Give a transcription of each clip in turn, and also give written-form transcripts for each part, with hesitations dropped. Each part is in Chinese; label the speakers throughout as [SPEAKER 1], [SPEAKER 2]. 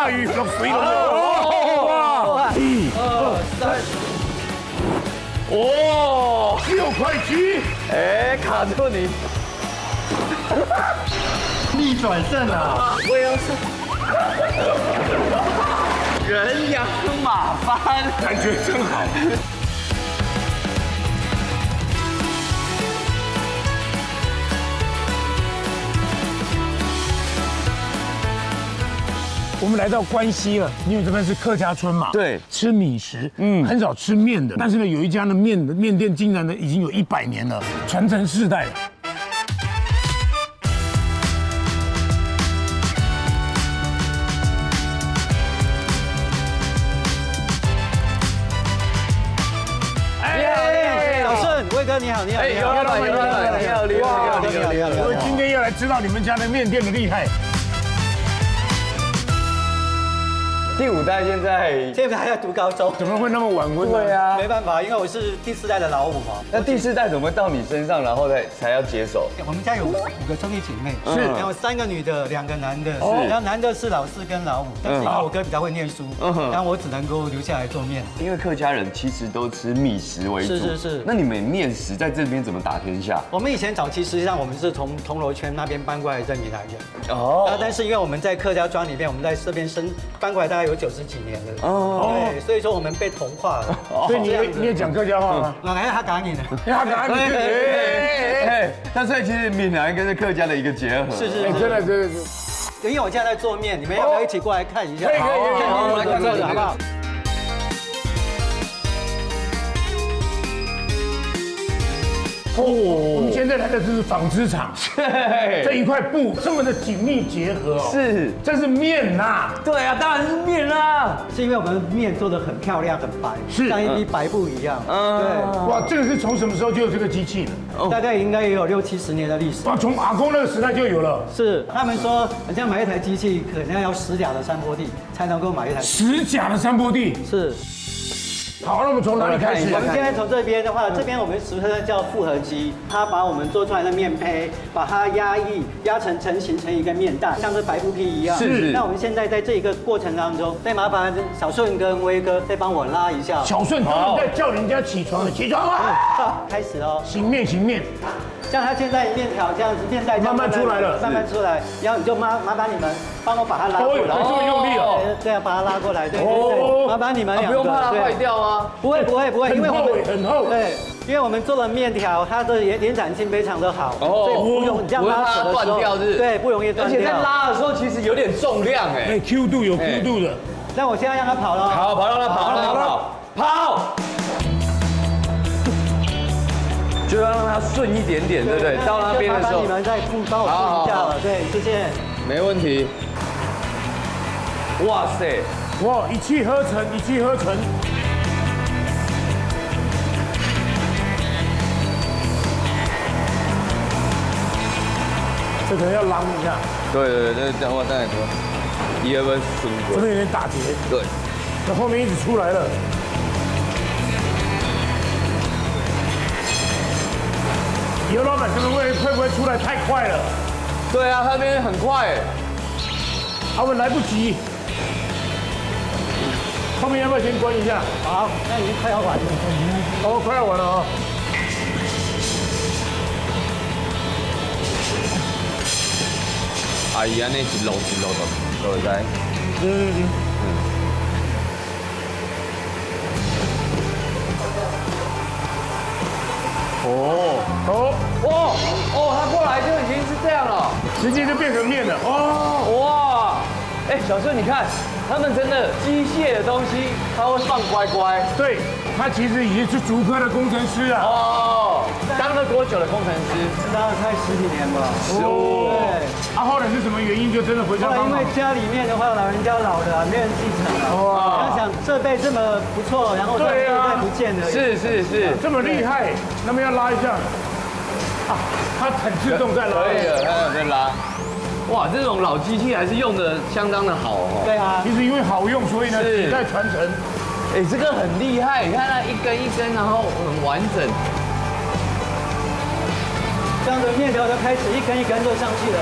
[SPEAKER 1] 大鱼，用水龙哇！1、2、3，哦，6块7，
[SPEAKER 2] 哎，卡住你，
[SPEAKER 3] 逆转胜啊！
[SPEAKER 2] 我要是人仰马翻，
[SPEAKER 1] 感觉真好。我们来到关西了，因为这边是客家村嘛，
[SPEAKER 2] 对，
[SPEAKER 1] 吃米食，很少吃面的。但是呢，有一家呢面店竟然呢已经有100年了，传承世代了。
[SPEAKER 3] 魏哥你好，你好，
[SPEAKER 2] 哎，有老板，有老板，你好，你好，你好，你好，
[SPEAKER 1] 我们今天要来知道你们家的面店的厉害。
[SPEAKER 2] 第5代现在
[SPEAKER 3] 还在读高中，
[SPEAKER 1] 怎么会那么晚婚呢？
[SPEAKER 2] 对啊，
[SPEAKER 3] 没办法，因为我是第4代的老五嘛。
[SPEAKER 2] 那第4代怎么会到你身上，然后才要接手？
[SPEAKER 3] 我们家有5个兄弟姐妹，
[SPEAKER 1] 是
[SPEAKER 3] 然后3个女的，2个男的，然后男的是老4跟老5，但是因为我哥比较会念书，然后我只能够留下来做面。
[SPEAKER 2] 因为客家人其实都吃米食为主，
[SPEAKER 3] 是。
[SPEAKER 2] 那你们面食在这边怎么打天下？
[SPEAKER 3] 我们以前早期实际上我们是从铜锣圈那边搬过来在闽南人，
[SPEAKER 2] 哦，
[SPEAKER 3] 但是因为我们在客家庄里面，我们在这边搬过来大概有90几年了，对，所以说我们被同化了。
[SPEAKER 1] 所以你也讲客家话吗？
[SPEAKER 3] 哎，他赶你呢？
[SPEAKER 1] 他哪里？
[SPEAKER 2] 但是其实闽南跟客家的一个结合，
[SPEAKER 3] 是，
[SPEAKER 1] 真的。
[SPEAKER 3] 因为我现在在做面，你们要不要一起过来看一下？
[SPEAKER 1] 可以，
[SPEAKER 3] 我们来看这个好不好？
[SPEAKER 1] 我们现在来的这是纺织厂，这一块布这么的紧密结合哦，
[SPEAKER 2] 是，
[SPEAKER 1] 这是面呐，
[SPEAKER 2] 对啊，当然是面啦。
[SPEAKER 3] 是因为我们面做的很漂亮、很白，
[SPEAKER 1] 是
[SPEAKER 3] 像一匹白布一样。对，
[SPEAKER 1] 哇，这个是从什么时候就有这个机器了？
[SPEAKER 3] 大概应该也有60、70年的历史。
[SPEAKER 1] 哇，从阿公那个时代就有了。
[SPEAKER 3] 是，他们说，人家买一台机器可能要10甲的山坡地才能够买一台。
[SPEAKER 1] 10甲的山坡地。
[SPEAKER 3] 是。
[SPEAKER 1] 好，那我们从哪里开始？
[SPEAKER 3] 我们现在从这边的话，这边我们俗称叫复合机，它把我们做出来的面胚，把它压成成型成一个面蛋，像是白布皮一样。
[SPEAKER 2] 是。
[SPEAKER 3] 那我们现在在这一个过程当中，再麻烦小顺跟威哥再帮我拉一下。
[SPEAKER 1] 小顺他们在叫人家起床了，起床啊！
[SPEAKER 3] 开始哦。
[SPEAKER 1] 醒面。
[SPEAKER 3] 像它现在面条这样子，面带
[SPEAKER 1] 慢慢出来了，
[SPEAKER 3] 慢慢出来，然后你就麻烦你们帮我把它拉过来。
[SPEAKER 1] 这么用力哦。
[SPEAKER 3] 对啊，把它拉过来，对。麻烦你们2个。
[SPEAKER 2] 不用怕它坏掉吗？
[SPEAKER 3] 不会，因为我们
[SPEAKER 1] 很厚。
[SPEAKER 3] 对，因为我们做的面条，它的延展性非常的好，所以不用你这样拉扯的时候，对，不容易断掉。
[SPEAKER 2] 而且在拉的时候其实有点重量哎
[SPEAKER 1] ，Q 度有 Q 度的。
[SPEAKER 3] 那我现在让它跑了。
[SPEAKER 2] 好，跑，让它跑。就要让它顺一点点，对不对？到那边的时候，
[SPEAKER 3] 你们再帮我顺一下了，对，谢谢。
[SPEAKER 2] 没问题。哇塞，
[SPEAKER 1] 哇，一气呵成。这可能要啷一下。
[SPEAKER 2] 对，这样我再来说，1、2分顺过。
[SPEAKER 1] 这边有点打结。
[SPEAKER 2] 对。
[SPEAKER 1] 那后面一直出来了。尤老板，这个会不会出来太快了？
[SPEAKER 2] 对啊，他那边很快哎。
[SPEAKER 1] 我们来不及。后面要不要先关一下？
[SPEAKER 3] 好，那已经快要完了。
[SPEAKER 1] 快要完了啊。
[SPEAKER 2] 阿姨安尼一路都会在。它过来就已经是这样了，
[SPEAKER 1] 直接就变成面了。
[SPEAKER 2] 哇！哎，小顺，你看，他们真的机械的东西，他会放乖乖。
[SPEAKER 1] 对，他其实已经是竹科的工程师啊。
[SPEAKER 2] 当了多久的工程师？
[SPEAKER 3] 当了快10几年吧。
[SPEAKER 1] 对。后来是什么原因就真的回家帮忙？
[SPEAKER 3] 因为家里面的话，老人家老的没人继承了。哇！想设备这么不错，然后对啊，不见了。
[SPEAKER 2] 是，
[SPEAKER 1] 这么厉害，那么要拉一下。它很自动在拉。
[SPEAKER 2] 可以了，它有在拉。哇，这种老机器还是用的相当的好哦。
[SPEAKER 3] 对啊，
[SPEAKER 1] 其实因为好用，所以呢世代传承。
[SPEAKER 2] 哎，这个很厉害，你看它一根一根，然后很完整。
[SPEAKER 3] 这样的面条就开始一根一根就上去了。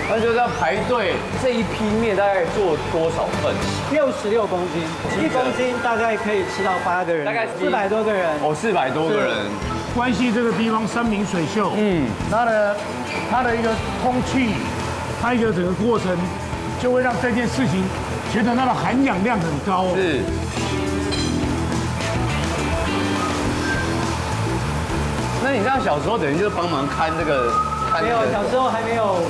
[SPEAKER 2] 那就是要排队。这一批面大概做多少份
[SPEAKER 3] 66公斤，1公斤大概可以吃到8个人，
[SPEAKER 2] 大概
[SPEAKER 3] 400多个人。
[SPEAKER 2] 哦，400多个人。
[SPEAKER 1] 关西这个地方山明水秀，它的一个空气，它一个整个过程，就会让这件事情觉得它的含氧量很高。
[SPEAKER 2] 是。那你这样小时候等于就是帮忙看这个，
[SPEAKER 3] 没有，小时候还没有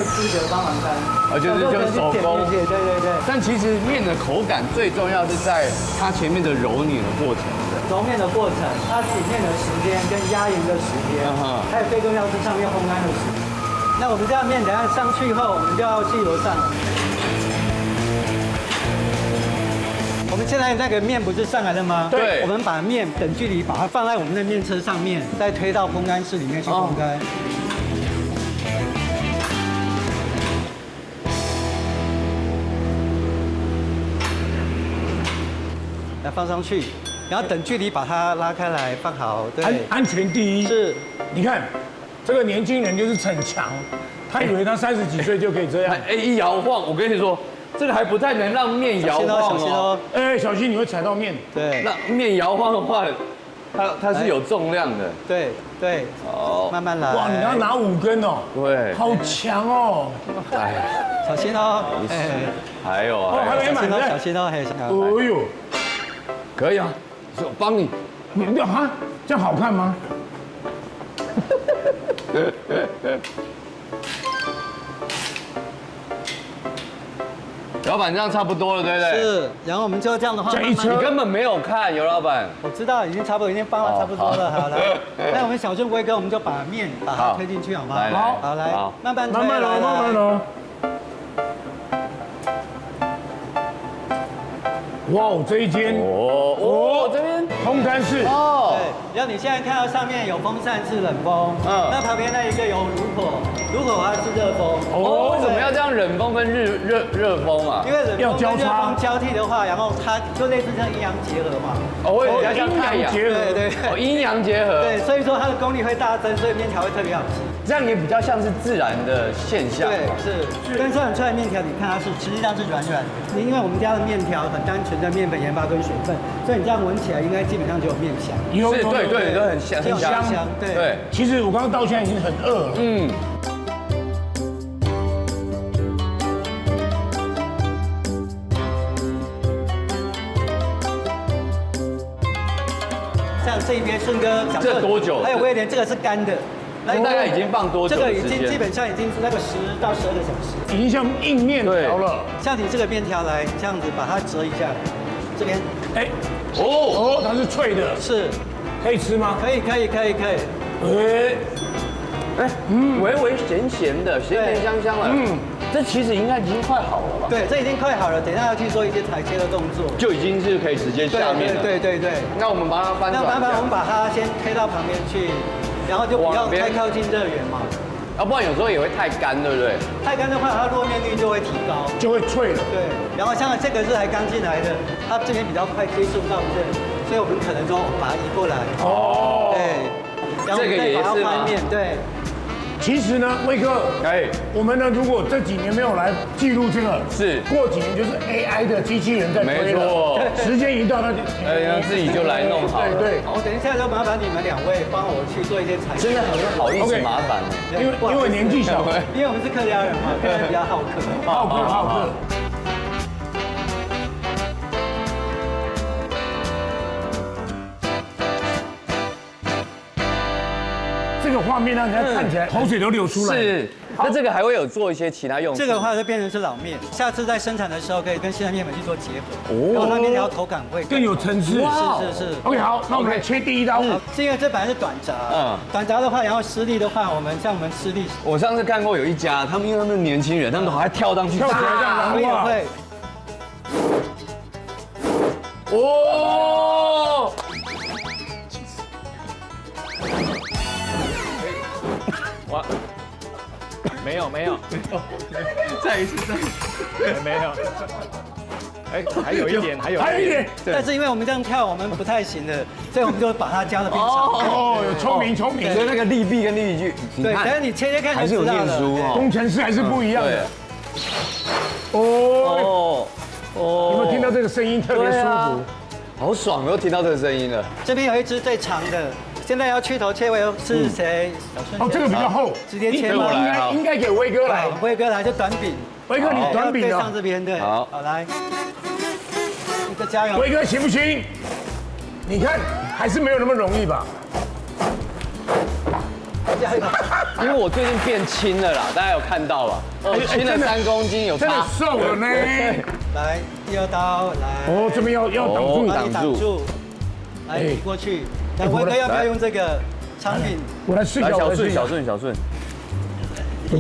[SPEAKER 3] 资格帮忙干，
[SPEAKER 2] 就是手工。
[SPEAKER 3] 对对对。
[SPEAKER 2] 但其实面的口感最重要是在它前面的揉捻的过程。
[SPEAKER 3] 揉面的过程，它洗面的时间跟压匀的时间，还有最重要是上面烘干的时间。那我们这样面等下上去后，我们就要去油上了。我们现在那个面不是上来了吗？
[SPEAKER 2] 对。
[SPEAKER 3] 我们把面等距离把它放在我们的面车上面，再推到烘干室里面去烘干。来放上去，然后等距离把它拉开来放好。对。
[SPEAKER 1] 安全第一。
[SPEAKER 3] 是。
[SPEAKER 1] 你看，这个年轻人就是逞强，他以为他30几岁就可以这样。
[SPEAKER 2] 哎，一摇晃，我跟你说。这个还不太能让面摇晃哦，
[SPEAKER 1] 哎，小心你会踩到面。
[SPEAKER 3] 对，
[SPEAKER 2] 那面摇晃的话，它是有重量的。
[SPEAKER 3] 对对，哦，慢慢来。
[SPEAKER 1] 哇，你要拿5根哦。
[SPEAKER 2] 对，
[SPEAKER 1] 好强哦。
[SPEAKER 3] 哎，小心哦。
[SPEAKER 2] 哎，还有啊，
[SPEAKER 1] 还没满呢，
[SPEAKER 3] 小心哦，还有。
[SPEAKER 1] 哎呦，
[SPEAKER 2] 可以啊，我帮你。
[SPEAKER 1] 你啊，这样好看吗？
[SPEAKER 2] 老板这样差不多了，对不对？
[SPEAKER 3] 是，然后我们就这样的话，
[SPEAKER 1] 你
[SPEAKER 2] 根本没有看，尤老板。
[SPEAKER 3] 我知道，已经差不多，已经帮了差不多了。好来，那我们小顺龟哥，我们就把面把它推进去，好吗？好，来，慢慢推，
[SPEAKER 1] 慢慢揉。哇，这一间
[SPEAKER 2] 这边
[SPEAKER 1] 烘干室
[SPEAKER 3] 哦，对，然后你现在看到上面有风扇是冷风，那旁边那一个有炉火它是热风。
[SPEAKER 2] 哦，为什么要这样冷风跟热风啊？
[SPEAKER 3] 因为冷风跟热风交替的话，然后它就类似像阴阳结合嘛。
[SPEAKER 2] 哦，阴阳结合，
[SPEAKER 3] 对，
[SPEAKER 2] 阴阳结合。
[SPEAKER 3] 对，所以说它的功力会大增，所以面条会特别好吃。
[SPEAKER 2] 这样也比较像是自然的现象。
[SPEAKER 3] 对，是。跟这样出来面条，你看它是实际上是软软的。因为我们家的面条很单纯的面粉、盐巴跟水分，所以你这样闻起来应该基本上就有面香。
[SPEAKER 2] 对，都很香，
[SPEAKER 3] 很香。对。
[SPEAKER 1] 其实我刚刚到现在已经很饿了。
[SPEAKER 3] 像这一边顺哥，
[SPEAKER 2] 这多久？
[SPEAKER 3] 还有威廉，这个是干的。
[SPEAKER 2] 这大概已经放多久？
[SPEAKER 3] 这个已经基本上已经是那个10到12个小时，
[SPEAKER 1] 已经像硬面条了。
[SPEAKER 3] 像你这个面条来这样子把它折一下，这边，
[SPEAKER 1] 它是脆的，
[SPEAKER 3] 是，
[SPEAKER 1] 可以吃吗？
[SPEAKER 3] 可以。
[SPEAKER 2] 微微咸的，咸香了。这其实应该已经快好了吧？
[SPEAKER 3] 对，这已经快好了，等一下要去做一些裁切的动作，
[SPEAKER 2] 就已经是可以直接下面了。
[SPEAKER 3] 对。
[SPEAKER 2] 那我们把它翻转。
[SPEAKER 3] 那麻烦我们把它先推到旁边去。然后就不要太靠近热源嘛，
[SPEAKER 2] 要不然有时候也会太干，对不对？
[SPEAKER 3] 太干的话，它落面率就会提高，
[SPEAKER 1] 就会脆了。
[SPEAKER 3] 对，然后像这个是还刚进来的，它这边比较快接触到热，所以我们可能就把它移过来。对，然后再把它翻面，对。
[SPEAKER 1] 其实呢，威哥，我们呢，如果这几年没有来记录这个，过几年就是 AI 的机器人在推了。没错，时间一到，那就
[SPEAKER 2] 自己就来弄好。
[SPEAKER 3] 对。我等一下就麻烦你们2位帮我去做一些裁切。
[SPEAKER 2] 真的很好意思麻烦
[SPEAKER 1] 因为年纪小，
[SPEAKER 3] 因为我们是客家人嘛，客人比较好客。
[SPEAKER 1] 好客。这个画面让人家看起来口水都流出来。
[SPEAKER 2] 是，那这个还会有做一些其他用途？
[SPEAKER 3] 这个的话就变成是老面，下次在生产的时候可以跟现在面粉去做结合，然后它面条口感会
[SPEAKER 1] 更有层次。
[SPEAKER 3] 是。
[SPEAKER 1] OK， 好，那我们来切第一刀。
[SPEAKER 3] 是因为这本来是短炸，短炸的话，然后施力的话，我们施力。
[SPEAKER 2] 我上次看过有一家，因为他们年轻人，他们还跳上去，
[SPEAKER 1] 跳起来这样
[SPEAKER 3] 我也会。
[SPEAKER 2] 哇，没有，再一次，没有。哎，还有一点，
[SPEAKER 1] 还有一点。
[SPEAKER 3] 但是因为我们这样跳，我们不太行的，所以我们就把它加的变长。
[SPEAKER 1] 哦，有聪明。
[SPEAKER 2] 所以那个利弊跟利弊，
[SPEAKER 3] 对，等下你切看
[SPEAKER 2] 还是有念书哦。
[SPEAKER 1] 工程师还是不一样的。哦，有没有听到这个声音特别舒服？
[SPEAKER 2] 好爽，我又听到这个声音了。
[SPEAKER 3] 这边有一只最长的，现在要去头切尾是谁？小顺。
[SPEAKER 1] 哦，这个比较厚，
[SPEAKER 3] 直接切吗？
[SPEAKER 1] 应该给威哥来。
[SPEAKER 3] 威哥来就短柄。
[SPEAKER 1] 威哥你短柄
[SPEAKER 3] 对上这边对。好来，一个加油。
[SPEAKER 1] 威哥行不行？你看还是没有那么容易吧？
[SPEAKER 3] 加油！
[SPEAKER 2] 因为我最近变轻了啦，大家有看到吧？轻了3公斤，有
[SPEAKER 1] 真的瘦了呢。
[SPEAKER 3] 来，第2刀来。
[SPEAKER 1] 哦，这边要
[SPEAKER 3] 挡住。来，移过去。那威哥要不要用这个长柄？
[SPEAKER 1] 我来试一下。
[SPEAKER 2] 小顺。
[SPEAKER 3] 1、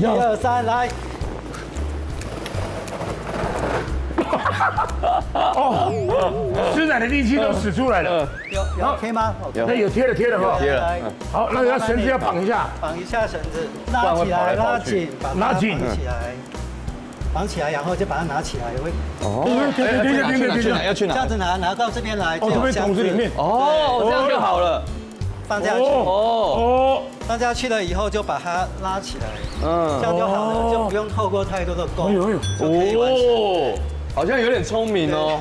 [SPEAKER 3] 2、3，来。
[SPEAKER 1] 哦，施展的力气都使出来了。
[SPEAKER 3] 有可以吗？
[SPEAKER 1] 那有贴了哈。
[SPEAKER 2] 贴了。
[SPEAKER 1] 好，那要绳子要绑一下。
[SPEAKER 3] 绑一下绳子，拉起来，拉紧，拉紧起来，绑起来，然后就把它拿起来，会。
[SPEAKER 1] 哦，对，
[SPEAKER 2] 要去哪？
[SPEAKER 3] 这样子拿到这边来，
[SPEAKER 1] 这边桶子里面。
[SPEAKER 2] 哦，这样就好了。
[SPEAKER 3] 放下去。哦。放下去了以后就把它拉起来，这样就好了，就不用透过太多的功。
[SPEAKER 2] 哦，好像有点聪明哦。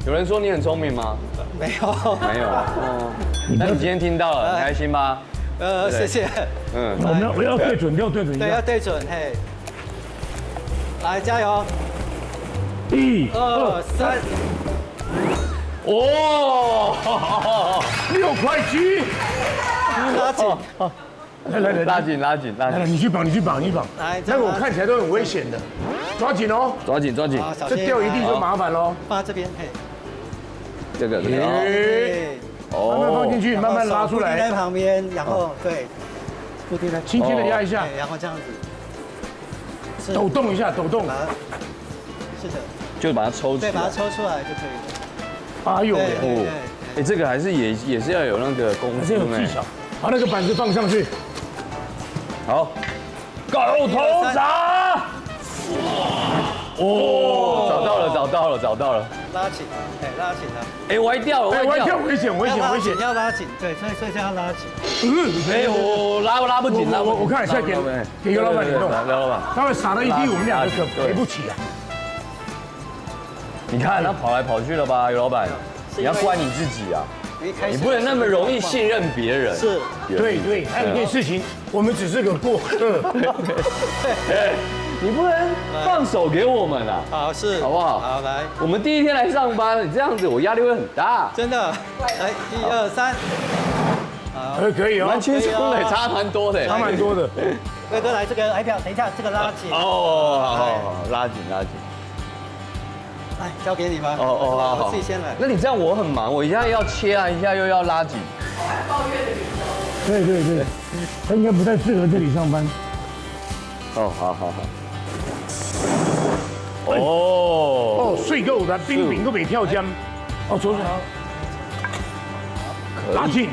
[SPEAKER 2] 有人说你很聪明吗？
[SPEAKER 3] 没有。
[SPEAKER 2] 哦。那你今天听到了，很开心吧？
[SPEAKER 3] 谢谢。
[SPEAKER 1] 我要对准，
[SPEAKER 3] 对，要对准，嘿。来，加油！1、2、3。
[SPEAKER 1] 哦，6块7，
[SPEAKER 3] 拉紧。
[SPEAKER 1] 来，
[SPEAKER 2] 拉紧。
[SPEAKER 1] 来，你去绑。
[SPEAKER 3] 来，
[SPEAKER 1] 那个我看起来都很危险的，抓紧哦。
[SPEAKER 2] 抓紧。
[SPEAKER 1] 这掉一地就麻烦喽。
[SPEAKER 3] 放在这边，嘿。
[SPEAKER 2] 这个。
[SPEAKER 1] 慢慢放进去，慢慢拉出来。
[SPEAKER 3] 固定在旁边，然后对，固定在，
[SPEAKER 1] 轻轻的压一下，
[SPEAKER 3] 然后这样子，
[SPEAKER 1] 抖动一下。
[SPEAKER 3] 是的，
[SPEAKER 2] 就把它抽出来。
[SPEAKER 3] 对，把它抽出来就可以了。
[SPEAKER 1] 哎呦，
[SPEAKER 2] 哎，这个还是也是要有那个功夫，
[SPEAKER 1] 还是有技巧。把那个板子放上去。
[SPEAKER 2] 好，狗头铡。哦，找到了。
[SPEAKER 3] 拉紧，拉紧了。
[SPEAKER 2] 哎，歪掉了，
[SPEAKER 1] 危险！
[SPEAKER 3] 要拉紧，对，所以要拉紧。
[SPEAKER 2] 哎，我拉不紧，
[SPEAKER 1] 我看现在给尤老板你弄，
[SPEAKER 2] 刘老板，
[SPEAKER 1] 他会撒了一地，我们两个可赔不起啊。
[SPEAKER 2] 你看他跑来跑去了吧，尤老板，你要关你自己啊，你不能那么容易信任别人。
[SPEAKER 3] 是，
[SPEAKER 1] 对，还有一件事情，我们只是个过客。
[SPEAKER 2] 你不能放手给我们啊！
[SPEAKER 3] 好，是，
[SPEAKER 2] 好不好？
[SPEAKER 3] 好，来，
[SPEAKER 2] 我们第一天来上班，你这样子我压力会很大。
[SPEAKER 3] 真的，来，1、2、3，
[SPEAKER 1] 好，可以哦，
[SPEAKER 2] 蛮轻松的，差蛮多的。
[SPEAKER 3] 威哥来这个，哎，等一下，这个拉紧。
[SPEAKER 2] 哦，好，拉紧。
[SPEAKER 3] 来，交给你吧。
[SPEAKER 2] 好，
[SPEAKER 3] 我自己先来。
[SPEAKER 2] 那你这样我很忙，我一下要切啊，一下又要拉紧。
[SPEAKER 1] 对，他应该不太适合这里上班。
[SPEAKER 2] 哦，好。哦，
[SPEAKER 1] 碎够的，冰饼都没跳江。哦，左手，拉紧，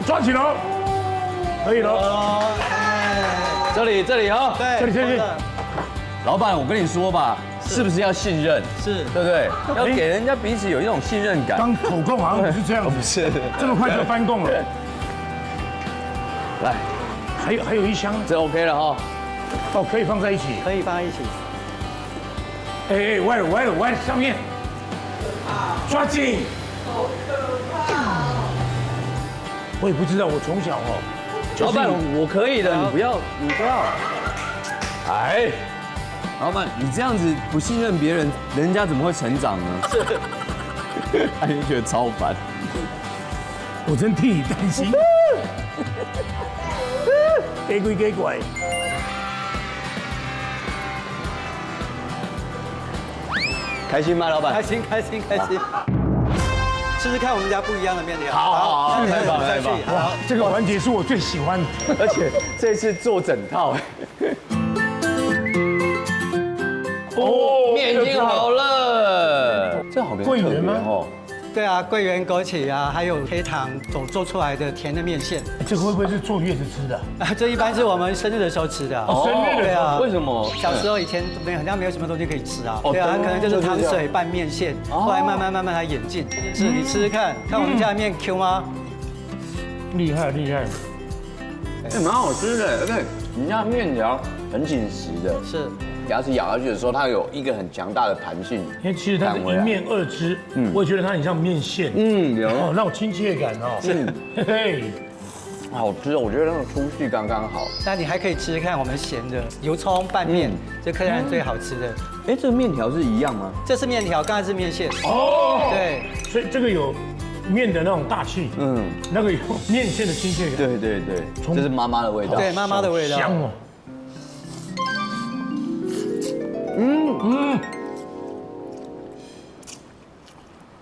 [SPEAKER 1] 抓紧喽，可以了。
[SPEAKER 2] 这里哈，
[SPEAKER 3] 对，
[SPEAKER 1] 这里。
[SPEAKER 2] 老板，我跟你说吧，是不是要信任？
[SPEAKER 3] 是，
[SPEAKER 2] 对不对？要给人家彼此有一种信任感。
[SPEAKER 1] 刚口供好像不是这样子，
[SPEAKER 2] 不是
[SPEAKER 1] 这么快就翻供了。
[SPEAKER 2] 来，
[SPEAKER 1] 还有一箱，
[SPEAKER 2] 这 OK 了哈。
[SPEAKER 1] 哦，可以放在一起。
[SPEAKER 3] 可以放在一起。
[SPEAKER 1] 哎，歪了，上面，抓紧。我也不知道，我从小
[SPEAKER 2] 老板，我可以的，你不要。哎，老板，你这样子不信任别人，人家怎么会成长呢？他就觉得超烦。
[SPEAKER 1] 我真替你担心。给鬼给拐。
[SPEAKER 2] 开心吗，老板？
[SPEAKER 3] 开心。试试看我们家不一样的面条。
[SPEAKER 2] 好，太棒。
[SPEAKER 1] 哇，这个环节是我最喜欢的，
[SPEAKER 2] 而且这次做整套。面已经好了，这好
[SPEAKER 1] 桂圆吗？
[SPEAKER 3] 对啊，桂圆、枸杞啊，还有黑糖所做出来的甜的面线。
[SPEAKER 1] 这个会不会是坐月子吃的？
[SPEAKER 3] 啊，这一般是我们生日的时候吃的。
[SPEAKER 1] 哦，生日的
[SPEAKER 3] 对啊。
[SPEAKER 2] 为什么？
[SPEAKER 3] 小时候以前好像没有什么东西可以吃啊。
[SPEAKER 2] 哦
[SPEAKER 3] 对啊，可能就是汤水拌面线，后来慢慢来演进。是你吃吃看，看我们家的面 Q 吗？
[SPEAKER 1] 厉害厉害。
[SPEAKER 2] 哎，蛮好吃的，而且你家面条很紧实的，
[SPEAKER 3] 是。
[SPEAKER 2] 牙齿咬下去的时候，它有一个很强大的弹性。
[SPEAKER 1] 因为其实它是一面二汁，我也觉得它很像面线，
[SPEAKER 2] 有
[SPEAKER 1] 哦，那种亲切感哦，是，嘿嘿，
[SPEAKER 2] 好吃哦，我觉得那个粗细刚刚好。
[SPEAKER 3] 那你还可以吃吃看我们咸的油葱拌面，这客人最好吃的。
[SPEAKER 2] 哎，这个面条是一样吗？
[SPEAKER 3] 这是面条，刚才是面线。
[SPEAKER 1] 哦，
[SPEAKER 3] 对，
[SPEAKER 1] 所以这个有面的那种大气，那个有面线的亲切感，
[SPEAKER 2] 对对对，这是妈妈的味道。
[SPEAKER 3] 对，妈妈的味道。
[SPEAKER 1] 香哦。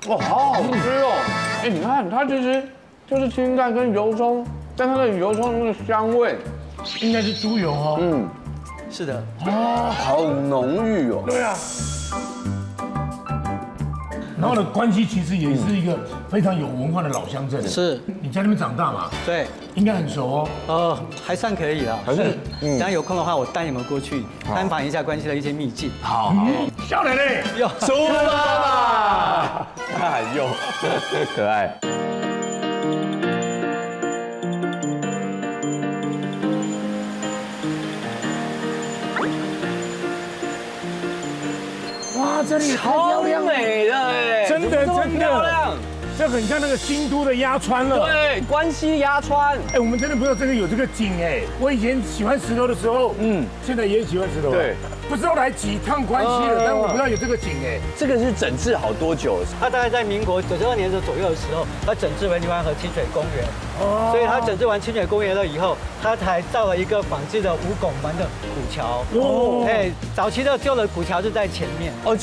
[SPEAKER 2] 哇，好好吃哦！哎，你看它其实就是清淡跟油葱，但它的油葱那个香味，
[SPEAKER 1] 应该是猪油哦。
[SPEAKER 3] 是的。
[SPEAKER 1] 哦，
[SPEAKER 2] 好浓郁哦。
[SPEAKER 1] 对啊。然后呢，关西其实也是一个非常有文化的老乡镇。
[SPEAKER 3] 是。
[SPEAKER 1] 你在那边长大嘛？
[SPEAKER 3] 对。
[SPEAKER 1] 应该很熟哦。
[SPEAKER 3] 还算可以啦。
[SPEAKER 2] 还是。
[SPEAKER 3] 等下有空的话，我带你们过去探访一下关西的一些秘境。
[SPEAKER 2] 好。
[SPEAKER 1] 笑奶奶，
[SPEAKER 2] 出发吧！哎呦，可爱。
[SPEAKER 1] 哇，这里太漂亮了，
[SPEAKER 2] 美的哎，
[SPEAKER 1] 真的真
[SPEAKER 2] 漂亮。
[SPEAKER 1] 的，这很像那个京都的鸭川了。
[SPEAKER 2] 对，关西鸭川。
[SPEAKER 1] 哎，我们真的不知道这个有这个景哎。我以前喜欢石头的时候，现在也喜欢石头。对，不知道来几趟关西了，但我不知道有这个景哎。
[SPEAKER 2] 这个是整治好多久？
[SPEAKER 3] 它大概在民国92年左右的时候，它整治为泥湾河清水公园。哦。所以它整治完清水公园了以后，它才造了一个仿制的五拱门的古桥。哦。哎，早期的旧的古桥是在前面。
[SPEAKER 2] 哦，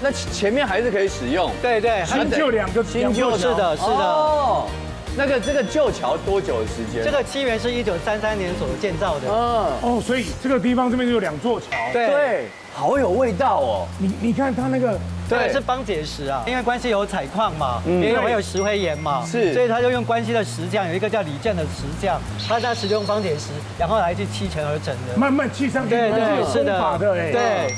[SPEAKER 2] 那前面还是可以使用。
[SPEAKER 3] 对对，
[SPEAKER 1] 新旧两个
[SPEAKER 3] 新旧是的，是的。哦，
[SPEAKER 2] 这个旧桥多久的时间？
[SPEAKER 3] 这个七园是1933年所建造的。
[SPEAKER 1] 哦，所以这个地方这边就有2座桥。
[SPEAKER 3] 对，
[SPEAKER 2] 好有味道哦。
[SPEAKER 1] 你看它那个，
[SPEAKER 3] 对，是方解石啊，因为关西有采矿嘛，也有石灰岩嘛，
[SPEAKER 2] 是，
[SPEAKER 3] 所以他就用关西的石匠，有一个叫李正的石匠，他在使用方解石，然后来去砌成而成的。
[SPEAKER 1] 慢慢砌上去，
[SPEAKER 3] 对对，是的，
[SPEAKER 1] 哎，
[SPEAKER 3] 对。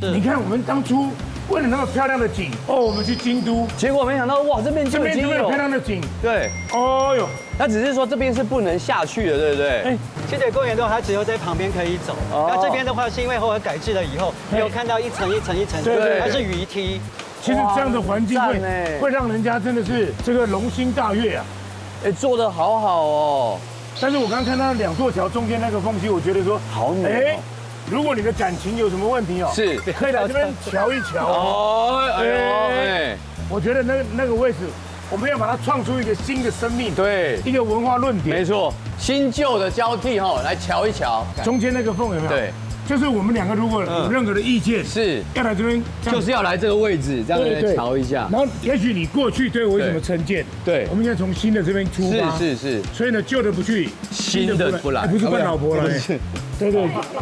[SPEAKER 1] 你看，我们当初为了那么漂亮的景，我们去京都，
[SPEAKER 2] 结果没想到，哇，这边
[SPEAKER 1] 有漂亮的景，
[SPEAKER 2] 对，
[SPEAKER 1] 哦哟，
[SPEAKER 2] 那只是说这边是不能下去的，对不对？哎，
[SPEAKER 3] 清水公园的话，它只有在旁边可以走，那这边的话是因为后来改制了以后，你有看到一层一层一层，对，它是鱼梯。
[SPEAKER 1] 其实这样的环境会让人家真的是这个龙心大悦啊，
[SPEAKER 2] 哎，做得好好哦。
[SPEAKER 1] 但是我刚刚看到2座桥中间那个缝隙，我觉得说
[SPEAKER 2] 好美。
[SPEAKER 1] 如果你的感情有什么问题哦，
[SPEAKER 2] 是
[SPEAKER 1] 可以来这边瞧一瞧
[SPEAKER 2] 哦。哎，
[SPEAKER 1] 我觉得那个位置，我们要把它创出一个新的生命，
[SPEAKER 2] 对，
[SPEAKER 1] 一个文化论点。
[SPEAKER 2] 没错，新旧的交替哈，来瞧一瞧。
[SPEAKER 1] 中间那个缝有没有？
[SPEAKER 2] 对，
[SPEAKER 1] 就是我们2个如果有任何的意见，
[SPEAKER 2] 是
[SPEAKER 1] 要来这边，
[SPEAKER 2] 就是要来这个位置，这样来瞧一下。
[SPEAKER 1] 然后也许你过去对我有什么成见，
[SPEAKER 2] 对，
[SPEAKER 1] 我们现在从新的这边出发，
[SPEAKER 2] 是。
[SPEAKER 1] 所以呢，旧的不去，
[SPEAKER 2] 新的不来，
[SPEAKER 1] 不是换老婆了，对，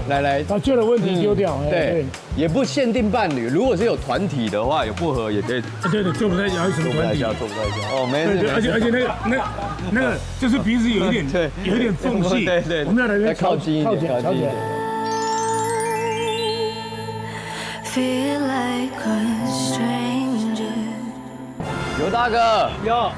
[SPEAKER 2] 来，
[SPEAKER 1] 把旧的问题丢掉，
[SPEAKER 2] 对，也不限定伴侣，如果是有团体的话，有不合也可以。
[SPEAKER 1] 对，做不太交什么团体，
[SPEAKER 2] 做不太交。哦，没事。
[SPEAKER 1] 而且那个就是鼻子有一点缝隙，对，我们要来这边
[SPEAKER 2] 靠近一点，
[SPEAKER 1] 靠近。
[SPEAKER 4] Feel like a stranger.
[SPEAKER 2] 尤大哥，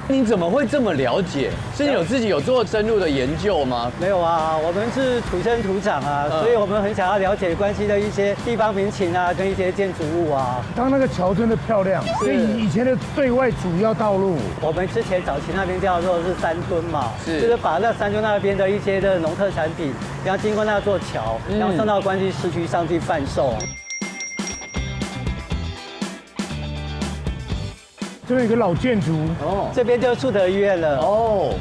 [SPEAKER 2] 你怎么会这么了解？是你自己有做深入的研究吗？
[SPEAKER 3] 没有啊，我们是土生土长啊，所以我们很想要了解关西的一些地方民情啊，跟一些建筑物啊。
[SPEAKER 1] 刚那个桥真的漂亮，是以前的对外主要道路。
[SPEAKER 3] 我们之前早期那边叫做是三墩嘛，
[SPEAKER 2] 是，
[SPEAKER 3] 就是把那三墩那边的一些的农特产品，然后经过那座桥，然后送到关西市区上去贩售。
[SPEAKER 1] 这边有个老建筑
[SPEAKER 3] 哦，这边就是树德医院了哦。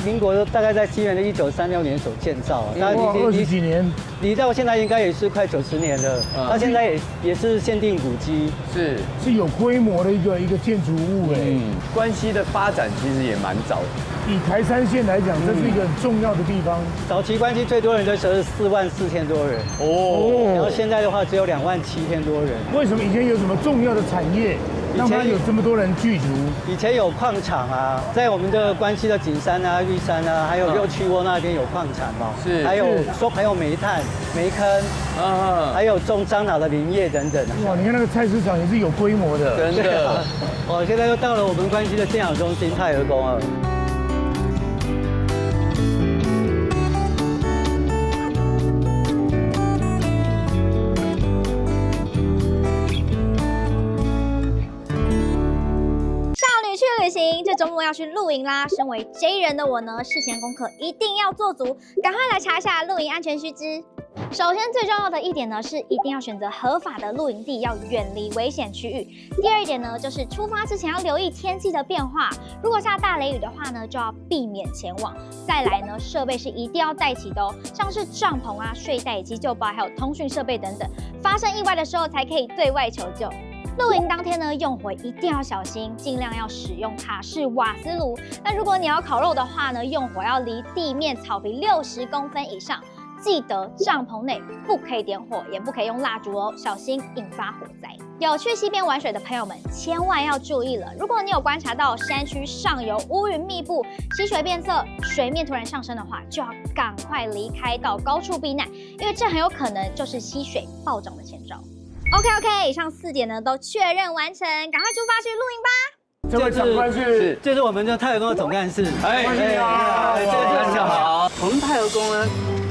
[SPEAKER 3] 民国大概在西元的1936年所建造，
[SPEAKER 1] 哇，20几年，
[SPEAKER 3] 离到现在应该也是快90年了。它现在也是限定古迹，
[SPEAKER 1] 是有规模的一个建筑物哎。
[SPEAKER 2] 关西的发展其实也蛮早的。
[SPEAKER 1] 以台山县来讲，这是一个很重要的地方。
[SPEAKER 3] 早期关西最多人的时候是44000多人，然后现在的话只有27000多人。
[SPEAKER 1] 为什么以前有什么重要的产业，让它有这么多人聚足？
[SPEAKER 3] 以前有矿场啊，在我们的关西的景山啊、玉山啊，还有六曲窝那边有矿场嘛，还有煤炭、煤坑，还有种樟脑的林业等等。
[SPEAKER 1] 哇，你看那个菜市场也是有规模的，
[SPEAKER 2] 真的。
[SPEAKER 3] 哦，现在又到了我们关西的信仰中心太和宫了。
[SPEAKER 5] 旅行，这周末要去露营啦！身为 J 人的我呢，事前功课一定要做足，赶快来查一下露营安全须知。首先最重要的一点呢，是一定要选择合法的露营地，要远离危险区域。第二点呢，就是出发之前要留意天气的变化，如果下大雷雨的话呢，就要避免前往。再来呢，设备是一定要带齐的哦，像是帐篷啊、睡袋、急救包，还有通讯设备等等，发生意外的时候才可以对外求救。露营当天呢，用火一定要小心，尽量要使用塔式瓦斯炉。那如果你要烤肉的话呢，用火要离地面草皮60公分以上。记得帐篷内不可以点火，也不可以用蜡烛哦，小心引发火灾。有去溪边玩水的朋友们，千万要注意了。如果你有观察到山区上游乌云密布、溪水变色、水面突然上升的话，就要赶快离开到高处避难，因为这很有可能就是溪水暴涨的前兆。OK， 以上4点呢都确认完成，赶快出发去露营吧。
[SPEAKER 1] 这位长官是，
[SPEAKER 3] 这是我们的太和宫的总干事。
[SPEAKER 2] 哎，
[SPEAKER 3] 这个
[SPEAKER 2] 大家好。
[SPEAKER 6] 我们太和宫呢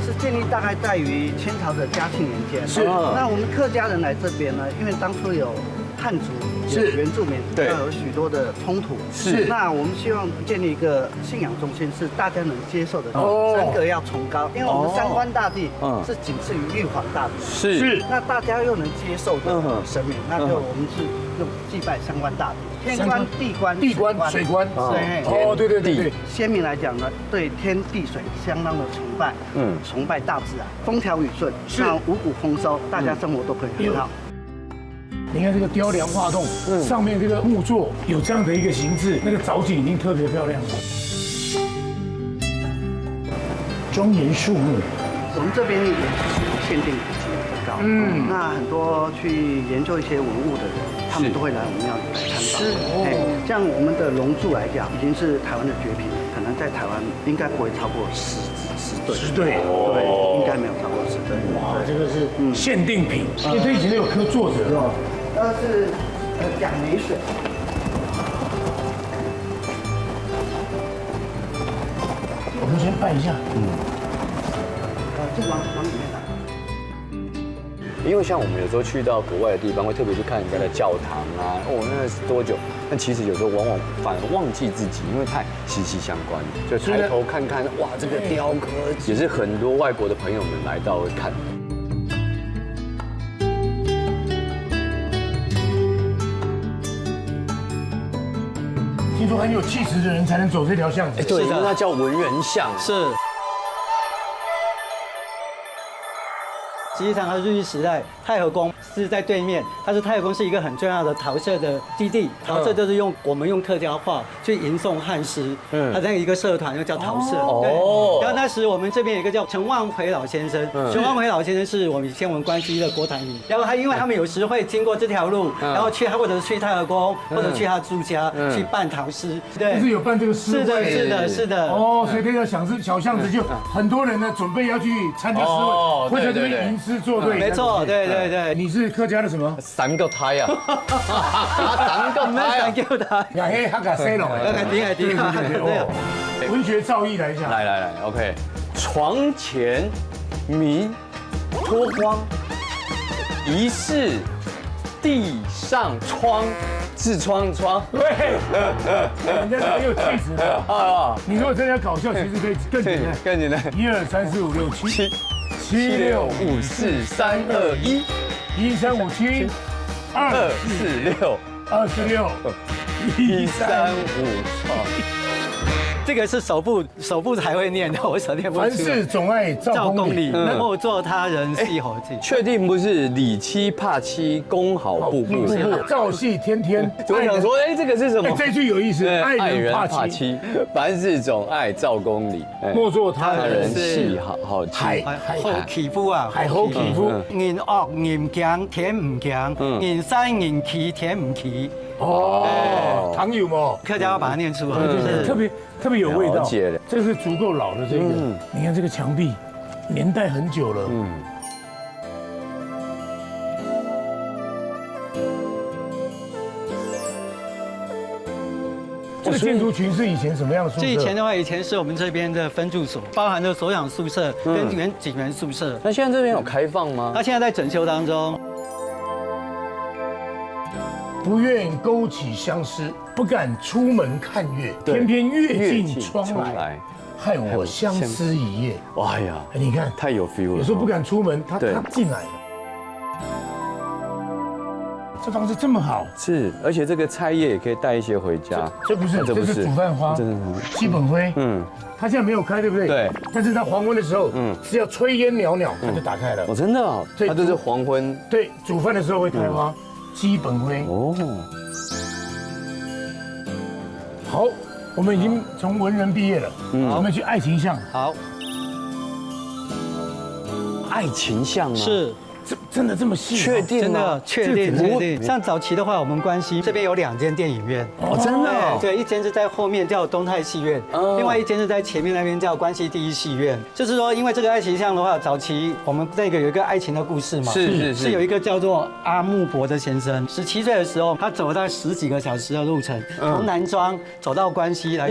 [SPEAKER 6] 是建立大概在于清朝的嘉庆年间。是。那我们客家人来这边呢，因为当初有汉族、有原住民，
[SPEAKER 2] 对，
[SPEAKER 6] 有许多的冲突。
[SPEAKER 2] 是。
[SPEAKER 6] 那我们希望建立一个信仰中心，是大家能接受的。山格要崇高，因为我们三官大帝是仅次于玉皇大帝。是。那大家又能接受的神明，那就我们是用祭拜三官大帝。天官、地官、
[SPEAKER 1] 水官，对。
[SPEAKER 6] 先民来讲呢，对天地水相当的崇拜，崇拜大自然，风调雨顺，那五谷丰收，大家生活都可以很好。
[SPEAKER 1] 你看这个雕梁画栋，上面这个木座有这样的一个形制，那个藻井已经特别漂亮了，庄严肃穆。
[SPEAKER 6] 我们这边也是限定古迹很高，那很多去研究一些文物的人，他们都会来我们庙里来参访。像我们的龙柱来讲，已经是台湾的绝品，可能在台湾应该不会超过10对，对，应该没有超过10对。
[SPEAKER 1] 哇，这个是限定品，因为这以前都有刻作者是吧？
[SPEAKER 6] 是养美水。
[SPEAKER 1] 我们先拜一下，
[SPEAKER 6] 就往里面来。
[SPEAKER 2] 因为像我们有时候去到国外的地方，会特别去看人家的教堂啊，那是多久？但其实有时候往往反而忘记自己，因为太息息相关，就抬头看看，哇，这个雕刻也是很多外国的朋友们来到会看。
[SPEAKER 1] 听说很有气质的人才能走这条巷子，
[SPEAKER 2] 对，那叫文人巷。
[SPEAKER 3] 是。实际上，它日据时代太和宫是在对面，它是太和宫是一个很重要的陶社的基地。陶社就是我们用客家话去吟诵汉诗，它这样一个社团又叫陶社。对。然后那时我们这边有一个叫陈万回老先生，陈万回老先生是我们先文关西的郭台铭。然后因为他们有时会经过这条路，然后或者去太和宫，或者去他住家去办陶诗。
[SPEAKER 1] 对，就是有办这个诗会。
[SPEAKER 3] 是的。
[SPEAKER 1] 哦，所以这个小巷子就很多人呢准备要去参加诗会，会在这边吟。是作对，
[SPEAKER 3] 没错，对。
[SPEAKER 1] 你是客家的什么
[SPEAKER 2] ？3个胎啊！3个胎，
[SPEAKER 1] 呀嘿，他敢塞了，对，文学造诣来一下，
[SPEAKER 2] 来 ，OK。床前明脱光，疑是地上窗，痔疮。
[SPEAKER 1] 对，人家很有气质的啊！你如果真的要搞笑，其实可以更简单，1、2、3、4、5、6、7。7、6、5、4、3、2、1、1、3、5、7、2、4、6、26、1、3、5、6。
[SPEAKER 3] 这个是手部才会念的，我手念不出来。
[SPEAKER 1] 凡事总爱照
[SPEAKER 3] 照
[SPEAKER 1] 公理。
[SPEAKER 3] 公理，莫做他人系吼记。
[SPEAKER 2] 确定不是理妻怕妻，公好步步。
[SPEAKER 1] 照戏天天。
[SPEAKER 2] 我想说，哎，这个是什么？
[SPEAKER 1] 这句有意思，爱人怕妻，
[SPEAKER 2] 凡事总爱照公理，
[SPEAKER 1] 莫做他人
[SPEAKER 2] 系好妻。
[SPEAKER 3] 好欺负啊，
[SPEAKER 1] 还好欺负。
[SPEAKER 3] 人惡人強，天唔強；人山人奇，天唔奇。
[SPEAKER 1] 哦，唐有吗？
[SPEAKER 3] 客家要把它念出来，
[SPEAKER 1] 特别有味道。
[SPEAKER 2] 了解了，
[SPEAKER 1] 这是足够老的这个。你看这个墙壁，年代很久了。这个建筑群是以前什么样的宿舍？
[SPEAKER 3] 这以前的话，以前是我们这边的分住所，包含了所长宿舍跟警员宿舍。
[SPEAKER 2] 那现在这边有开放吗？
[SPEAKER 3] 它现在在整修当中。
[SPEAKER 1] 不愿勾起相思，不敢出门看月，偏偏月进窗来，害我相思一夜。
[SPEAKER 2] 哎呀，
[SPEAKER 1] 你看
[SPEAKER 2] 太有 feel 了。
[SPEAKER 1] 有时候不敢出门，他进来了。这房子这么好，
[SPEAKER 2] 是，而且这个菜叶也可以带一些回家。
[SPEAKER 1] 这不是，这是煮饭花，基本灰。它现在没有开，对不对？
[SPEAKER 2] 对。
[SPEAKER 1] 但是它黄昏的时候，只要炊烟袅袅，它就打开了。
[SPEAKER 2] 哦，真的哦，它就是黄昏。
[SPEAKER 1] 对，煮饭的时候会开花，基本灰。哦。好，我们已经从文人毕业了，我们去爱情巷。
[SPEAKER 3] 好，
[SPEAKER 2] 爱情巷吗？
[SPEAKER 3] 是。
[SPEAKER 1] 真的这么细？
[SPEAKER 2] 确定吗？
[SPEAKER 3] 确定。像早期的话，我们关西这边有2间电影院。
[SPEAKER 2] 哦，真的？
[SPEAKER 3] 对，一间是在后面叫东泰戏院，另外一间是在前面那边叫关西第一戏院。就是说，因为这个爱情巷的话，早期我们那个有一个爱情的故事嘛，是有一个叫做阿木伯的先生，17岁的时候，他走了大概10几个小时的路程，从南庄走到关西来，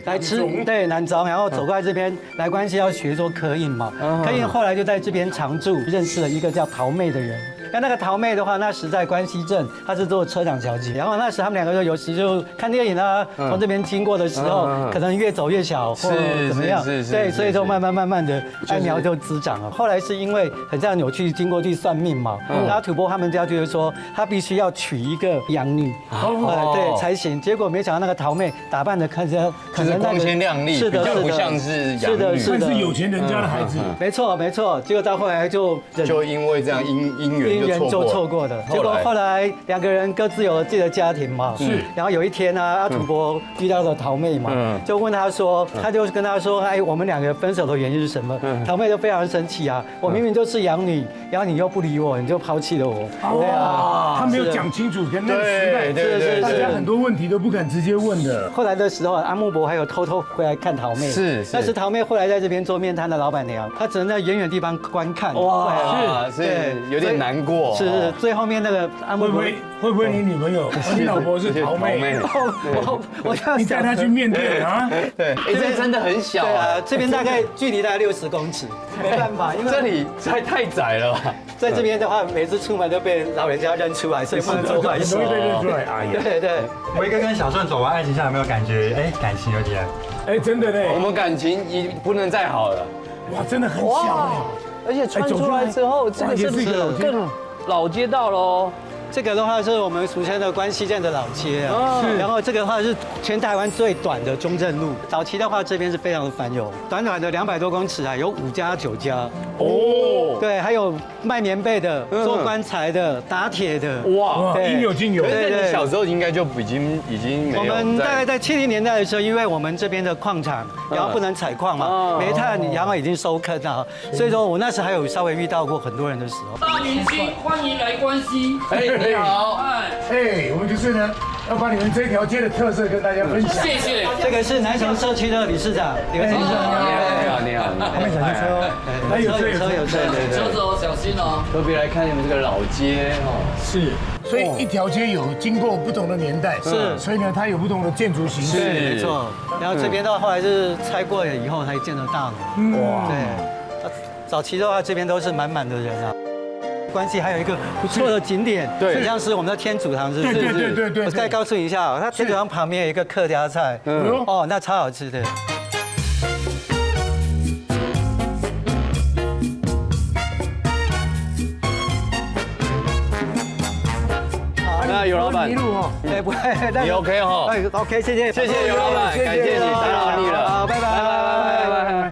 [SPEAKER 3] 来吃对南庄，然后走过来这边来关西要学做刻印嘛，刻印后来就在这边常住，认识了一个叫陶妹的人。那个陶妹的话，那时在关西镇，她是做车长小姐。然后那时他们2个就有时就看电影啊，从这边经过的时候，可能越走越小，或怎么样，对，所以就慢慢的爱苗就滋长了。后来是因为很像有去经过去算命嘛，然后土伯他们家就是说，他必须要娶一个养女，对才行。结果没想到那个陶妹打扮的看起来可能
[SPEAKER 2] 光鲜亮丽，
[SPEAKER 3] 是的，
[SPEAKER 2] 就不像是养女，
[SPEAKER 1] 是有钱人家的孩子。
[SPEAKER 3] 没错。结果到后来就
[SPEAKER 2] 因为这样姻缘
[SPEAKER 3] 就错过的，结果后来2个人各自有了自己的家庭嘛，然后有一天呢，阿土伯遇到了陶妹嘛，就问他说，他就跟他说，哎，我们2个分手的原因是什么？陶妹就非常生气啊，我明明就是养女，然后你又不理我，你就抛弃了我。对啊，
[SPEAKER 1] 他没有讲清楚，跟那个时代，
[SPEAKER 3] 是
[SPEAKER 1] 大家很多问题都不敢直接问的。
[SPEAKER 3] 后来的时候，阿木伯还有偷偷回来看陶妹，但是陶妹后来在这边做面摊的老板娘，她只能在远远地方观看。
[SPEAKER 2] 哇，是有点难过。
[SPEAKER 3] 是最后面那个阿木伯
[SPEAKER 1] 会不会你女朋友，你老婆是陶妹？
[SPEAKER 3] 我要
[SPEAKER 1] 你带她去面店啊？
[SPEAKER 2] 对，这真的很小。
[SPEAKER 3] 对啊，这边大概距离大概60公尺，没办法，因为
[SPEAKER 2] 这里太窄了吧。
[SPEAKER 3] 在这边的话，每次出门都被老人家认出来，所以不能做坏事。
[SPEAKER 1] 容易被认出来。哎呀，
[SPEAKER 3] 对。
[SPEAKER 7] 维哥跟小顺走完爱情巷，有没有感觉？感情有点？
[SPEAKER 1] 真的嘞，
[SPEAKER 2] 我们感情已不能再好了。
[SPEAKER 1] 哇，真的很小
[SPEAKER 2] 而且穿出来之后，这个是不是更老街道喽？
[SPEAKER 3] 这个的话是我们俗称的关西镇的老街啊，然后这个的话是全台湾最短的中正路。早期的话这边是非常的繁荣，短短的200多公尺啊，有5家9家哦，对，还有卖棉被的、做棺材的、打铁的，
[SPEAKER 1] 哇，应有尽有。
[SPEAKER 2] 对，你小时候应该就已经没有。
[SPEAKER 3] 我们大概在70年代的时候，因为我们这边的矿场，然后不能采矿嘛，煤炭然后已经收坑了，所以说我那时还有稍微遇到过很多人的时候。
[SPEAKER 8] 大明星欢迎来关西。
[SPEAKER 2] 你好，
[SPEAKER 1] 我们就是呢，要把你们这条街的特色跟大家分享。
[SPEAKER 8] 谢谢。
[SPEAKER 3] 这个是南雄社区的理事长刘先生。
[SPEAKER 2] 你好。
[SPEAKER 1] 后面小车，有车，
[SPEAKER 8] 车子哦，小心哦。
[SPEAKER 2] 特别来看你们这个老街哦。
[SPEAKER 1] 是，所以一条街有经过不同的年代，所以呢，它有不同的建筑形式。
[SPEAKER 3] 没错。然后这边到后来是拆过了以后才建得大了。哇。对。早期的话，这边都是满满的人啊。关系还有一个不错的景点，对，像是我们的天主堂，是不是？对。我再告诉你一下，它天主堂旁边有一个客家菜，哦，那超好吃的。
[SPEAKER 2] 那有老板饭
[SPEAKER 1] 迷路哦。
[SPEAKER 3] 哎，不会，
[SPEAKER 2] 你 OK 哈？
[SPEAKER 3] 哎，OK，谢谢，
[SPEAKER 2] 谢谢尤老板，感谢你打扰你了，
[SPEAKER 3] 好，拜拜，拜拜。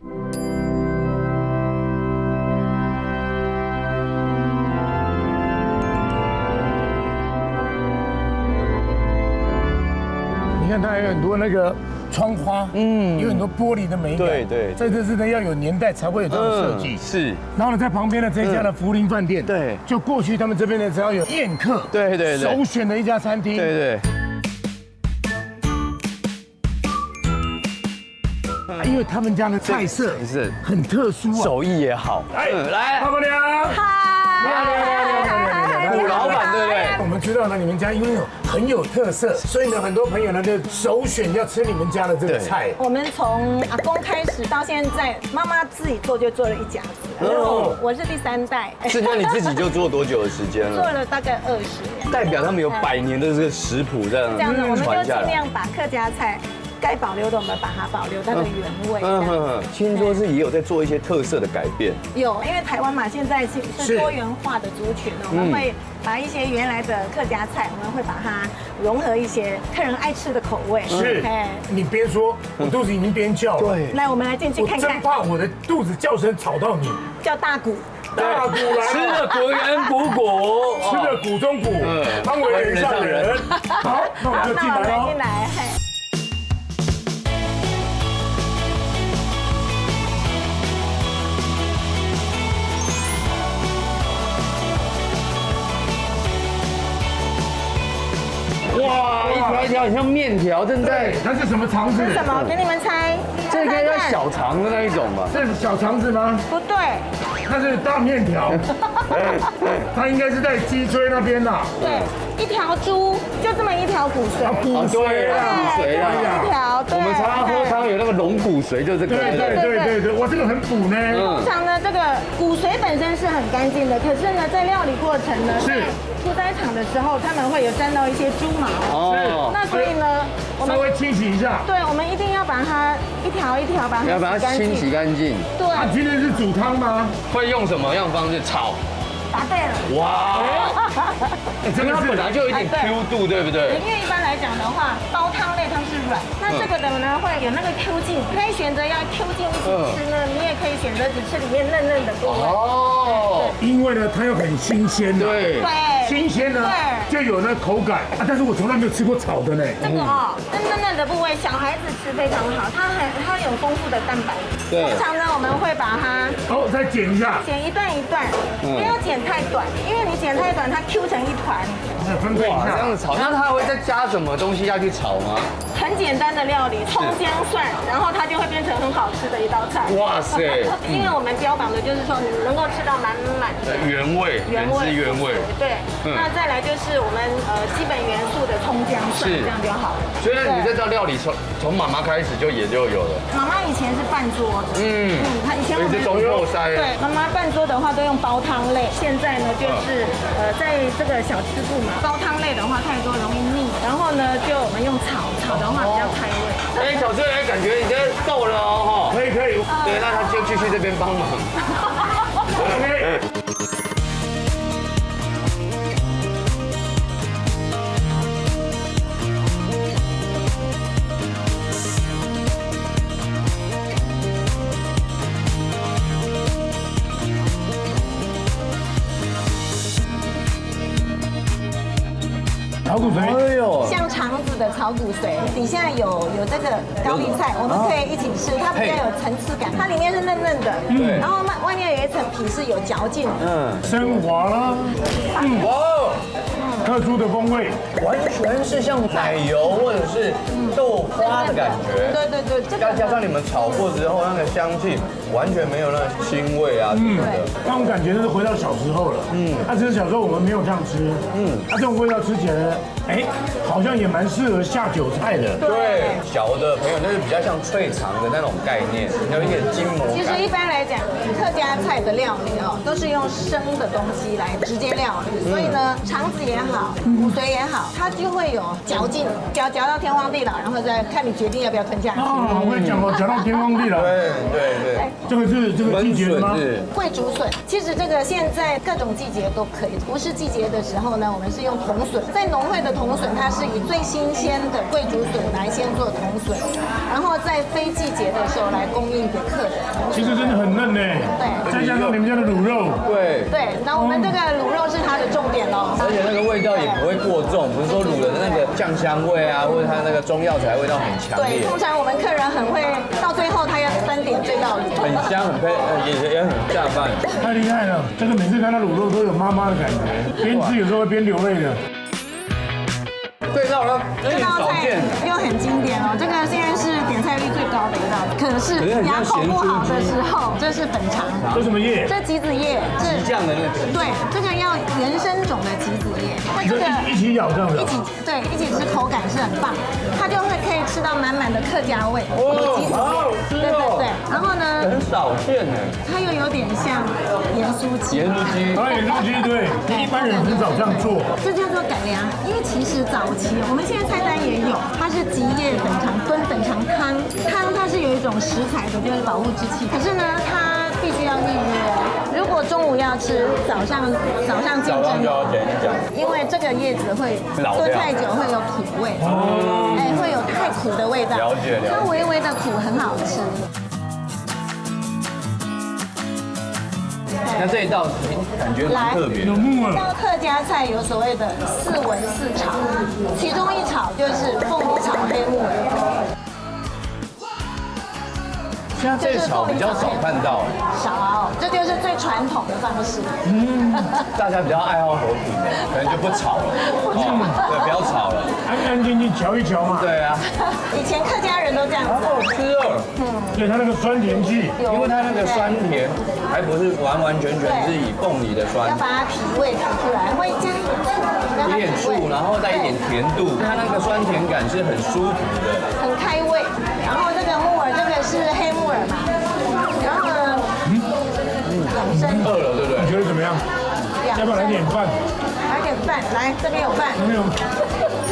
[SPEAKER 1] 你看它还有很多那个窗花，有很多玻璃的美感。
[SPEAKER 2] 对，
[SPEAKER 1] 这就是呢要有年代才会有这样的设计。
[SPEAKER 2] 是。
[SPEAKER 1] 然后呢，在旁边的这一家的福林饭店，
[SPEAKER 2] 对，
[SPEAKER 1] 就过去他们这边呢只要有宴客，
[SPEAKER 2] 对，
[SPEAKER 1] 首选的一家餐厅。
[SPEAKER 2] 对。
[SPEAKER 1] 因为他们家的菜色
[SPEAKER 2] 是
[SPEAKER 1] 很特殊啊，
[SPEAKER 2] 手艺也好。来，
[SPEAKER 1] 漂亮，
[SPEAKER 2] 古老板对不对？
[SPEAKER 1] 我们知道呢，你们家因为很有特色，所以呢，很多朋友呢就首选要吃你们家的这个菜。
[SPEAKER 9] 我们从阿公开始到现在，妈妈自己做就做了一甲子，然后我是第3代。
[SPEAKER 2] 是那你自己就做多久的时间了？
[SPEAKER 9] 做了大概20年。
[SPEAKER 2] 代表他们有100年的这个食谱这样
[SPEAKER 9] 这样子，我们就尽
[SPEAKER 2] 传下来。
[SPEAKER 9] 量把客家菜该保留的，我们把它保留它的原味。
[SPEAKER 2] 听说是也有在做一些特色的改变。
[SPEAKER 9] 有，因为台湾嘛，现在是多元化的族群，我们会把一些原来的客家菜，我们会把它融合一些客人爱吃的口味。
[SPEAKER 1] 是，你边说，我肚子已经边叫了。对，
[SPEAKER 9] 来，我们来进去看看。
[SPEAKER 1] 我真怕我的肚子叫声吵到你。
[SPEAKER 9] 叫大骨。
[SPEAKER 1] 大骨来了，
[SPEAKER 2] 吃的骨人补骨，
[SPEAKER 1] 吃的骨中骨，方为人上人。好，那我们就进来喽。
[SPEAKER 9] 进来。
[SPEAKER 2] 哇，一条很像面条，正在。
[SPEAKER 1] 它是什么肠子？
[SPEAKER 9] 是什么？给你们猜。
[SPEAKER 2] 这应该叫小肠的那一种吧？
[SPEAKER 1] 是小肠子吗？
[SPEAKER 9] 不对，
[SPEAKER 1] 它是大面条。它应该是在脊椎那边呐。
[SPEAKER 9] 对，一条猪就这么一条骨髓。
[SPEAKER 2] 骨髓啊，骨髓啊，
[SPEAKER 9] 一条。
[SPEAKER 2] 我们常常喝汤有那个龙骨髓，就这个。
[SPEAKER 1] 对，哇，这个很补呢。
[SPEAKER 9] 通常呢，这个骨髓本身是很干净的，可是呢，在料理过程呢，是屠宰场的时候，他们会有沾到一些猪毛。
[SPEAKER 2] 哦。
[SPEAKER 9] 那所以呢，我们
[SPEAKER 1] 稍微清洗一下。
[SPEAKER 9] 对，我们一定要把它一条一条把它
[SPEAKER 2] 要把它清洗干净。
[SPEAKER 9] 对。
[SPEAKER 1] 今天是煮汤吗？
[SPEAKER 2] 会用什么样方式炒？
[SPEAKER 9] 答对了。
[SPEAKER 2] 哇！这个它本来就有一点 Q 度，对不对？
[SPEAKER 9] 因为一般来讲的话，煲汤类它是软，那这个的呢会有那个 Q 劲，可以选择要 Q 劲一起吃呢，你也可以选择只吃里面嫩嫩的部位。
[SPEAKER 2] 哦。
[SPEAKER 1] 因为呢，它又很新鲜。
[SPEAKER 2] 对。
[SPEAKER 1] 新鲜呢，就有那口感啊。但是我从来没有吃过炒的呢。
[SPEAKER 9] 这个嫩嫩的部位，小孩子吃非常好，它有丰富的蛋白。
[SPEAKER 2] 对。
[SPEAKER 9] 通常呢，我们会把它
[SPEAKER 1] 再剪一下，
[SPEAKER 9] 剪一段一段，不要剪太短，因为你剪太短，它 Q 成一团。
[SPEAKER 1] 分配一下，
[SPEAKER 2] 这样子炒，那它还会再加什么东西下去炒吗？
[SPEAKER 9] 很简单的料理，葱姜蒜，然后它就会变成很好吃的一道菜。
[SPEAKER 2] 哇塞！
[SPEAKER 9] 因为我们标榜的就是说，你能够吃到满满的
[SPEAKER 2] 原味，原汁原味。
[SPEAKER 9] 对，那再来就是我们基本元素的葱姜蒜，这样就好了。
[SPEAKER 2] 所以你这道料理从妈妈开始就有了。
[SPEAKER 9] 妈妈以前是半桌的，她以前我们
[SPEAKER 2] 是中破塞。
[SPEAKER 9] 对，妈妈半桌的话都用煲汤类，现在呢就是在这个小吃部嘛，煲汤类的话太多容易腻，然后呢就我们用炒的话比较开胃。
[SPEAKER 2] 小志感觉你这够了哦，
[SPEAKER 1] 可以。
[SPEAKER 2] 对，那他就继续这边帮忙。OK。
[SPEAKER 1] 炒骨髓，
[SPEAKER 2] 哎呦，
[SPEAKER 9] 像肠子的炒骨髓，底下有这个高丽菜，我们可以一起吃，它比较有层次感，它里面是嫩嫩的，然后外面有一层皮是有嚼劲的，
[SPEAKER 1] 升华了，
[SPEAKER 2] 哇，
[SPEAKER 1] 特殊的风味，
[SPEAKER 2] 完全是像奶油或者是豆花的感觉。
[SPEAKER 9] 对，
[SPEAKER 2] 再加上你们炒过之后，那个香气完全没有那个腥味啊什么的，
[SPEAKER 1] 那种感觉就是回到小时候了。其实小时候我们没有这样吃，这种味道吃起来，好像也蛮适合下酒菜的。
[SPEAKER 2] 对，小的朋友就是比较像脆肠的那种概念，有一点筋膜感。
[SPEAKER 9] 其实一般来讲，客家菜的料理都是用生的东西来直接料理，所以呢，肠子也好，骨髓也好，它就会有嚼劲，嚼到天荒地老，然后再看你决定要不要吞下去。
[SPEAKER 1] 我跟你讲嚼到天荒地老。
[SPEAKER 2] 对，
[SPEAKER 1] 这个是这个季节的吗？
[SPEAKER 9] 桂竹笋，其实这个现在各种季节都可以，不是季节的时候呢，我们是用铜笋，在农会的铜笋它是以最新鲜的贵竹笋来先做铜笋，然后在非季节的时候来供应给客人。
[SPEAKER 1] 其实真的很嫩呢。
[SPEAKER 9] 对，
[SPEAKER 1] 再加上你们家的卤肉，
[SPEAKER 2] 对，
[SPEAKER 9] 那我们这个卤肉是它的重点喽，
[SPEAKER 2] 而且那个味道也不会过重，不是说卤的那个酱香味啊，或者它那个中药材味道很强
[SPEAKER 9] 对，
[SPEAKER 2] 烈，
[SPEAKER 9] 通常我们客人很会到最后他要单点最到底。
[SPEAKER 2] 很香，很配，也很下饭。
[SPEAKER 1] 太厉害了！这个每次看到卤肉都有妈妈的感觉，边吃有时候会边流泪的。
[SPEAKER 2] 这道呢，
[SPEAKER 9] 这道菜又很经典哦，这个现在是点菜率最高的一道，可是牙口不好的时候，这是粉肠。
[SPEAKER 1] 这什么叶？
[SPEAKER 9] 这杞子叶，
[SPEAKER 2] 激酱的那个。
[SPEAKER 9] 对，这个要原生种的杞子叶，那这个
[SPEAKER 1] 一起咬这样的。
[SPEAKER 9] 一起吃口感是很棒，它就会可以吃到满满的客家味。
[SPEAKER 2] 哦，好好吃哦。
[SPEAKER 9] 对，然后呢，
[SPEAKER 2] 很少见呢。
[SPEAKER 9] 它又有点像盐酥鸡。
[SPEAKER 2] 盐酥鸡。
[SPEAKER 1] 盐酥鸡对，一般人很少这样做。
[SPEAKER 9] 这叫做改良，因为其实早期我们现在菜单也有，它是吉叶粉肠炖粉肠汤，它是有一种食材的，就是保护之气。可是呢，它必须要预约。如果中午要吃，早上竞争，
[SPEAKER 2] 就要点一讲，
[SPEAKER 9] 因为这个叶子会炖太久会有苦味，会有太苦的味道。
[SPEAKER 2] 了解。
[SPEAKER 9] 它微微的苦很好吃。
[SPEAKER 2] 那这一道感觉蛮特别的。
[SPEAKER 1] 有木耳。
[SPEAKER 9] 这道客家菜有所谓的4文4炒，其中一炒就是凤梨炒黑木耳。
[SPEAKER 2] 现在这炒比较少看到，
[SPEAKER 9] 少，这就是最传统的方式。
[SPEAKER 2] 大家比较爱好和平的，可能就不炒了。对，不要炒了，
[SPEAKER 1] 安安静静瞧一瞧嘛。
[SPEAKER 2] 对啊。
[SPEAKER 9] 以前客家人都这样子。
[SPEAKER 2] 好吃哦。
[SPEAKER 1] 对，它那个酸甜气，
[SPEAKER 2] 因为它那个酸甜还不是完完全全是以凤梨的酸，
[SPEAKER 9] 要把它皮味提出来，会加
[SPEAKER 2] 一点醋，然后带一点甜度，它那个酸甜感是很舒服的，
[SPEAKER 9] 很开胃。然后这个木耳，这个是黑木耳嘛，然后呢，养生。
[SPEAKER 2] 饿了对不对？
[SPEAKER 1] 你觉得怎么样？要不要来点饭？
[SPEAKER 9] 来点饭，来这边有饭。
[SPEAKER 1] 没有。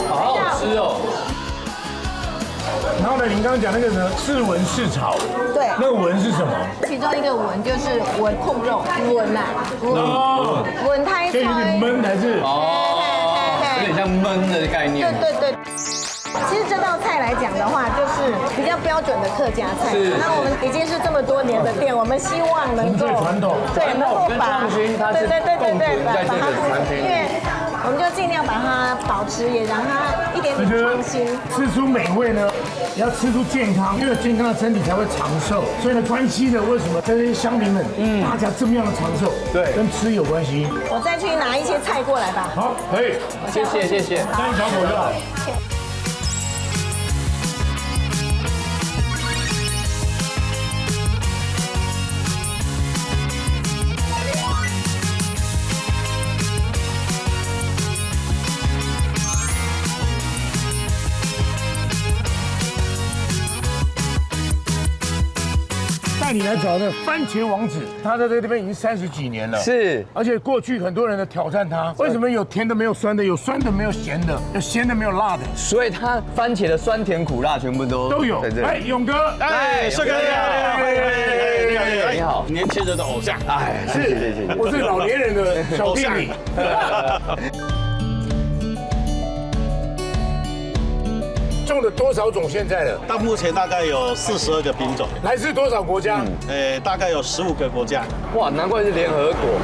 [SPEAKER 2] 好好吃哦。
[SPEAKER 1] 然后呢，您刚刚讲那个呢，4文4炒，
[SPEAKER 9] 对，
[SPEAKER 1] 那个文是什么？
[SPEAKER 9] 其中一个文就是文控肉，文呐，文太
[SPEAKER 1] 这有点闷还是？
[SPEAKER 2] 有点像焖的概念。
[SPEAKER 9] 对。其实这道菜来讲的话，就是比较标准的客家菜。那我们已经是这么多年的店，我们希望能够
[SPEAKER 1] 最传统，
[SPEAKER 9] 对，能够把
[SPEAKER 2] 创新，它是共存在这个产品里面。
[SPEAKER 9] 我们就尽量把它保持，也让它一点点创新。
[SPEAKER 1] 吃出美味呢，也要吃出健康，因为健康的身体才会长寿。所以呢，关系呢，为什么这些乡民们，大家这么样的长寿，
[SPEAKER 2] 对，
[SPEAKER 1] 跟吃有关系。
[SPEAKER 9] 我再去拿一些菜过来吧。
[SPEAKER 1] 好，可以，
[SPEAKER 2] 谢谢。
[SPEAKER 1] 那你小口就好。带你来找那番茄王子，他在这个地方已经30几年了。
[SPEAKER 2] 是，
[SPEAKER 1] 而且过去很多人的挑战他，为什么有甜的没有酸的，有酸的没有咸的，有咸的没有辣的？
[SPEAKER 2] 所以它番茄的酸甜苦辣全部都
[SPEAKER 1] 有。哎，勇哥，
[SPEAKER 10] 哎，帅哥
[SPEAKER 2] 你好，
[SPEAKER 10] 年轻人的偶像。
[SPEAKER 2] 哎，谢谢。
[SPEAKER 1] 我是老年人的小弟弟。种了多少种现在的？
[SPEAKER 10] 到目前大概有42个品种，
[SPEAKER 1] 来自多少国家？
[SPEAKER 10] 大概有15个国家。
[SPEAKER 2] 哇，难怪是联合国。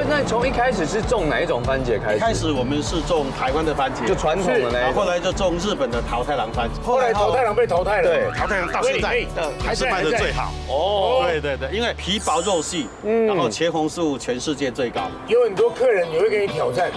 [SPEAKER 2] 那从一开始是种哪一种番茄开始？
[SPEAKER 10] 一开始我们是种台湾的番茄，
[SPEAKER 2] 就传统的那一种。
[SPEAKER 10] 后来就种日本的桃太郎番茄。
[SPEAKER 1] 后来桃太郎被淘汰了。
[SPEAKER 2] 对，
[SPEAKER 10] 桃太郎到现在还是卖的最好。哦，对，因为皮薄肉细，然后茄红素全世界最高。
[SPEAKER 1] 有很多客人也会给你挑战，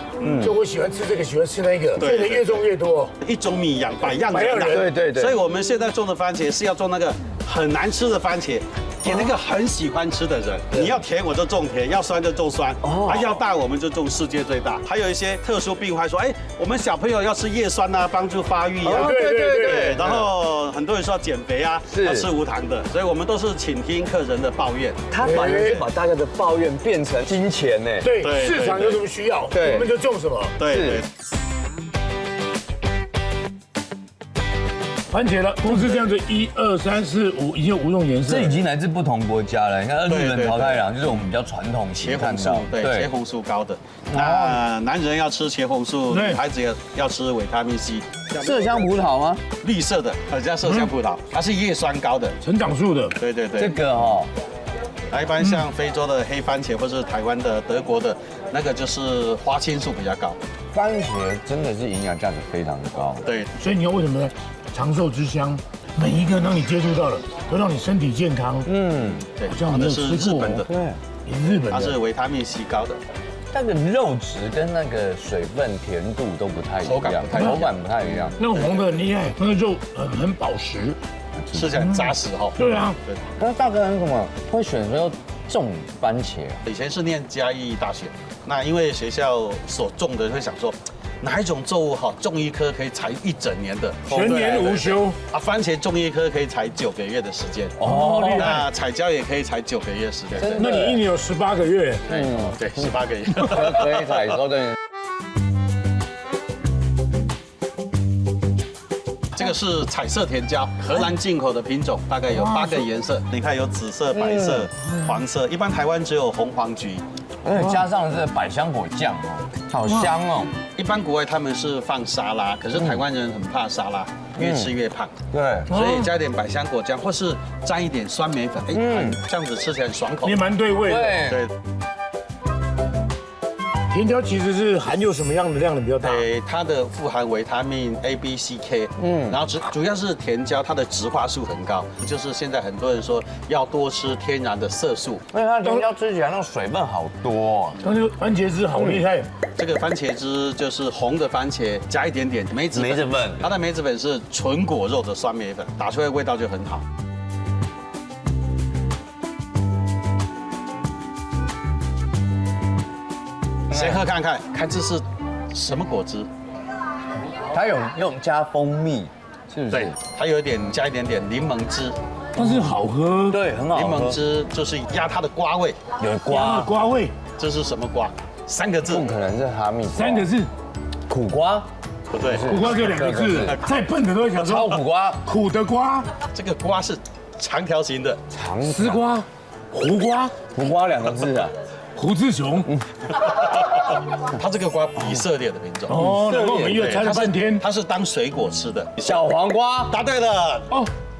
[SPEAKER 1] 就我喜欢吃这个，喜欢吃那个，所以越种越多。
[SPEAKER 10] 一种米养百样人。
[SPEAKER 2] 对。
[SPEAKER 10] 所以我们现在种的番茄是要种那个很难吃的番茄，给那个很喜欢吃的人。你要甜我就种甜，要酸就种酸，要大我们就种世界最大。还有一些特殊病患说，哎，我们小朋友要吃叶酸啊，帮助发育啊。对。然后很多人说要减肥啊，要吃无糖的，所以我们都是倾听客人的抱怨。
[SPEAKER 2] 他反而是把大家的抱怨变成金钱呢。
[SPEAKER 1] 对，市场有什么需要，我们就种什么。
[SPEAKER 10] 对。
[SPEAKER 1] 番茄了，都是这样子，1、2、3、4、5，已经有5种颜色。
[SPEAKER 2] 这已经来自不同国家了。你看日本桃太郎，就是我们比较传统
[SPEAKER 10] 茄红素，对，茄红素高的。那男人要吃茄红素，女孩子也要吃维他命 C。
[SPEAKER 2] 麝香葡萄吗？
[SPEAKER 10] 绿色的，叫麝香葡萄，它是叶酸高的，
[SPEAKER 1] 成长素的。
[SPEAKER 10] 对对对。
[SPEAKER 2] 这个哦。
[SPEAKER 10] 一般像非洲的黑番茄，或是台湾的、德国的，那个就是花青素比较高。
[SPEAKER 2] 番茄真的是营养价值非常的高。
[SPEAKER 10] 对，
[SPEAKER 1] 所以你要为什么呢？长寿之乡，每一个让你接触到了，都让你身体健康。
[SPEAKER 10] 对，
[SPEAKER 1] 这样
[SPEAKER 10] 那是日本的，
[SPEAKER 2] 对，
[SPEAKER 1] 也是日本的。
[SPEAKER 10] 它是维他命 C 高的。
[SPEAKER 2] 那个肉质跟那个水分、甜度都不太一样，口感不太一样。
[SPEAKER 1] 那个红的很厉害，那个肉很饱实。
[SPEAKER 10] 吃起来很扎实哈。
[SPEAKER 1] 对啊，
[SPEAKER 10] 对。
[SPEAKER 2] 那大哥为什么会选择种番茄？
[SPEAKER 10] 以前是念嘉义大学，那因为学校所种的会想说，哪一种作物好种一棵可以采1整年的，
[SPEAKER 1] 全年无休
[SPEAKER 10] 啊。番茄种一棵可以采9个月的时间。
[SPEAKER 1] 哦，厉害。
[SPEAKER 10] 那彩椒也可以采9个月时间。
[SPEAKER 1] 那你1年有18个月。
[SPEAKER 10] 对，18个月。
[SPEAKER 2] 可以采收的。
[SPEAKER 10] 这个是彩色甜椒，荷兰进口的品种，大概有8个颜色。你看有紫色、白色、黄色，一般台湾只有红、黄、橘。
[SPEAKER 2] 而且加上这百香果酱哦，好香哦。
[SPEAKER 10] 一般国外他们是放沙拉，可是台湾人很怕沙拉，越吃越胖。
[SPEAKER 2] 对，
[SPEAKER 10] 所以加点百香果酱，或是沾一点酸梅粉，这样子吃起来很爽口。
[SPEAKER 1] 也蛮对味的。
[SPEAKER 10] 对。
[SPEAKER 1] 甜椒其实是含有什么样的量的比较大？
[SPEAKER 10] 它的富含维他命 A、B、C、K，然后主要是甜椒，它的植化素很高，就是现在很多人说要多吃天然的色素。
[SPEAKER 2] 而且它甜椒吃起来那种水分好多，
[SPEAKER 1] 那个番茄汁好厉害。
[SPEAKER 10] 这个番茄汁就是红的番茄加一点点梅子粉，它的梅子粉是纯果肉的酸梅粉，打出来的味道就很好。先喝看看，看这是什么果汁？
[SPEAKER 2] 它有用加蜂蜜，是不是？
[SPEAKER 10] 对，它有一点加一点点柠檬汁，
[SPEAKER 1] 但是好喝。
[SPEAKER 2] 对，很好喝。
[SPEAKER 10] 柠檬汁就是压它的瓜味，
[SPEAKER 2] 有
[SPEAKER 1] 瓜味。
[SPEAKER 10] 这是什么瓜？3个字。
[SPEAKER 2] 不可能是哈密瓜。
[SPEAKER 1] 3个字。
[SPEAKER 2] 苦瓜。
[SPEAKER 10] 不对，
[SPEAKER 1] 苦瓜就2个字。再笨的都会想说
[SPEAKER 2] 超苦瓜。
[SPEAKER 1] 苦的瓜。
[SPEAKER 10] 这个瓜是长条形的。
[SPEAKER 1] 丝瓜。胡瓜。
[SPEAKER 2] 胡瓜2个字啊。
[SPEAKER 1] 胡志雄，
[SPEAKER 10] 它这个瓜以色列的品种
[SPEAKER 1] 哦，难怪我们又猜了半天，
[SPEAKER 10] 它是当水果吃的。
[SPEAKER 2] 小黄瓜，
[SPEAKER 10] 答对了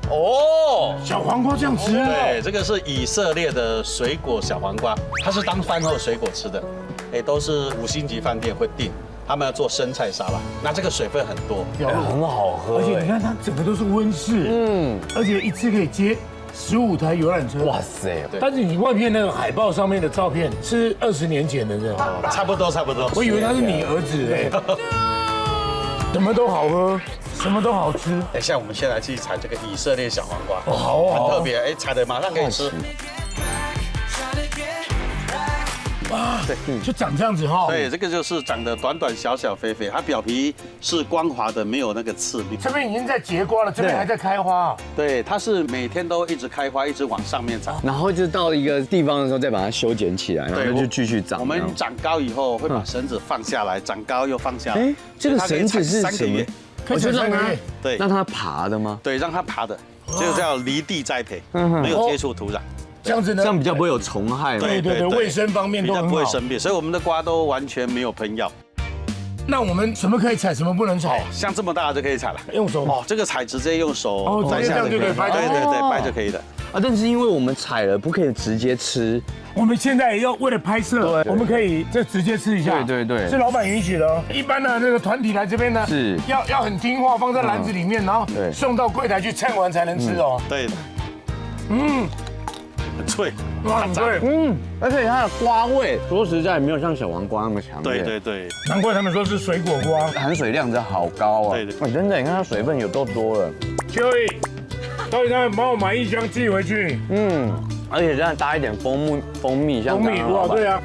[SPEAKER 2] 哦，
[SPEAKER 1] 小黄瓜这样吃？
[SPEAKER 10] 对，这个是以色列的水果小黄瓜，它是当饭后水果吃的，都是5星级饭店会订，他们要做生菜沙拉，那这个水分很多，
[SPEAKER 2] 很好喝，
[SPEAKER 1] 而且你看它整个都是温室，而且一次可以接15台游览车，
[SPEAKER 2] 哇塞！
[SPEAKER 1] 但是你外面那个海报上面的照片是20年前的，这样
[SPEAKER 10] 差不多。
[SPEAKER 1] 我以为他是你儿子什么都好喝，什么都好吃。
[SPEAKER 10] 等一下，我们先来去采这个以色列小黄瓜，
[SPEAKER 1] 好，
[SPEAKER 10] 很特别，采的马上可以吃。
[SPEAKER 1] 哇，对，就长这样子哈。
[SPEAKER 10] 对，这个就是长得短短小小肥肥，它表皮是光滑的，没有那个刺。
[SPEAKER 1] 这边已经在结瓜了，这边还在开花。
[SPEAKER 10] 对，它是每天都一直开花，一直往上面长。
[SPEAKER 2] 然后就到一个地方的时候，再把它修剪起来，然后就继续长。
[SPEAKER 10] 我们长高以后会把绳子放下来，长高又放下来。
[SPEAKER 2] 这个绳子是什么？
[SPEAKER 1] 我就让它
[SPEAKER 10] 对，
[SPEAKER 2] 让它爬的吗？
[SPEAKER 10] 对，让它爬的，这个叫离地栽培，没有接触土壤。
[SPEAKER 1] 这样子呢，
[SPEAKER 2] 这样比较不会有虫害。
[SPEAKER 1] 对，卫生方面都很好，
[SPEAKER 10] 不会生病，所以我们的瓜都完全没有喷药。
[SPEAKER 1] 那我们什么可以采，什么不能采？
[SPEAKER 10] 像这么大就可以采了，
[SPEAKER 1] 用手
[SPEAKER 10] 哦，这个采直接用手摘下就可以，对，掰就可以的。
[SPEAKER 2] 啊，但是因为我们采了，不可以直接吃。
[SPEAKER 1] 我们现在也要为了拍摄，我们可以这直接吃一下。
[SPEAKER 2] 对，
[SPEAKER 1] 是老板允许的。一般的这个团体来这边呢，
[SPEAKER 2] 是
[SPEAKER 1] 要很听话，放在篮子里面，然后送到柜台去称完才能吃哦。
[SPEAKER 10] 对，很脆，
[SPEAKER 1] 哇，很脆，
[SPEAKER 2] 而且它的瓜味，说实在没有像小黄瓜那么强烈。
[SPEAKER 10] 对，
[SPEAKER 1] 难怪他们说是水果瓜，
[SPEAKER 2] 含水量真的好高啊。
[SPEAKER 10] 对，
[SPEAKER 2] 真的，你看它水分有够多了。
[SPEAKER 1] Joey，到底他帮我买1箱寄回去。
[SPEAKER 2] 而且这样搭一点蜂蜜，像
[SPEAKER 1] 蜂蜜哇，对啊。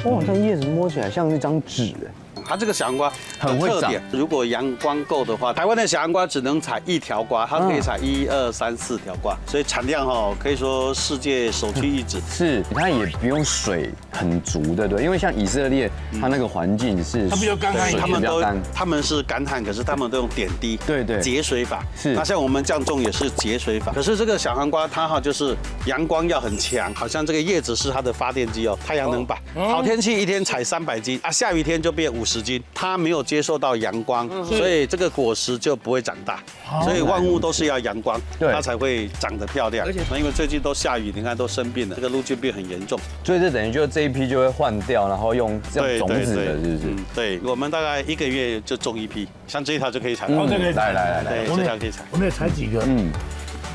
[SPEAKER 2] 哇，这叶子摸起来像一张纸哎。
[SPEAKER 10] 它这个小黄瓜
[SPEAKER 2] 很会长。
[SPEAKER 10] 如果阳光够的话，台湾的小黄瓜只能采1条瓜，它可以采1、2、3、4条瓜，所以产量可以说世界首屈一指。
[SPEAKER 2] 是，它也不用水很足，对不对？因为像以色列，它那个环境是
[SPEAKER 1] 它比较干旱，
[SPEAKER 10] 他们是干旱，可是他们都用点滴，
[SPEAKER 2] 对，
[SPEAKER 10] 节水法。
[SPEAKER 2] 是，
[SPEAKER 10] 那像我们这样种也是节水法。可是这个小黄瓜它就是阳光要很强，好像这个叶子是它的发电机哦，太阳能板。好天气一天采300斤啊，下雨天就变50斤。它没有接受到阳光，所以这个果实就不会长大。所以万物都是要阳光，它才会长得漂亮。而且因为最近都下雨，你看都生病了，这个路菌病很严重。
[SPEAKER 2] 所以这等于就这一批就会换掉，然后用这样种子的，是不是？
[SPEAKER 10] 对，我们大概1个月就种一批，像这一条就可以采。
[SPEAKER 1] 这个
[SPEAKER 2] 来，
[SPEAKER 10] 这条可以采。
[SPEAKER 1] 我们也采几个，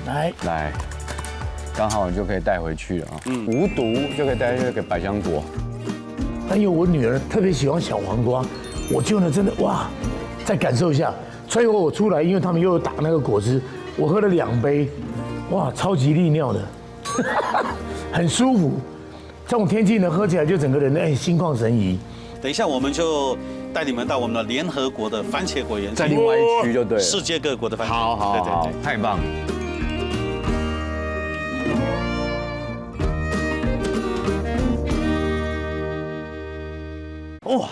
[SPEAKER 2] 来，刚好就可以带回去了啊。无毒就可以带去给百香果。
[SPEAKER 1] 因为我女儿特别喜欢小黄瓜，我就呢真的哇，再感受一下。最后我出来，因为他们又有打那个果汁，我喝了2杯，哇，超级利尿的，很舒服。这种天气呢，喝起来就整个人心旷神怡。
[SPEAKER 10] 等一下我们就带你们到我们的联合国的番茄果园，
[SPEAKER 2] 在另外一区就对了，
[SPEAKER 10] 世界各国的番茄。
[SPEAKER 2] 好，太棒了。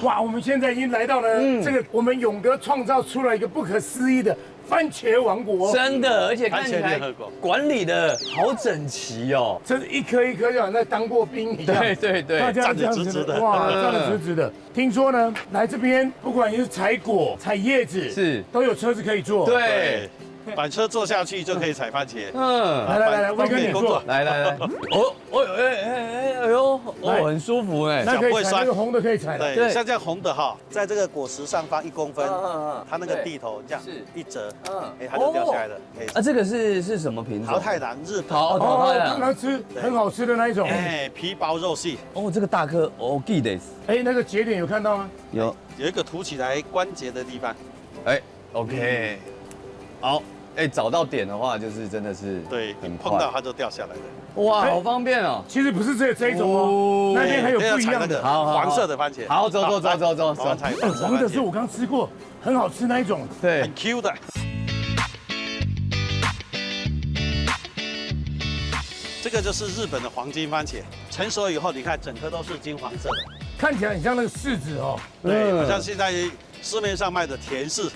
[SPEAKER 1] 哇，我们现在已经来到了这个我们永德创造出了一个不可思议的番茄王国，
[SPEAKER 2] 真的，而且看起来管理的好整齐哦，
[SPEAKER 1] 这一颗一颗就好像在当过兵一样，
[SPEAKER 2] 对，
[SPEAKER 1] 大家这样子的，哇，站得直直的。听说呢，来这边不管你是采果、采叶子，
[SPEAKER 2] 是
[SPEAKER 1] 都有车子可以坐，
[SPEAKER 2] 对。
[SPEAKER 10] 把车坐下去就可以采番茄。
[SPEAKER 1] 来，威哥你坐，
[SPEAKER 2] 来，哎呦，很舒服哎，
[SPEAKER 1] 那可以采那个红的可以采，
[SPEAKER 10] 对，像这样红的在这个果实上方1公分，它那个地头这样一折，它就掉下来了。
[SPEAKER 2] 啊，这个是什么品种？
[SPEAKER 10] 桃太郎，日本
[SPEAKER 1] 桃太郎，吃很好吃的那一种，
[SPEAKER 10] 皮薄肉细。
[SPEAKER 2] 这个大颗，记得。
[SPEAKER 1] 那个节点有看到吗？
[SPEAKER 10] 有一个凸起来关节的地方。
[SPEAKER 2] OK， 好。找到点的话，就是真的是
[SPEAKER 10] 对，碰到它就掉下来了。
[SPEAKER 2] 哇，好方便哦！
[SPEAKER 1] 其实不是这一种哦，那边还有不一样的，
[SPEAKER 10] 黄色的番茄。
[SPEAKER 2] 好，走。
[SPEAKER 1] 黄的是我刚吃过，很好吃那一种，
[SPEAKER 2] 对，
[SPEAKER 10] 很 Q 的。这个就是日本的黄金番茄，成熟以后，你看整颗都是金黄色的，
[SPEAKER 1] 看起来很像那个柿子哦。
[SPEAKER 10] 对，好像现在市面上卖的甜柿。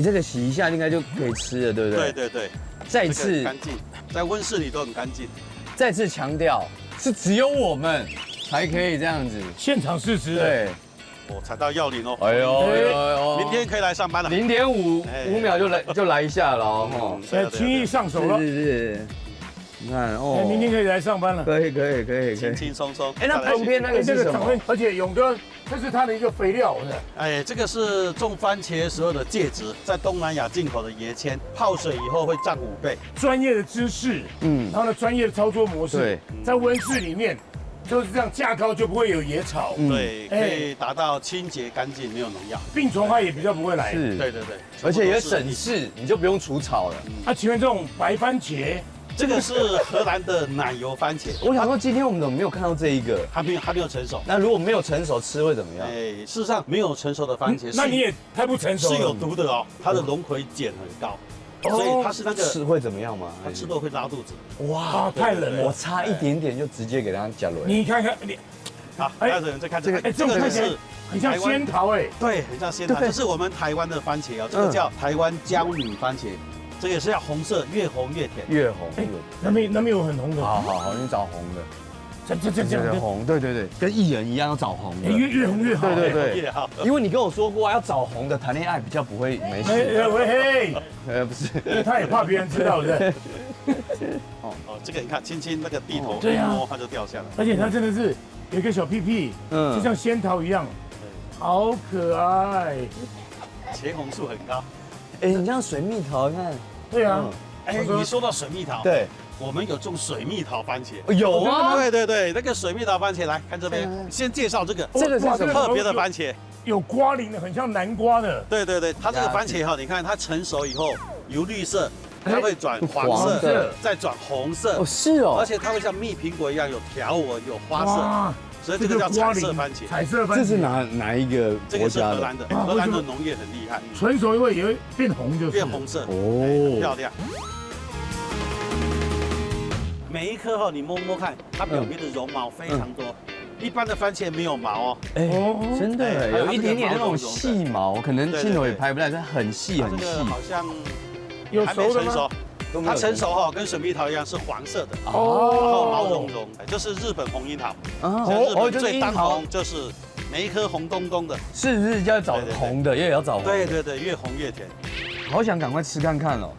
[SPEAKER 2] 这个洗一下应该就可以吃了，对不对？
[SPEAKER 10] 对。
[SPEAKER 2] 再次
[SPEAKER 10] 干净，在温室里都很干净。
[SPEAKER 2] 再次强调，是只有我们才可以这样子
[SPEAKER 1] 现场试吃。
[SPEAKER 2] 对，
[SPEAKER 10] 我踩到要领哦。
[SPEAKER 2] 哎呦，
[SPEAKER 10] 明天可以来上班了。
[SPEAKER 2] 0.5秒就来一下了哦。
[SPEAKER 1] 轻易上手了。
[SPEAKER 2] 是。你看哦，
[SPEAKER 1] 明天可以来上班了。
[SPEAKER 2] 可以，
[SPEAKER 10] 轻轻松松。
[SPEAKER 2] 那旁边那个是什么？
[SPEAKER 1] 而且勇哥，这是它的一个肥料，
[SPEAKER 10] 这个是种番茄时候的介质，在东南亚进口的椰铅，泡水以后会涨5倍。
[SPEAKER 1] 专业的知识，然后呢，专业的操作模式，在温室里面就是这样架高就不会有野草，
[SPEAKER 10] 对，可以达到清洁干净，没有农药，
[SPEAKER 1] 病虫害也比较不会来。
[SPEAKER 10] 对，
[SPEAKER 2] 而且也省事，你就不用除草了。
[SPEAKER 1] 请问这种白番茄？
[SPEAKER 10] 这个是荷兰的奶油番茄。
[SPEAKER 2] 我想说，今天我们怎么没有看到这一个？
[SPEAKER 10] 还没有成熟。
[SPEAKER 2] 那如果没有成熟吃会怎么样？
[SPEAKER 10] 事实上没有成熟的番茄，
[SPEAKER 1] 那你也太不成熟了，
[SPEAKER 10] 是有毒的哦。它的龙葵碱很高，所以它是那个
[SPEAKER 2] 吃会怎么样吗？
[SPEAKER 10] 它吃多会拉肚子。
[SPEAKER 2] 哇，
[SPEAKER 1] 太冷了，
[SPEAKER 2] 我差一点点就直接给它夹了。
[SPEAKER 1] 你看看你，
[SPEAKER 10] 好，还有人在看这个，
[SPEAKER 1] 这个是很像仙桃
[SPEAKER 10] 对，很像仙桃，这是我们台湾的番茄哦，这个叫台湾江米番茄。这个也是要红色，越红越甜。
[SPEAKER 2] 越红，
[SPEAKER 1] 那边有很红的。
[SPEAKER 2] 好，你找红的。
[SPEAKER 1] 这样
[SPEAKER 2] 红，对，跟艺人一样要找红的。
[SPEAKER 1] 越红越好。
[SPEAKER 2] 对，
[SPEAKER 10] 越好。
[SPEAKER 2] 因为你跟我说过要找红的谈恋爱比较不会没事。不是，
[SPEAKER 1] 因为他也怕别人知道，对不对？
[SPEAKER 10] 这个你看，轻轻那个地头
[SPEAKER 1] 一
[SPEAKER 10] 摸，它就掉下来。
[SPEAKER 1] 而且它真的是有一个小屁屁，就像仙桃一样，好可爱。
[SPEAKER 10] 茄红素很高。
[SPEAKER 2] 你像水蜜桃，看。
[SPEAKER 1] 对啊。
[SPEAKER 10] 你说到水蜜桃，
[SPEAKER 2] 对，
[SPEAKER 10] 我们有种水蜜桃番茄。
[SPEAKER 2] 有啊。
[SPEAKER 10] 对，那个水蜜桃番茄，来看这边，先介绍这个，
[SPEAKER 2] 这个是什么
[SPEAKER 10] 特别的番茄？
[SPEAKER 1] 有瓜鳞的，很像南瓜的。
[SPEAKER 10] 对，它这个番茄你看它成熟以后由绿色，它会转黄色，再转红色。
[SPEAKER 2] 是哦。
[SPEAKER 10] 而且它会像蜜苹果一样有条纹、有花色。所以这个叫彩色番茄。
[SPEAKER 1] 彩色番茄，
[SPEAKER 2] 这是哪一个
[SPEAKER 10] 这个是
[SPEAKER 2] 国家的？
[SPEAKER 10] 荷兰的，荷兰的农业很厉害，
[SPEAKER 1] 纯熟也会变红，就是
[SPEAKER 10] 变红色
[SPEAKER 2] 哦
[SPEAKER 10] 很漂亮。每一颗你摸摸看，它表面的绒毛非常多。一般的番茄没有毛哦，
[SPEAKER 2] 真的有一点点那种细毛，可能镜头也拍不到，但很细很细。
[SPEAKER 10] 好像
[SPEAKER 1] 有熟的吗？
[SPEAKER 10] 它成熟跟水蜜桃一样是黄色的，然后毛茸茸，就是日本红樱桃。日本最当红就是每一颗红咚咚的，
[SPEAKER 2] 是不是要找红的，也要找红的？
[SPEAKER 10] 对，越红越甜。
[SPEAKER 2] 好想赶快吃看看哦。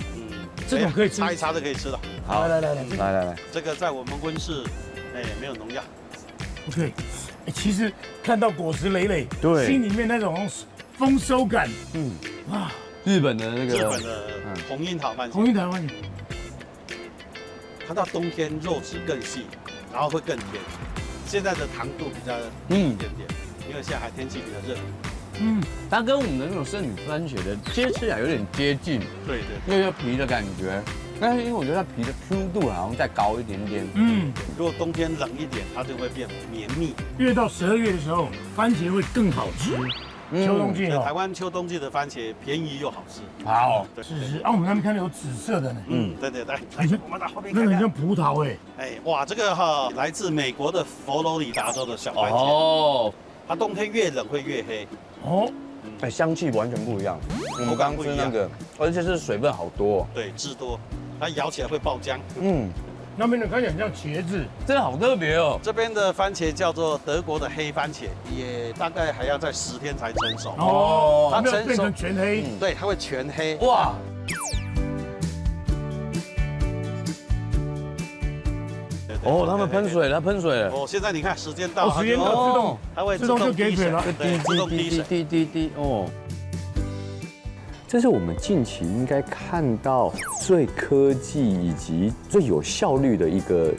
[SPEAKER 1] 这种可以
[SPEAKER 10] 擦一擦就可以吃了。
[SPEAKER 2] 好，来，
[SPEAKER 10] 这个在我们温室，没有农药。
[SPEAKER 1] OK，其实看到果实累累，
[SPEAKER 2] 对，
[SPEAKER 1] 心里面那种丰收感，哇，
[SPEAKER 2] 日本的那个
[SPEAKER 10] 日本的红樱桃番茄，
[SPEAKER 1] 红樱桃番茄，
[SPEAKER 10] 它到冬天肉质更细，然后会更甜。现在的糖度比较低一点点，因为现在天气比较热。
[SPEAKER 2] 它跟我们的那种圣女番茄的吃起来有点接近，
[SPEAKER 10] 对，
[SPEAKER 2] 因为皮的感觉。但是因为我觉得它皮的 Q 度好像再高一点点。
[SPEAKER 10] 如果冬天冷一点，它就会变绵密。
[SPEAKER 1] 越到12月的时候，番茄会更好吃。秋冬季
[SPEAKER 10] 台湾秋冬季的番茄便宜又好吃。
[SPEAKER 2] 好，
[SPEAKER 1] 是。我们那边看到有紫色的呢。
[SPEAKER 10] 对，我们到后面
[SPEAKER 1] 看，那很像葡萄
[SPEAKER 10] 哇，这个来自美国的佛罗里达州的小番茄。它冬天越冷会越黑。
[SPEAKER 2] 香气完全不一样。我们刚吃那个，而且是水分好多。
[SPEAKER 10] 对，汁多，它咬起来会爆浆。
[SPEAKER 1] 那边的看起来很像茄子，
[SPEAKER 2] 真的好特别哦。
[SPEAKER 10] 这边的番茄叫做德国的黑番茄，也大概还要在10天才成熟。
[SPEAKER 1] 它变成全黑。
[SPEAKER 10] 对，它会全黑。
[SPEAKER 2] 哇！他们喷水了，喷水了。
[SPEAKER 10] 现在你看时间到，
[SPEAKER 1] 时间到，自动，
[SPEAKER 10] 它会自动就给水了，自动滴水，
[SPEAKER 2] 滴。这是我们近期应该看到最科技以及最有效率的一个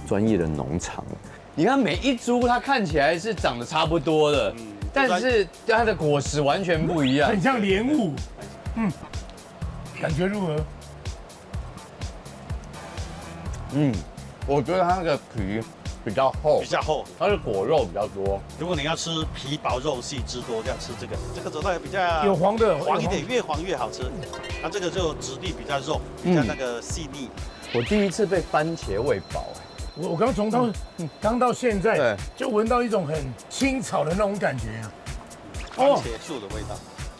[SPEAKER 2] 专业的农场。你看每一株它看起来是长得差不多的，但是它的果实完全不一样，
[SPEAKER 1] 很像莲雾。感觉如何？
[SPEAKER 2] 我觉得它那个皮比较厚，它的果肉比较多。
[SPEAKER 10] 如果你要吃皮薄肉细汁多，要吃这个走到比较
[SPEAKER 1] 有黄的，
[SPEAKER 10] 黄一点，越黄越好吃。它这个就质地比较肉，比较那个细腻。
[SPEAKER 2] 我第一次被番茄喂饱。
[SPEAKER 1] 我刚从刚到现在，就闻到一种很青草的那种感觉啊。
[SPEAKER 10] 番茄树的味道。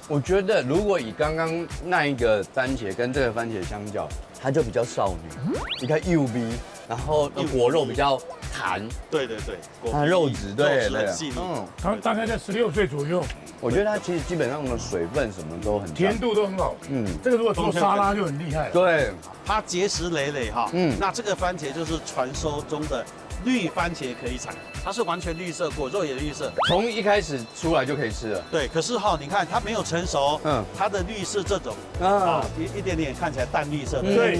[SPEAKER 2] 我觉得如果以刚刚那一个番茄跟这个番茄相较，它就比较少女。你看幼逼。然后果肉比较弹，
[SPEAKER 10] 对，
[SPEAKER 2] 它肉质对，
[SPEAKER 1] 它大概在16岁左右。
[SPEAKER 2] 我觉得它其实基本上的水分什么都很，
[SPEAKER 1] 甜度都很好。这个如果做沙拉就很厉害。
[SPEAKER 2] 对，
[SPEAKER 10] 它结实累累那这个番茄就是传说中的绿番茄可以采，它是完全绿色，果肉也绿色，
[SPEAKER 2] 从一开始出来就可以吃了。
[SPEAKER 10] 对，可是你看它没有成熟，它的绿是这种一点点看起来淡绿色的。
[SPEAKER 1] 对，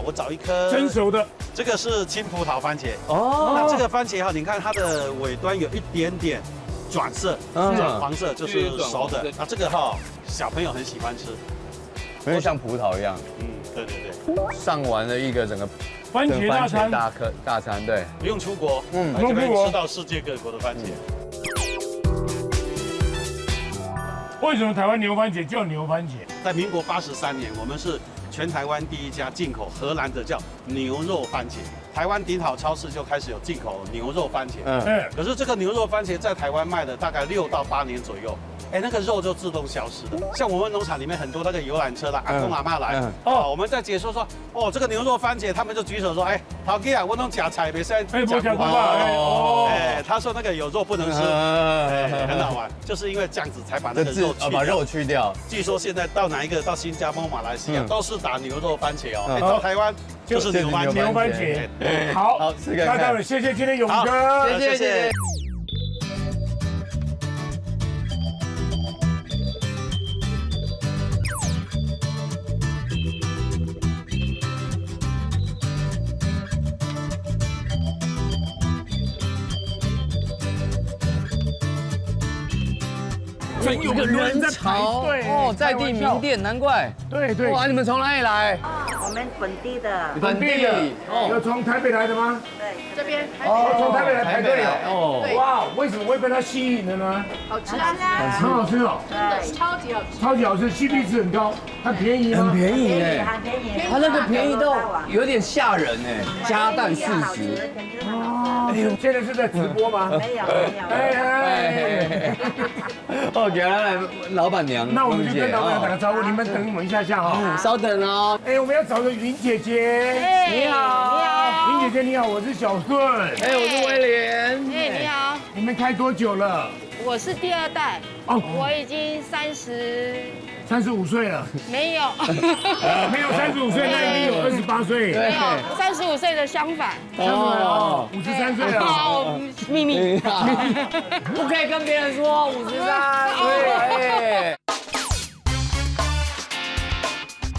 [SPEAKER 10] 我找一颗
[SPEAKER 1] 成熟的，
[SPEAKER 10] 这个是青葡萄番茄。那这个番茄你看它的尾端有一点点转色，转黄色就是熟的。那这个小朋友很喜欢吃，
[SPEAKER 2] 因为像葡萄一样。
[SPEAKER 10] 对，
[SPEAKER 2] 上完了一个整个
[SPEAKER 1] 番茄
[SPEAKER 2] 大餐，对，
[SPEAKER 10] 不用出国，来这边吃到世界各国的番茄。
[SPEAKER 1] 为什么台湾牛番茄叫牛番茄？
[SPEAKER 10] 在民国83年，我们是全台湾第一家进口荷兰的叫牛肉番茄。台湾顶好超市就开始有进口牛肉番茄。可是这个牛肉番茄在台湾卖的大概6到8年左右。那个肉就自动消失了。像我们农场里面很多那个游览车啦，阿公阿嬷来，我们在解说说，这个牛肉番茄，他们就举手说，陶哥啊，我弄假菜，别现在讲不好。他说那个有肉不能吃，很好玩，就是因为这样子才把那个肉
[SPEAKER 2] 去掉。
[SPEAKER 10] 据说现在到哪一个到新加坡、马来西亚都是打牛肉番茄到台湾就是牛番茄。
[SPEAKER 1] 好，那待会谢谢今天勇哥，
[SPEAKER 2] 谢谢。
[SPEAKER 1] 真有人在排队
[SPEAKER 2] 在地名店，难怪。
[SPEAKER 1] 对，
[SPEAKER 2] 哇，你们从哪里来？
[SPEAKER 11] 我们本地的。
[SPEAKER 1] 本地的，有从台北来的吗？
[SPEAKER 11] 对，这边。
[SPEAKER 1] 从台北来排队
[SPEAKER 2] 哦。
[SPEAKER 1] 哇，为什么会被它吸引的呢？
[SPEAKER 11] 好吃啊！
[SPEAKER 1] 很好吃哦，
[SPEAKER 11] 真的超级好吃。
[SPEAKER 1] 超级好吃，CP 值很高，它便宜吗？
[SPEAKER 2] 很便宜
[SPEAKER 11] 很
[SPEAKER 2] 哎，
[SPEAKER 11] 便宜。
[SPEAKER 2] 它那个便宜到有点吓人哎，加蛋40。
[SPEAKER 1] 哦，现在是在直播吗？
[SPEAKER 11] 没有没有。
[SPEAKER 2] 哎，哦，原来老板娘，
[SPEAKER 1] 那我们就跟老板娘打个招呼，你们等我们一下下哈。
[SPEAKER 2] 稍等哦。
[SPEAKER 1] 哎，我们要找个云姐姐。
[SPEAKER 11] 你好，
[SPEAKER 1] 云姐姐你好，我是小顺。
[SPEAKER 2] 哎，我是威廉。
[SPEAKER 12] 哎，你好，
[SPEAKER 1] 你们开多久了？
[SPEAKER 12] 我是第二代，
[SPEAKER 1] 哦，
[SPEAKER 12] 我已经
[SPEAKER 1] 35岁了。
[SPEAKER 12] 没有，
[SPEAKER 1] 没有35岁，那一定有28岁。
[SPEAKER 12] 没有35岁的相反。
[SPEAKER 1] 哦，53岁了。
[SPEAKER 12] 哦，秘密，
[SPEAKER 2] 不可以跟别人说53。对。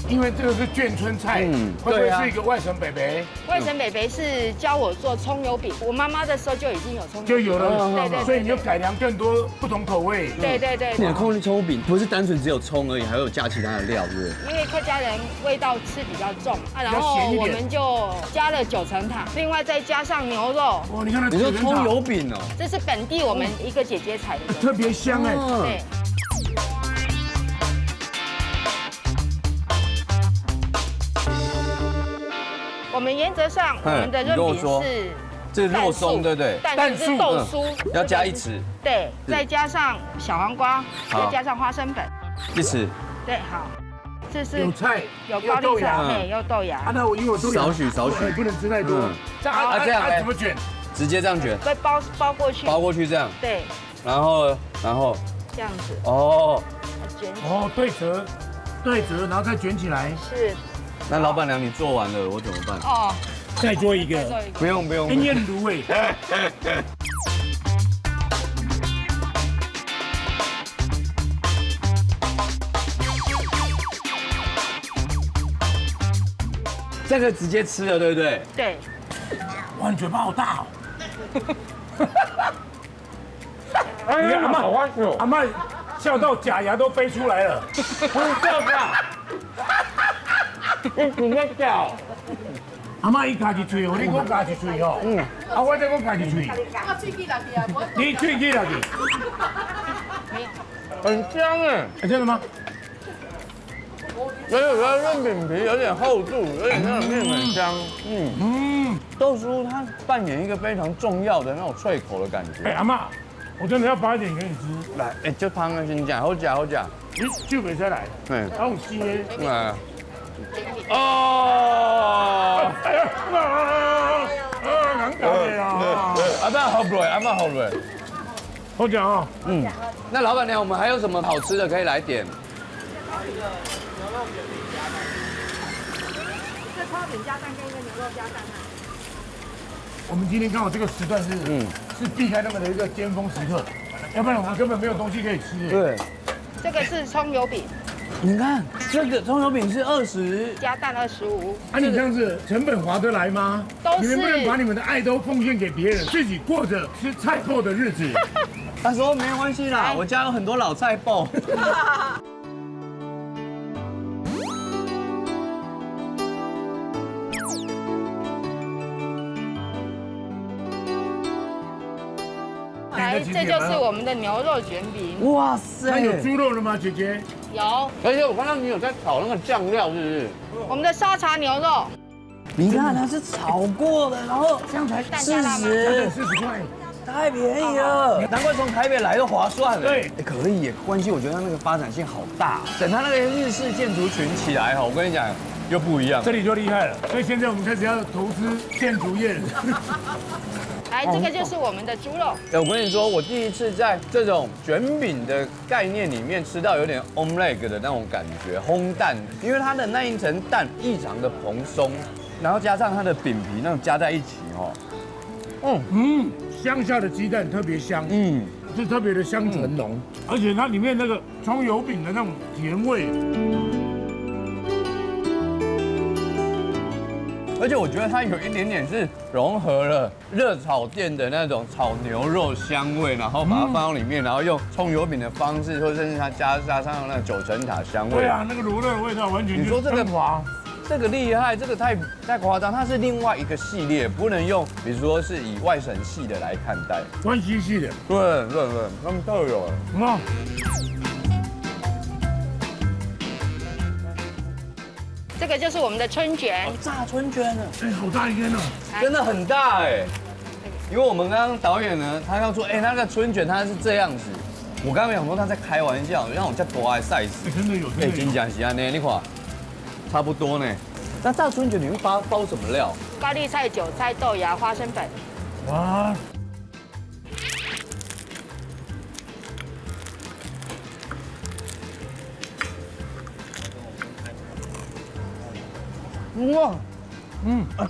[SPEAKER 1] 因为这个是眷村菜，会不会是一个外省北北？
[SPEAKER 12] 外省北北是教我做葱油饼，我妈妈的时候就已经有葱油饼，
[SPEAKER 1] 就有了，
[SPEAKER 12] 对对，
[SPEAKER 1] 所以你就改良更多不同口味。
[SPEAKER 12] 对对对。
[SPEAKER 2] 你的空气葱油饼不是单纯只有葱而已，还有加其他的料，是不是？
[SPEAKER 12] 因为客家人味道吃比较重啊，然后我们就加了9层塔，另外再加上牛肉。
[SPEAKER 1] 哇，你看它，
[SPEAKER 2] 你说葱油饼哦？
[SPEAKER 12] 这是本地我们一个姐姐采的，
[SPEAKER 1] 特别香哎。
[SPEAKER 12] 对。我们原则上，我们的润饼是
[SPEAKER 2] 这肉松，对不对？
[SPEAKER 12] 蛋是豆酥，
[SPEAKER 2] 要加1匙。
[SPEAKER 12] 对，再加上小黄瓜，再加上花生粉
[SPEAKER 2] 1匙。
[SPEAKER 12] 对，好。这是
[SPEAKER 1] 有菜，
[SPEAKER 12] 有高丽菜，对，有豆芽。
[SPEAKER 1] 啊，那我因为我
[SPEAKER 2] 少许，
[SPEAKER 1] 不能吃太多。这样怎么卷？
[SPEAKER 2] 直接这样卷。
[SPEAKER 12] 对，包过去。
[SPEAKER 2] 包过去这样。
[SPEAKER 12] 对。
[SPEAKER 2] 然后
[SPEAKER 12] 这样子。
[SPEAKER 2] 哦。
[SPEAKER 12] 卷。
[SPEAKER 1] 哦，对折，然后再卷起来。
[SPEAKER 12] 是。
[SPEAKER 2] 那老板娘你做完了，我怎么办？
[SPEAKER 12] 哦，
[SPEAKER 1] 再做一个。
[SPEAKER 2] 不用。
[SPEAKER 1] 腌卤味。
[SPEAKER 2] 这个直接吃了，对不对？
[SPEAKER 12] 对。
[SPEAKER 1] 哇，你嘴巴好大哦！你看阿妈好欢喜哦，阿妈笑到假牙都飞出来了。不是笑吧？你在笑。阿妈伊家己吹，我你讲家己吹吼。啊，我再讲家己吹。我喙齿落去啊，你喙齿落去。很香哎，真的吗？
[SPEAKER 2] 而且它润饼皮有点厚度，有点那种面很香。豆酥它扮演一个非常重要的那种脆口的感觉。
[SPEAKER 1] 哎，阿妈，我真的要拔一点给你吃。
[SPEAKER 2] 来，哎，就汤先讲，好讲。
[SPEAKER 1] 你就袂使来。对，然后鲜。
[SPEAKER 2] 来。哦。
[SPEAKER 1] 难搞的啊！
[SPEAKER 2] 阿爸好累。
[SPEAKER 1] 好讲啊。
[SPEAKER 2] 那老板娘，我们还有什么好吃的可以来点？
[SPEAKER 12] 这葱油饼加蛋跟一个牛肉加蛋啊。
[SPEAKER 1] 我们今天刚好这个时段是避开他们的一个尖峰时刻，要不然我们根本没有东西可以吃。
[SPEAKER 2] 对，
[SPEAKER 12] 这个是葱油饼，
[SPEAKER 2] 你看这个葱油饼是20，
[SPEAKER 12] 加蛋25。
[SPEAKER 1] 啊，你这样子成本划得来吗？你们不能把你们的爱都奉献给别人，自己过着吃菜脯的日子。
[SPEAKER 2] 他说没关系啦，我家有很多老菜脯。
[SPEAKER 12] 来，这就是我们的牛肉卷饼。
[SPEAKER 2] 哇塞，
[SPEAKER 1] 那有猪肉了吗，姐姐？
[SPEAKER 12] 有。
[SPEAKER 2] 而且我看到你有在炒那个酱料，是不是？
[SPEAKER 12] 我们的沙茶牛肉。
[SPEAKER 2] 你看它是炒过的，然后
[SPEAKER 1] 这样才
[SPEAKER 2] 40
[SPEAKER 1] 块，
[SPEAKER 2] 太便宜了，难怪从台北来都划算了。
[SPEAKER 1] 对，
[SPEAKER 2] 可以耶，关系我觉得它那个发展性好大，等它那个日式建筑群起来哈，我跟你讲又不一样，
[SPEAKER 1] 这里就厉害了。所以现在我们开始要投资建筑业了。
[SPEAKER 12] 来，这个就是我们的猪肉。
[SPEAKER 2] 我跟你说，我第一次在这种卷饼的概念里面吃到有点 omelette 的那种感觉，烘蛋，因为它的那一层蛋异常的蓬松，然后加上它的饼皮那种加在一起哦，
[SPEAKER 1] 乡下的鸡蛋特别香，是特别的香醇浓，而且它里面那个葱油饼的那种甜味。
[SPEAKER 2] 而且我觉得它有一点点是融合了热炒店的那种炒牛肉香味，然后把它放到里面，然后用葱油饼的方式，或甚至它加上那9层塔香味。
[SPEAKER 1] 对啊，那个卤肉的味道完全。
[SPEAKER 2] 你说这个这个厉害，这个太夸张，它是另外一个系列，不能用，比如说是以外省系的来看待，
[SPEAKER 1] 关西系的，
[SPEAKER 2] 对，他们都有。
[SPEAKER 1] 啊，
[SPEAKER 12] 这个就是我们的春卷，
[SPEAKER 2] 炸春卷呢，
[SPEAKER 1] 哎，好大一根哦，
[SPEAKER 2] 真的很大哎。因为我们刚刚导演呢，他刚说，哎，那个春卷它是这样子，我刚刚想说他在开玩笑，让我叫多爱 size，
[SPEAKER 1] 真的有，
[SPEAKER 2] 哎，真讲是安呢，你看，差不多呢。那炸春卷你会包什么料？
[SPEAKER 12] 高丽菜、韭菜、豆芽、花生粉。
[SPEAKER 1] 哇，
[SPEAKER 2] 哇，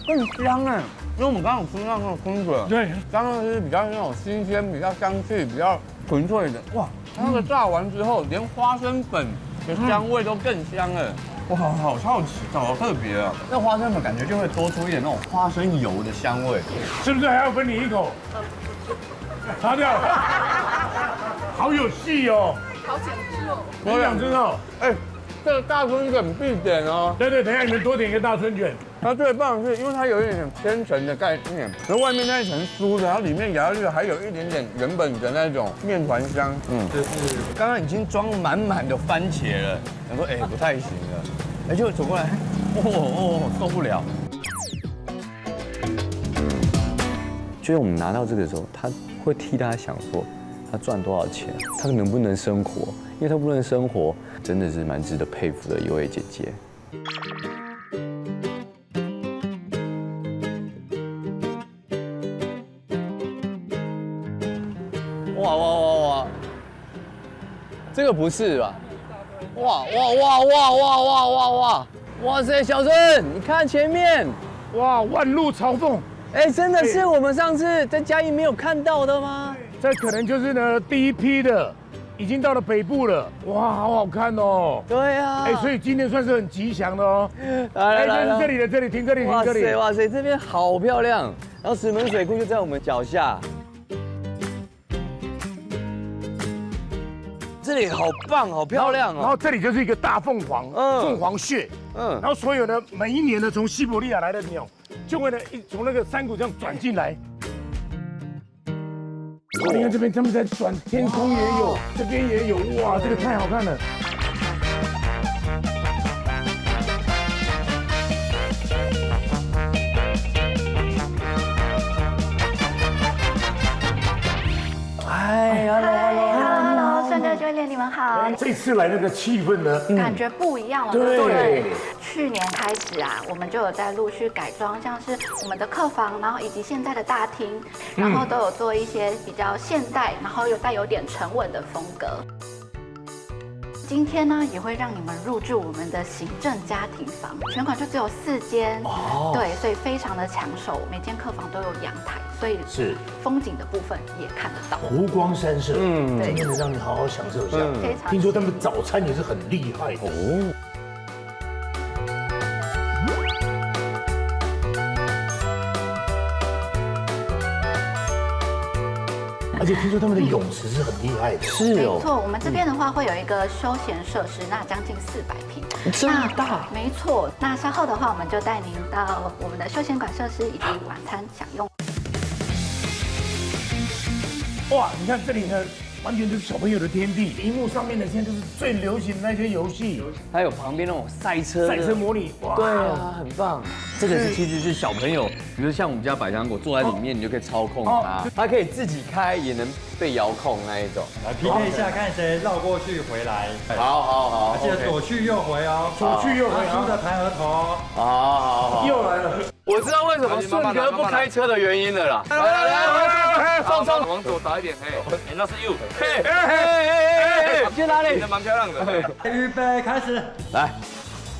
[SPEAKER 2] 更香哎，因为我们刚刚有吃到那个春卷，
[SPEAKER 1] 对，
[SPEAKER 2] 刚刚是比较那种新鲜、比较香气、比较纯粹的，哇，那个炸完之后，连花生粉的香味都更香了。哇，好好奇，好特别啊！那花生粉感觉就会多出一点那种花生油的香味，
[SPEAKER 1] 是不是还要分你一口？擦掉了，好有戏哦，
[SPEAKER 11] 好想吃哦。
[SPEAKER 1] 我想知道，
[SPEAKER 2] 哎，这个大春卷必点哦。
[SPEAKER 1] 对，等一下你们多点一个大春卷。
[SPEAKER 2] 它最棒的是，因为它有一点点千层的概念，然后外面那一层酥的，然后里面咬下去还有一点点原本的那种面团香。就是刚刚已经装满满的番茄了，想说哎不太行了，哎就走过来，受不了。就是我们拿到这个的时候，他会替他想说，他赚多少钱，他能不能生活？因为他不能生活，真的是蛮值得佩服的一位姐姐。哇！这个不是吧？哇塞，小郑，你看前面，
[SPEAKER 1] 哇，万路朝凤，
[SPEAKER 2] 哎，真的是我们上次在嘉义没有看到的吗？
[SPEAKER 1] 这可能就是呢第一批的，已经到了北部了，哇，好好看哦。
[SPEAKER 2] 对啊，
[SPEAKER 1] 哎，所以今天算是很吉祥的哦。
[SPEAKER 2] 来，
[SPEAKER 1] 这里的，这里停这里。
[SPEAKER 2] 哇塞，这边好漂亮，然后石门水库就在我们脚下。这里好棒，好漂亮哦。
[SPEAKER 1] 然后这里就是一个大凤凰，凤凰穴。然后所有的每一年呢，从西伯利亚来的鸟，就会呢从那个山谷这样转进来。你看这边他们在转，天空也有，这边也有，哇，这个太好看了。
[SPEAKER 2] 哎
[SPEAKER 5] ，Hello， 顺哥教练，你们好。
[SPEAKER 1] 这次来那个气氛呢，
[SPEAKER 5] 感觉不一样了，对不对？去年开始啊，我们就有在陆续改装，像是我们的客房，然后以及现在的大厅，然后都有做一些比较现代，然后又带有点沉稳的风格。今天呢，也会让你们入住我们的行政家庭房，全馆就只有4间，对，所以非常的抢手，每间客房都有阳台，所以是风景的部分也看得到，
[SPEAKER 1] 湖光山色，
[SPEAKER 5] 对，
[SPEAKER 1] 真的让你好好享受一下。
[SPEAKER 5] 非常。
[SPEAKER 1] 听说他们早餐也是很厉害的哦。而且听说他们的泳池是很厉害的，
[SPEAKER 2] 是哦。
[SPEAKER 5] 没错，我们这边的话会有一个休闲设施，那将近400平，
[SPEAKER 2] 这么大。
[SPEAKER 5] 没错，那稍后的话，我们就带您到我们的休闲馆设施以及晚餐享用。
[SPEAKER 1] 哇，你看这里呢，完全就是小朋友的天地，荧幕上面的现在就是最流行的那些游戏，
[SPEAKER 2] 还有旁边那种赛车
[SPEAKER 1] 模拟，哇，
[SPEAKER 2] 对啊，很棒。这个其实是小朋友，比如像我们家百香果坐在里面，你就可以操控它，它可以自己开，也能被遥控那一种。
[SPEAKER 7] 来 PK 一下，看谁绕过去回来。
[SPEAKER 2] 好，
[SPEAKER 7] 记得左去右回哦，
[SPEAKER 1] 左去右回，
[SPEAKER 7] 输的抬额头。
[SPEAKER 2] 好，
[SPEAKER 1] 又来了。
[SPEAKER 2] 我知道为什么顺哥不开车的原因了啦。来，放，往左打一点，嘿，那是右，嘿，去哪里？蛮漂亮的。
[SPEAKER 7] 预备，开始。
[SPEAKER 2] 来，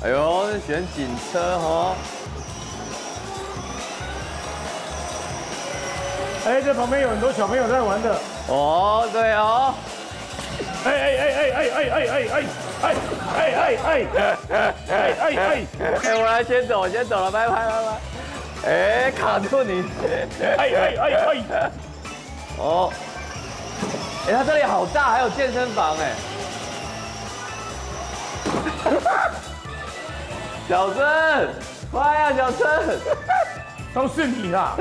[SPEAKER 2] 哎呦，选警车哦。
[SPEAKER 1] 哎，这旁边有很多小朋友在玩的。
[SPEAKER 2] 哦，对哦。哎，我来先走了，拜拜。哎，卡住你！哦，哎，它这里好大，还有健身房哎。小春，快呀，小春，
[SPEAKER 1] 都是你啦！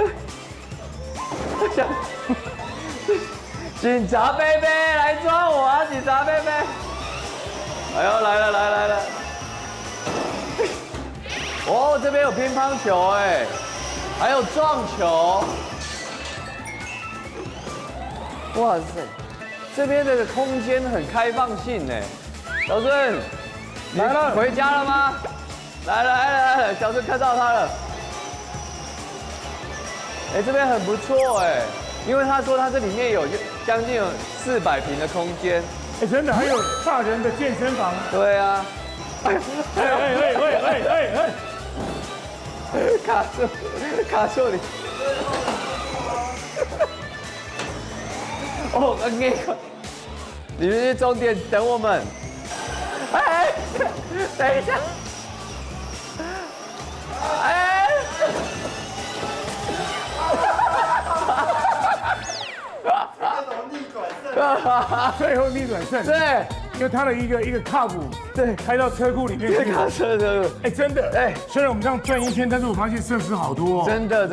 [SPEAKER 2] 警察贝贝来抓我啊！警察贝贝，哎呦，来了！哦，这边有乒乓球哎，还有撞球。哇塞，这边的空间很开放性哎。小顺，来了，回家了吗？来了，小顺看到他了。哎，这边很不错哎，因为他说他这里面有将近有400平的空间。
[SPEAKER 1] 哎，真的还有大人的健身房。
[SPEAKER 2] 对啊。
[SPEAKER 1] 哎！
[SPEAKER 2] 卡住你。哦，那个，你们去终点等我们。哎，等一下。哎。
[SPEAKER 1] 最后逆转胜，
[SPEAKER 2] 对，
[SPEAKER 1] 因为他的一个卡布，对，开到车库里面去，
[SPEAKER 2] 卡车的，
[SPEAKER 1] 哎，真的，哎，虽然我们这样转一圈，但是我发现设施好多哦，
[SPEAKER 2] 真的，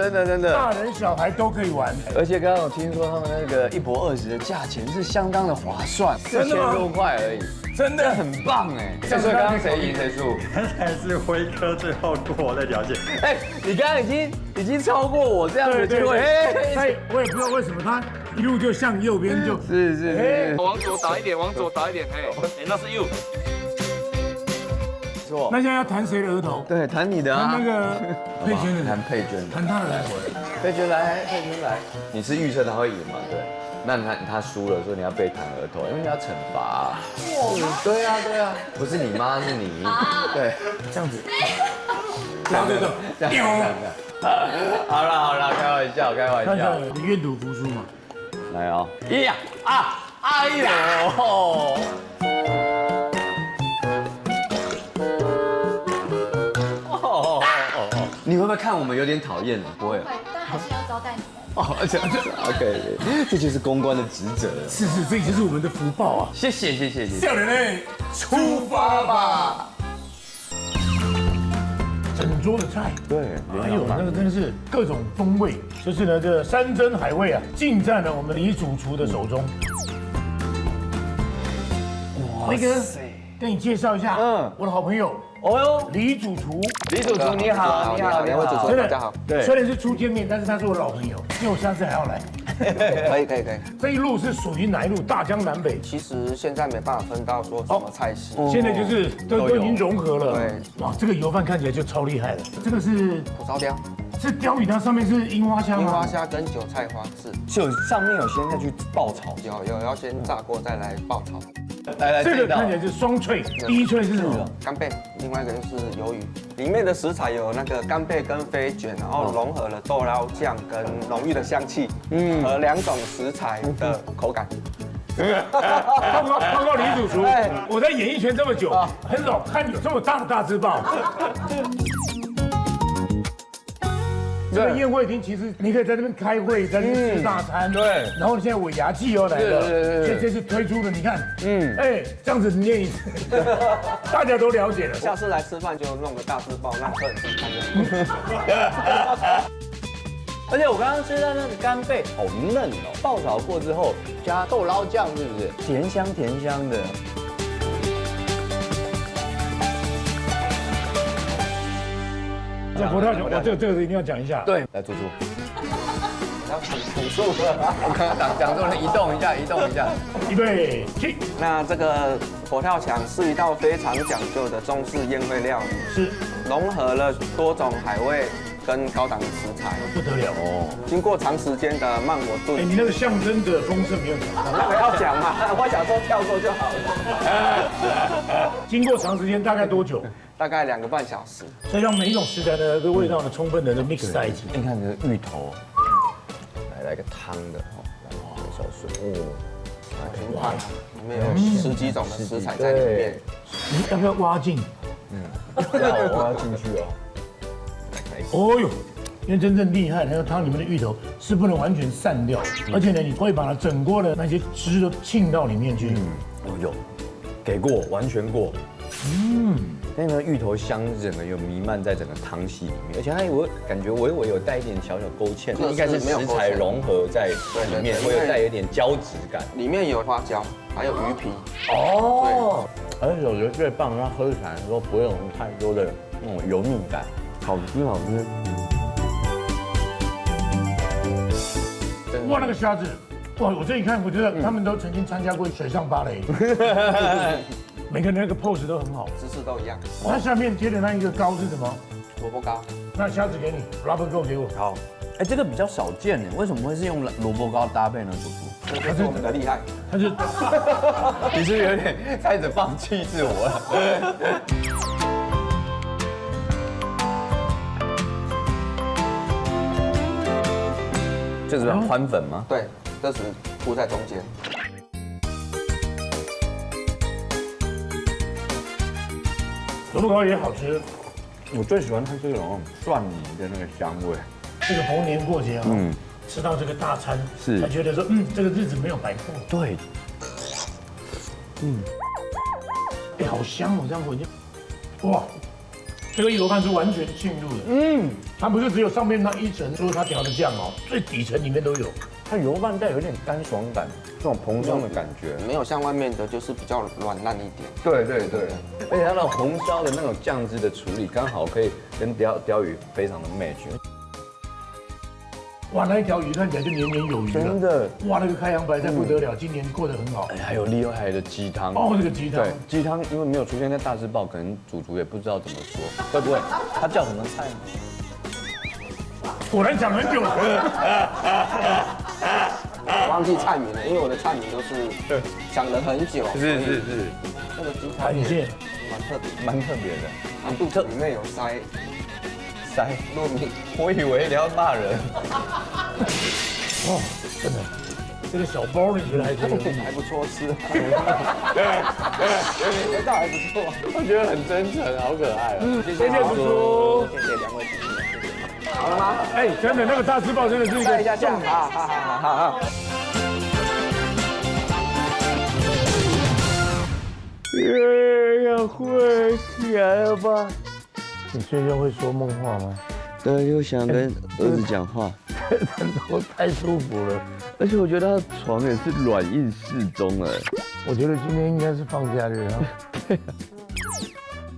[SPEAKER 1] 大人小孩都可以玩，
[SPEAKER 2] 而且刚刚我听说他们那个1博20的价钱是相当的划算，4000多块而已，
[SPEAKER 1] 真的
[SPEAKER 2] 很棒哎。所以刚刚谁赢谁输？
[SPEAKER 7] 刚才是辉哥最后过那条线。
[SPEAKER 2] 哎，你刚刚已经超过我这样的机会，
[SPEAKER 1] 哎，我也不知道为什么他一路就向右边就，
[SPEAKER 2] 是，
[SPEAKER 8] 往左打一点，哎，那是右。
[SPEAKER 2] 错。
[SPEAKER 1] 那现在要弹谁的额头？
[SPEAKER 2] 对，弹你的啊。
[SPEAKER 1] 弹那个佩娟的，
[SPEAKER 2] 弹佩娟，
[SPEAKER 1] 弹他的额头。
[SPEAKER 2] 佩娟来。你是预测他会赢嘛？对。那他输了，所以你要被弹额头，因为你要惩罚。对啊，不是你妈，是你。对，
[SPEAKER 1] 这样子。
[SPEAKER 2] 这样。好了，开玩笑。
[SPEAKER 1] 看一下你愿赌服输嘛。
[SPEAKER 2] 来哦，哎呦！你会不会看我们有点讨厌呢？不会，
[SPEAKER 5] 但还是要招待你们。
[SPEAKER 2] 哦，这样 OK， 这就是公关的职责。
[SPEAKER 1] 是，这也就是我们的福报啊！
[SPEAKER 2] 谢谢。
[SPEAKER 1] 笑脸嘞，出发吧！整桌的菜，
[SPEAKER 2] 对，
[SPEAKER 1] 还有那个真的是各种风味，就是呢这山珍海味啊，尽在了我们李主厨的手中。那个，跟你介绍一下，我的好朋友。哦哟，李主厨
[SPEAKER 2] 你好，两位主厨，大家好。
[SPEAKER 1] 对，虽然是初见面，但是他是我老朋友，因为我下次还要来。
[SPEAKER 13] 可以。
[SPEAKER 1] 这一路是属于哪一路？大江南北。
[SPEAKER 13] 其实现在没办法分到说什么菜系，
[SPEAKER 1] 现在就是都已经融合了。
[SPEAKER 13] 对，
[SPEAKER 1] 哇，这个油饭看起来就超厉害了。这个是
[SPEAKER 13] 火烧鲷，
[SPEAKER 1] 是鲷鱼，它上面是樱花虾吗？
[SPEAKER 13] 樱花虾跟韭菜花是。
[SPEAKER 2] 上面有先下去爆炒，
[SPEAKER 13] 有要先炸过再来爆炒。
[SPEAKER 2] 来，
[SPEAKER 1] 这个看起来是双脆，第一脆是什么？
[SPEAKER 13] 干贝，另外一个就是鱿鱼。里面的食材有那个干贝跟飞卷，然后融合了豆捞酱跟浓郁的香气，和2种食材的口感。
[SPEAKER 1] 报告李主厨，我在演艺圈这么久，很少看有这么大的大字报。这个宴会厅其实你可以在那边开会，在那边吃大餐。对。然后你现在尾牙季又来了，所以这次推出了，你看，哎，这样子念一次，大家都了解了。
[SPEAKER 13] 下次来吃饭就弄个大字报，让客人看着。
[SPEAKER 2] 而且我刚刚吃到那个干贝好嫩哦，爆炒过之后加豆捞酱，是不是？甜香的。
[SPEAKER 1] 这佛跳墙，这个一定要讲一下。
[SPEAKER 2] 对，来猪。
[SPEAKER 13] 很素的，
[SPEAKER 2] 我刚刚讲错了，移动一下。
[SPEAKER 1] 预备起。
[SPEAKER 13] 那这个佛跳墙是一道非常讲究的中式宴会料理，
[SPEAKER 1] 是
[SPEAKER 13] 融合了多种海味跟高档的食材，
[SPEAKER 1] 不得了哦。
[SPEAKER 13] 经过长时间的慢火炖，
[SPEAKER 1] 你那个象征着丰盛没有讲，
[SPEAKER 13] 那个要讲嘛，我想说跳过就好了。
[SPEAKER 1] 经过长时间大概多久？
[SPEAKER 13] 大概2个半小时。
[SPEAKER 1] 所以让每一种食材的这个味道呢，充分的 mix 在一起。
[SPEAKER 2] 你看这个芋头，来个汤的哦，小水哦，
[SPEAKER 13] 平盘，里面有10几种的食材在里面。
[SPEAKER 1] 你要不要挖进？
[SPEAKER 2] 要挖进去哦。
[SPEAKER 1] 哦呦，因为真正厉害，那个汤里面的芋头是不能完全散掉，而且呢，你会把它整锅的那些汁都浸到里面去。
[SPEAKER 2] 有，给过，完全过。那个芋头香整个有弥漫在整个汤系里面，而且它我感觉微微有带一点小小勾芡，应该是食材融合在里面，会有带一点胶质感。
[SPEAKER 13] 里面有花椒，还有鱼皮。
[SPEAKER 2] 哦，而且我觉得最棒，它喝起来的时候不会有太多的那种油腻感，好吃好吃。
[SPEAKER 1] 哇，那个虾子，哇！我这一看，我觉得他们都曾经参加过水上芭蕾，每个人那个 pose 都很好，
[SPEAKER 13] 姿势都一样。
[SPEAKER 1] 它下面接的那一个糕是什么？
[SPEAKER 13] 萝卜糕。
[SPEAKER 1] 那虾子给你 ，rubber 糕给我。
[SPEAKER 2] 好，哎，这个比较少见呢，为什么会是用萝卜糕搭配呢，主厨？
[SPEAKER 13] 这是我们的厉害。
[SPEAKER 1] 它是，
[SPEAKER 2] 你是有点开始放弃自我了。这是宽粉吗？
[SPEAKER 13] 对，这是铺在中间。
[SPEAKER 1] 萝卜糕也好吃，
[SPEAKER 2] 我最喜欢它这种蒜泥的那个香味。
[SPEAKER 1] 这个逢年过节啊，吃到这个大餐，
[SPEAKER 2] 是
[SPEAKER 1] 才觉得说，这个日子没有白过。
[SPEAKER 2] 对，
[SPEAKER 1] 哎，好香哦，这样回去，哇，这个一罗饭是完全浸入的，它不是只有上面那一层说它调的酱哦，最底层里面都有。
[SPEAKER 2] 它油饭带有点干爽感，这种膨胀的感觉，
[SPEAKER 13] 没有像外面的就是比较软烂一点。
[SPEAKER 2] 对对对，而且它的红烧的那种酱汁的处理刚好可以跟鲷鱼非常的 match。
[SPEAKER 1] 哇，那一条鱼看起来就年年有余了，
[SPEAKER 2] 真的。
[SPEAKER 1] 哇，那个开阳白菜不得了，今年过得很好。
[SPEAKER 2] 哎，还有厉害的鸡汤
[SPEAKER 1] 哦，这个鸡汤，
[SPEAKER 2] 对，鸡汤因为没有出现在大字报，可能主厨也不知道怎么说，会不会？它叫什么菜呢？
[SPEAKER 1] 果然讲很久。
[SPEAKER 13] 忘记菜名了，因为我的菜名都是想了很久。
[SPEAKER 2] 是。
[SPEAKER 13] 这个鸡汤
[SPEAKER 1] 也
[SPEAKER 2] 蛮特别的，
[SPEAKER 13] 它肚子里面有塞糯米。
[SPEAKER 2] 我以为你要骂人。
[SPEAKER 1] 哦，真的，这个小包你觉得还可以？
[SPEAKER 13] 还不错吃，味道还不错，
[SPEAKER 2] 我觉得很真诚，好可爱哦。
[SPEAKER 1] 谢谢主厨，
[SPEAKER 13] 谢谢两位主持人。好了吗？
[SPEAKER 1] 哎，真的那个大字报真的是一个
[SPEAKER 13] 一下，好。
[SPEAKER 2] 月亮会起来了吧？
[SPEAKER 1] 你睡觉会说梦话吗？
[SPEAKER 14] 对，就想跟儿子讲话。
[SPEAKER 1] 枕头太舒服了，
[SPEAKER 14] 而且我觉得他的床也是软硬适中哎。
[SPEAKER 1] 我觉得今天应该是放假日啊。
[SPEAKER 14] 对啊。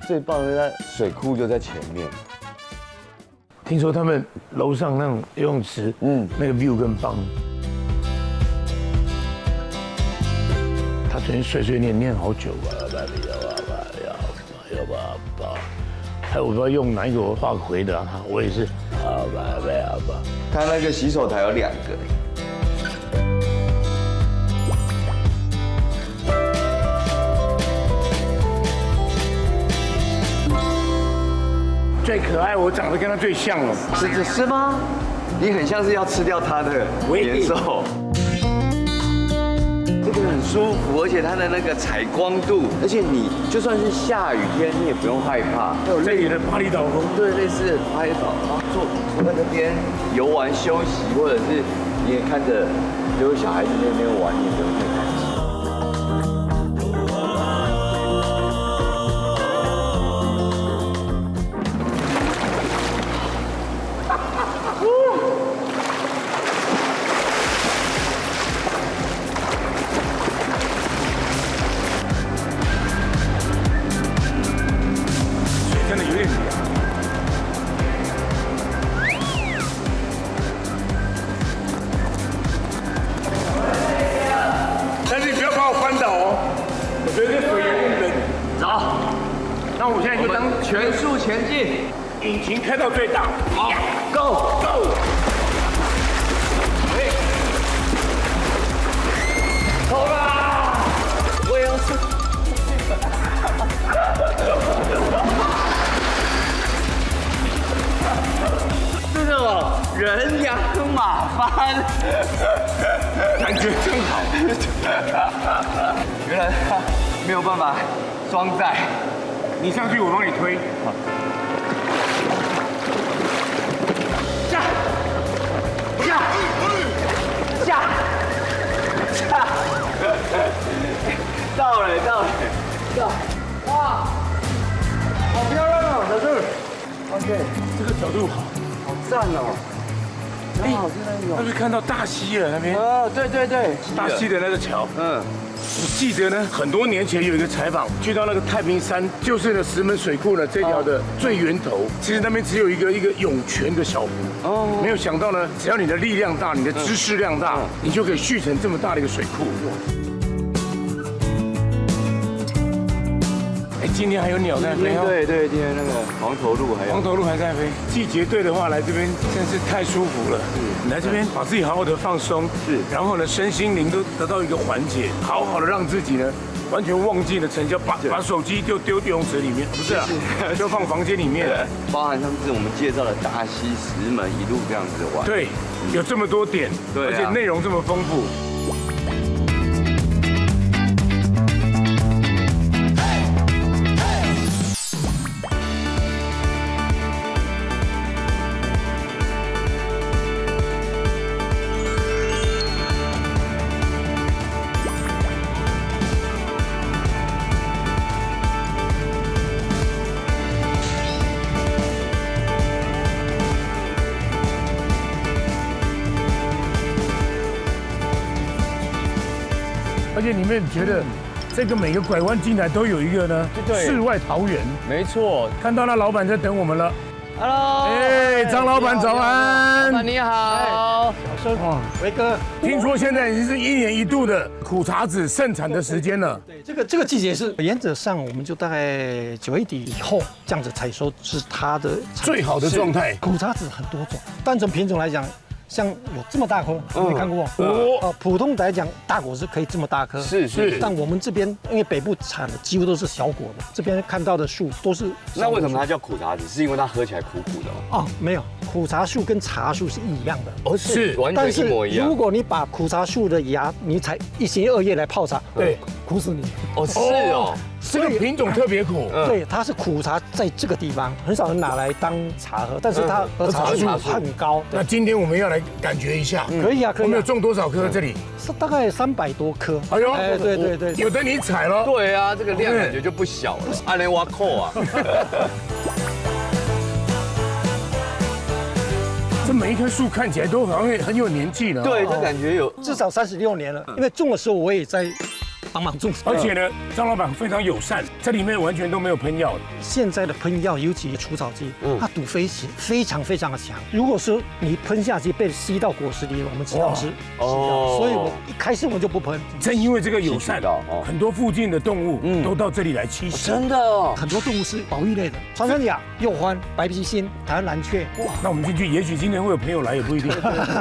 [SPEAKER 14] 最棒的是水库就在前面。
[SPEAKER 1] 听说他们楼上那种游泳池，那个 view 更棒。他昨天碎念好久吧，还有我不知道用哪一个画回的啊，我也是。
[SPEAKER 14] 他那个洗手台有2个。
[SPEAKER 1] 最可爱，我长得跟他最像了。
[SPEAKER 14] 是吗？你很像是要吃掉它的野兽。这个很舒服，而且它的那个采光度，而且你就算是下雨天，你也不用害怕。
[SPEAKER 1] 有这里的巴厘岛风，
[SPEAKER 14] 对，类似巴厘岛，然后坐在那边游玩休息，或者是你也看着有小孩子在那边玩，你也不用太担心。
[SPEAKER 1] 真的有点凉，但是你不要把我翻倒哦，我觉得这水有点冷。走，那我现在就当
[SPEAKER 14] 全速前进，
[SPEAKER 1] 引擎开到最大，好
[SPEAKER 14] ，Go！
[SPEAKER 1] 走啦！
[SPEAKER 14] 我也要吃。这种人仰马翻，
[SPEAKER 1] 感觉真好。
[SPEAKER 14] 原来他没有办法装载。
[SPEAKER 1] 你上去，我帮你推。下，
[SPEAKER 14] 到了，哇！
[SPEAKER 2] OK，
[SPEAKER 1] 这个角度好，
[SPEAKER 2] 好赞哦。
[SPEAKER 1] 哎，那边看到大溪了那边。
[SPEAKER 2] 对对对，
[SPEAKER 1] 大溪的那个桥。我记得呢，很多年前有一个采访，去到那个太平山，就是那石门水库呢这条的最源头。其实那边只有一个涌泉的小湖。没有想到呢，只要你的力量大，你的知识量大，你就可以蓄成这么大的一个水库。今天还有鸟在飞哦。
[SPEAKER 14] 对，今天那个黄头鹿
[SPEAKER 1] 还在飞。季节对的话，来这边真是太舒服了。你来这边把自己好好的放松，然后呢，身心灵都得到一个缓解，好好的让自己呢完全忘记了成交，把手机就丢游泳池里面，不是啊，就放房间里面。
[SPEAKER 14] 包含上次我们介绍的大溪、石门一路这样子玩。
[SPEAKER 1] 对，有这么多点，而且内容这么丰富。而且你们觉得，这个每个拐弯进来都有一个呢，世外桃源。
[SPEAKER 2] 没错，
[SPEAKER 1] 看到那老板在等我们了。
[SPEAKER 3] Hello，
[SPEAKER 1] 哎，张老板早安。
[SPEAKER 2] 老板你好。
[SPEAKER 3] 小生，维哥，
[SPEAKER 1] 听说现在已经是1年1度的苦茶籽盛产的时间了。
[SPEAKER 3] 对，这个季节是原则上我们就大概9月底以后这样子采收是它的
[SPEAKER 1] 最好的状态。
[SPEAKER 3] 苦茶籽很多种，单从品种来讲。像有这么大颗，没看过普通来讲，大果是可以这么大颗，
[SPEAKER 2] 是。
[SPEAKER 3] 但我们这边因为北部产的几乎都是小果的，这边看到的树都是。
[SPEAKER 2] 那为什么它叫苦茶籽？是因为它喝起来苦苦的吗？
[SPEAKER 3] 哦，没有，苦茶树跟茶树是一样的。
[SPEAKER 2] 哦，是，完全一模一样。
[SPEAKER 3] 如果你把苦茶树的芽，你采1星期2叶来泡茶，
[SPEAKER 1] 对，
[SPEAKER 3] 苦死你。
[SPEAKER 2] 哦，是哦。
[SPEAKER 1] 这个品种特别苦，
[SPEAKER 3] 对，它是苦茶，在这个地方很少人拿来当茶喝，但是它喝茶树很高。
[SPEAKER 1] 那今天我们要来感觉一下，
[SPEAKER 3] 可以啊，可以。
[SPEAKER 1] 我们有种多少颗？这里
[SPEAKER 3] 是大概300多颗。
[SPEAKER 1] 哎呦，
[SPEAKER 3] 对，
[SPEAKER 1] 有的你采了。
[SPEAKER 2] 对啊，这个量感觉就不小了，按雷挖扣啊。
[SPEAKER 1] 这每一棵树看起来都好像很有年纪了。
[SPEAKER 2] 对，这感觉有
[SPEAKER 3] 至少36年了，因为种的时候我也在。帮忙种，
[SPEAKER 1] 而且呢，张老板非常友善，这里面完全都没有喷药的。
[SPEAKER 3] 现在的喷药，尤其除草剂，它毒非常的强。如果说你喷下去被吸到果实里，我们知道是哦，所以我一开始我就不喷。
[SPEAKER 1] 正因为这个友善，很多附近的动物都到这里来栖息。
[SPEAKER 2] 真的哦，
[SPEAKER 3] 很多动物是保育类的，穿山甲、鼬獾、白鼻心、台湾蓝雀。
[SPEAKER 1] 哇，那我们进去，也许今天会有朋友来，也不一定。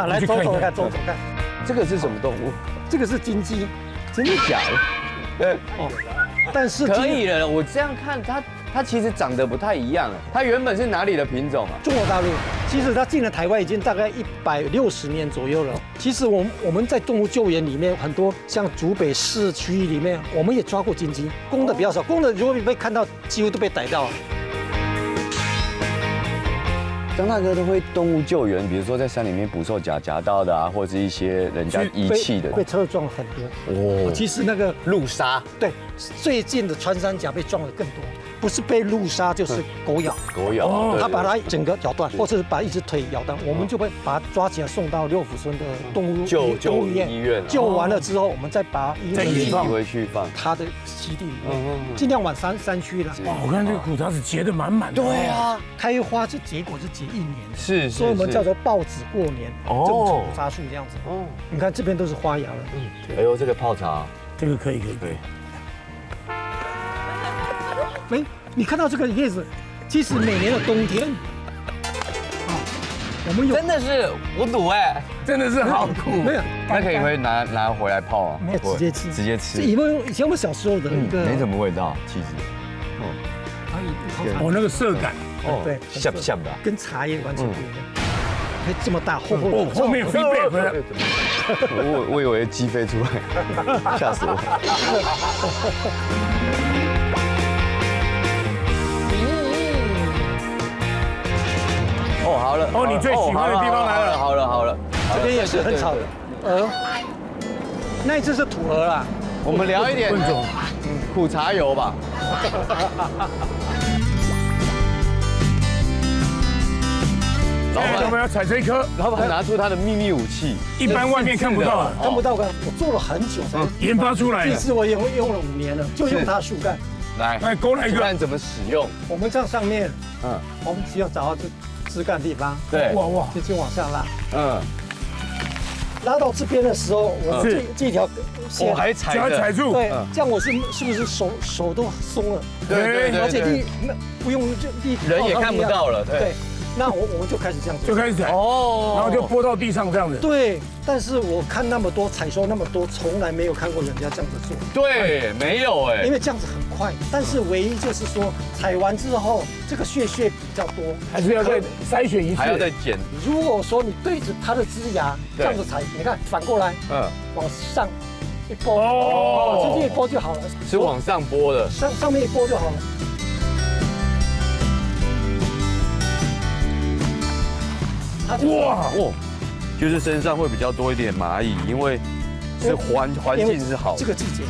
[SPEAKER 3] 来走走看，走走看。
[SPEAKER 2] 这个是什么动物？
[SPEAKER 3] 这个是金鸡。
[SPEAKER 2] 真的假的？
[SPEAKER 3] 哦，但是
[SPEAKER 2] 可以了。我这样看它其实长得不太一样。它原本是哪里的品种啊？
[SPEAKER 3] 中国大陆。其实它进了台湾已经大概160年左右了。其实我们在动物救援里面，很多像竹北市区域里面，我们也抓过金鸡，公的比较少，公的如果被看到，几乎都被逮到了。
[SPEAKER 2] 张大哥都会动物救援，比如说在山里面捕兽夹到的啊，或者是一些人家遗弃的，
[SPEAKER 3] 被车撞很多。哦，其实那个
[SPEAKER 2] 路杀，
[SPEAKER 3] 对，最近的穿山甲被撞的更多，不是被路杀就是狗咬。
[SPEAKER 2] 狗咬，
[SPEAKER 3] 它把它整个咬断，或者是把一只腿咬断，我们就会把它抓起来送到6福村的动物医院。救完了之后，我们再把
[SPEAKER 2] 再移回去放
[SPEAKER 3] 它的栖地里面，尽量往山区了。
[SPEAKER 1] 哇，我看这个苦茶籽结得满满的。
[SPEAKER 3] 对啊，开花是结果是结1年。
[SPEAKER 2] 是，
[SPEAKER 3] 所以我们叫做抱子过年，种苦茶树这样子。哦，你看这边都是花芽了。
[SPEAKER 2] 哎呦，这个泡茶，
[SPEAKER 1] 这个可以。
[SPEAKER 3] 哎，你看到这个叶子，其实每年的冬天，我们有
[SPEAKER 2] 真的是无毒哎，
[SPEAKER 1] 真的是好苦。
[SPEAKER 3] 没有，
[SPEAKER 2] 那可以会拿回来泡啊？
[SPEAKER 3] 没有，直接吃。
[SPEAKER 2] 直接吃。
[SPEAKER 3] 以前我们小时候的一个，
[SPEAKER 2] 没什么味道，其实。
[SPEAKER 1] 哦，那个色感。
[SPEAKER 3] 哦，对，
[SPEAKER 2] 像不像的？
[SPEAKER 3] 跟茶叶完全不一样，可以这么大，后
[SPEAKER 1] 面飞回来。
[SPEAKER 2] 我以为鸡飞出来，吓死我！哦，好了，
[SPEAKER 1] 哦，你最喜欢的地方来了，
[SPEAKER 2] 好了，
[SPEAKER 3] 这边也是很吵的鹅，那一只是土鹅啦。
[SPEAKER 2] 我们聊一点苦茶油吧。老板
[SPEAKER 1] 我们要采这一颗，
[SPEAKER 2] 老板拿出他的秘密武器，
[SPEAKER 1] 一般外面看不到，
[SPEAKER 15] 看不到。我做了很久才
[SPEAKER 1] 研发出来的。
[SPEAKER 15] 这次我也用了5年了，就用它的树干。
[SPEAKER 2] 来，
[SPEAKER 1] 勾来一个。
[SPEAKER 2] 树干怎么使用？
[SPEAKER 15] 我们这样上面，我们只要找到这枝干的地方，
[SPEAKER 2] 对，
[SPEAKER 1] 哇，
[SPEAKER 15] 就往下拉，拉到这边的时候，我这条线
[SPEAKER 2] 我还踩
[SPEAKER 1] 住，
[SPEAKER 15] 对，这样我是不是手都松了？
[SPEAKER 2] 对，
[SPEAKER 15] 而且不用
[SPEAKER 2] 人也看不到了，对。
[SPEAKER 15] 那我们就开始这样做，
[SPEAKER 1] 就开始踩哦，然后就拨到地上这样子。
[SPEAKER 15] 对，但是我看那么多采收那么多，从来没有看过人家这样子做。
[SPEAKER 2] 对，没有哎，
[SPEAKER 15] 因为这样子很快，但是唯一就是说采完之后这个屑比较多，
[SPEAKER 1] 还是要再筛选一次，
[SPEAKER 2] 还要再剪。
[SPEAKER 15] 如果说你对着它的枝芽这样子采，你看反过来，往上一拨，直接一拨就好了，
[SPEAKER 2] 是往上拨的，
[SPEAKER 15] 上面一拨就好了。
[SPEAKER 2] 哇哦，就是身上会比较多一点蚂蚁，因为是环境是好。
[SPEAKER 15] 这个季节，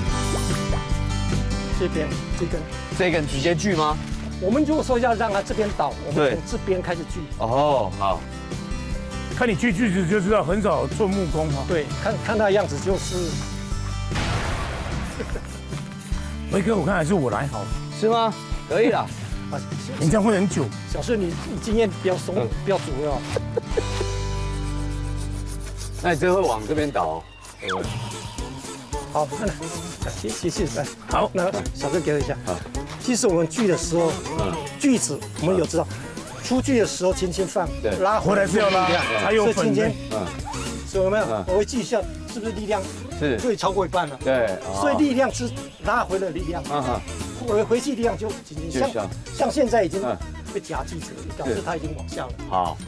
[SPEAKER 15] 这根
[SPEAKER 2] 直接锯吗？
[SPEAKER 15] 我们如果说要让它这边倒，我们从这边开始锯。
[SPEAKER 2] 哦，好。
[SPEAKER 1] 看你锯锯子就知道，很少做木工哈。
[SPEAKER 15] 对，看它的样子就是。
[SPEAKER 1] 维哥，我看还是我来好了，
[SPEAKER 2] 是吗？可以啦。
[SPEAKER 1] 你这样会很久。
[SPEAKER 15] 小顺，你经验比较松，比较足哦。
[SPEAKER 2] 那你这会往这边倒。
[SPEAKER 15] 好，谢谢。
[SPEAKER 1] 好，
[SPEAKER 15] 那小顺给我一下。好。其实我们锯的时候，锯子我们有知道，出锯的时候轻轻放，拉回来是要拉，才有粉的。所以有没有？我会记一下，是不是力量是会超过一半了？
[SPEAKER 2] 对。
[SPEAKER 15] 所以力量是拉回的力量。回去力量就像现在已经被夹击着，表示它已经往下了。
[SPEAKER 2] 好，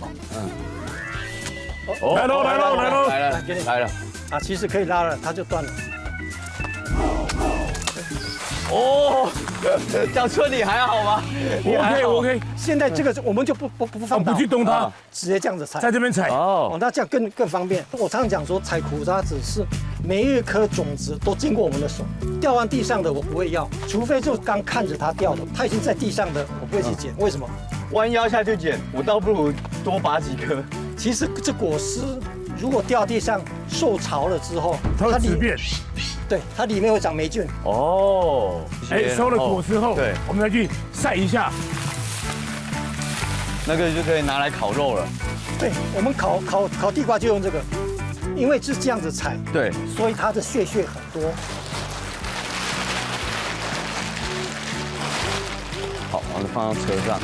[SPEAKER 1] 来
[SPEAKER 2] 了，
[SPEAKER 15] 啊，其实可以拉了，它就断了。
[SPEAKER 2] 哦，小春你还好吗？
[SPEAKER 1] 我 OK。
[SPEAKER 15] 现在这个我们就不放，
[SPEAKER 1] 不去动它，
[SPEAKER 15] 直接这样子采，
[SPEAKER 1] 在这边采。
[SPEAKER 15] 哦，那这样更方便。我常常讲说，采苦渣子是每一颗种子都经过我们的手，掉完地上的我不会要，除非就刚看着它掉的，它已经在地上的我不会去捡。为什么？
[SPEAKER 2] 弯腰下去捡，我倒不如多拔几颗。
[SPEAKER 15] 其实这果实如果掉地上受潮了之后，
[SPEAKER 1] 它质变。
[SPEAKER 15] 对，它里面会长霉菌。
[SPEAKER 2] 哦，
[SPEAKER 1] 收了果实后，对，我们再去晒一下，
[SPEAKER 2] 那个就可以拿来烤肉了。
[SPEAKER 15] 对，我们烤地瓜就用这个，因为是这样子采，
[SPEAKER 2] 对，
[SPEAKER 15] 所以它的屑很多。
[SPEAKER 2] 好，把它放到车上。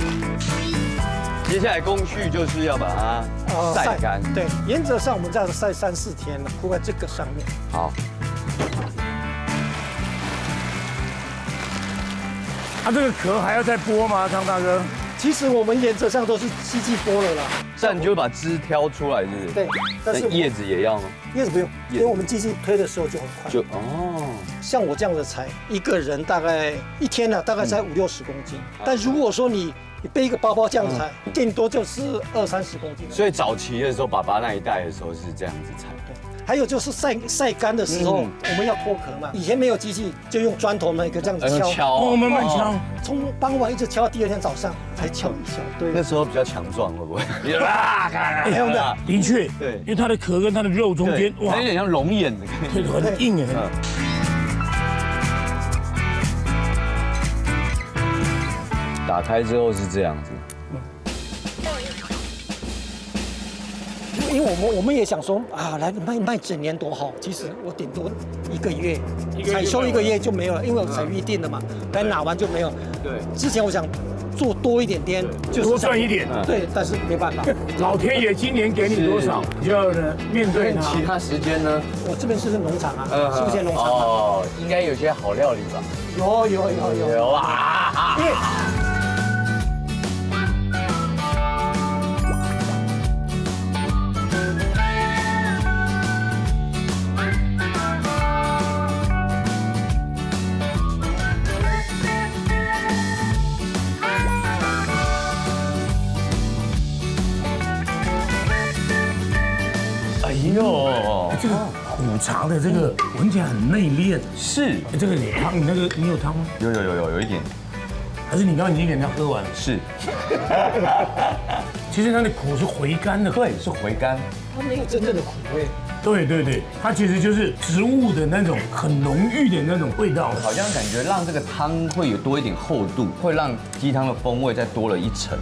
[SPEAKER 2] 接下来工序就是要把它晒干。
[SPEAKER 15] 对，原则上我们这样晒3、4天了，铺在这个上面。
[SPEAKER 2] 好。
[SPEAKER 1] 这个壳还要再剥吗，张大哥？
[SPEAKER 15] 其实我们原则上都是机器剥了啦。
[SPEAKER 2] 这样你就把枝挑出来，是不是？
[SPEAKER 15] 对，
[SPEAKER 2] 但是叶子也要吗？
[SPEAKER 15] 叶子不用，因为我们机器推的时候就很快。像我这样的采，一个人大概1天呢，大概才50、60公斤。但如果说你背一个包包这样采，顶多就是20、30公斤。
[SPEAKER 2] 所以早期的时候，爸爸那一代的时候是这样子采。
[SPEAKER 15] 还有就是晒干的时候，我们要脱壳嘛。以前没有机器，就用砖头每个这样子敲，
[SPEAKER 1] 慢慢敲，
[SPEAKER 15] 从傍晚一直敲到第2天早上才敲一敲。对，
[SPEAKER 2] 那时候比较强壮，会不会？
[SPEAKER 1] 的确，
[SPEAKER 2] 对，
[SPEAKER 1] 因为它的壳跟它的肉中间，
[SPEAKER 2] 哇，有点像龙眼的，
[SPEAKER 1] 对，很硬哎。
[SPEAKER 2] 打开之后是这样子。
[SPEAKER 15] 因为我们也想说啊，来卖整年多好。其实我顶多1个月，采收1个月就没有了，因为我采预定的嘛，来拿完就没有。
[SPEAKER 2] 对，
[SPEAKER 15] 之前我想做多一点点，就是
[SPEAKER 1] 多赚一点。
[SPEAKER 15] 对，但是没办法，
[SPEAKER 1] 老天爷今年给你多少，你就要面对它。
[SPEAKER 2] 其他时间呢？
[SPEAKER 15] 我这边是农场啊，新鲜农场。
[SPEAKER 2] 哦，应该有些好料理吧？
[SPEAKER 15] 有
[SPEAKER 2] 啊！
[SPEAKER 15] 因为
[SPEAKER 1] 这个苦茶的这个闻起来很内敛，
[SPEAKER 2] 是。
[SPEAKER 1] 这个汤，你有汤吗？
[SPEAKER 2] 有一点。
[SPEAKER 1] 可是你刚刚已经给人家喝完了。
[SPEAKER 14] 是，
[SPEAKER 1] 其实它的苦是回甘的，
[SPEAKER 14] 对，是回甘。
[SPEAKER 15] 它没有真正的苦味。
[SPEAKER 1] 对对对，它其实就是植物的那种很浓郁的那种味道，
[SPEAKER 14] 好像感觉让这个汤会有多一点厚度，会让鸡汤的风味再多了一层。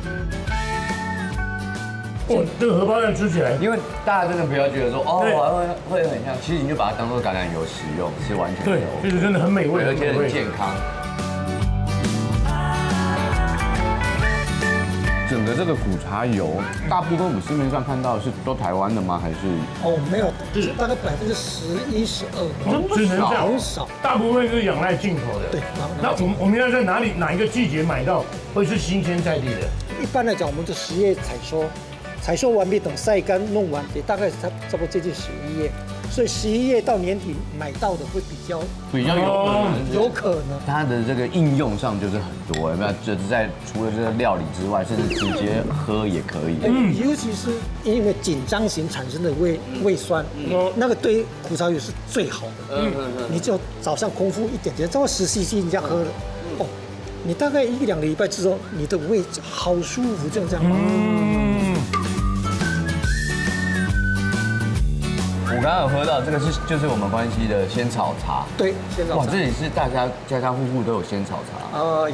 [SPEAKER 1] 哦，这个荷包蛋吃起来，
[SPEAKER 14] 因为大家真的不要觉得说会很像，其实你就把它当做橄榄油食用，是完全
[SPEAKER 1] 对，这个真的很美味，
[SPEAKER 14] 而且很健康。整个这个苦茶油，大部分我们市面上看到的是都台湾的吗？还是？
[SPEAKER 15] 哦，没有，是大概11%、12%，
[SPEAKER 1] 只能这样，
[SPEAKER 15] 很少。
[SPEAKER 1] 大部分是仰赖进口的。
[SPEAKER 15] 对，
[SPEAKER 1] 那我们要在哪一个季节买到会是新鲜在地的？
[SPEAKER 15] 一般来讲，我们的10月采收完毕，等晒干弄完，也大概差不多接近11月，所以11月到年底买到的会比较有可能。
[SPEAKER 14] 它的这个应用上就是很多，有没有？就是在除了这个料理之外，甚至直接喝也可以。
[SPEAKER 15] 尤其是因为紧张型产生的胃酸，那个对苦茶油是最好的。你就早上空腹一点点，超过10 cc 你这样喝了，哦，你大概1、2个礼拜之后，你的胃好舒服，就这样。
[SPEAKER 14] 我刚刚有喝到这个就是我们关西的仙草茶。
[SPEAKER 15] 对，仙草茶。
[SPEAKER 14] 哇，这里是大家家户户都有仙草茶。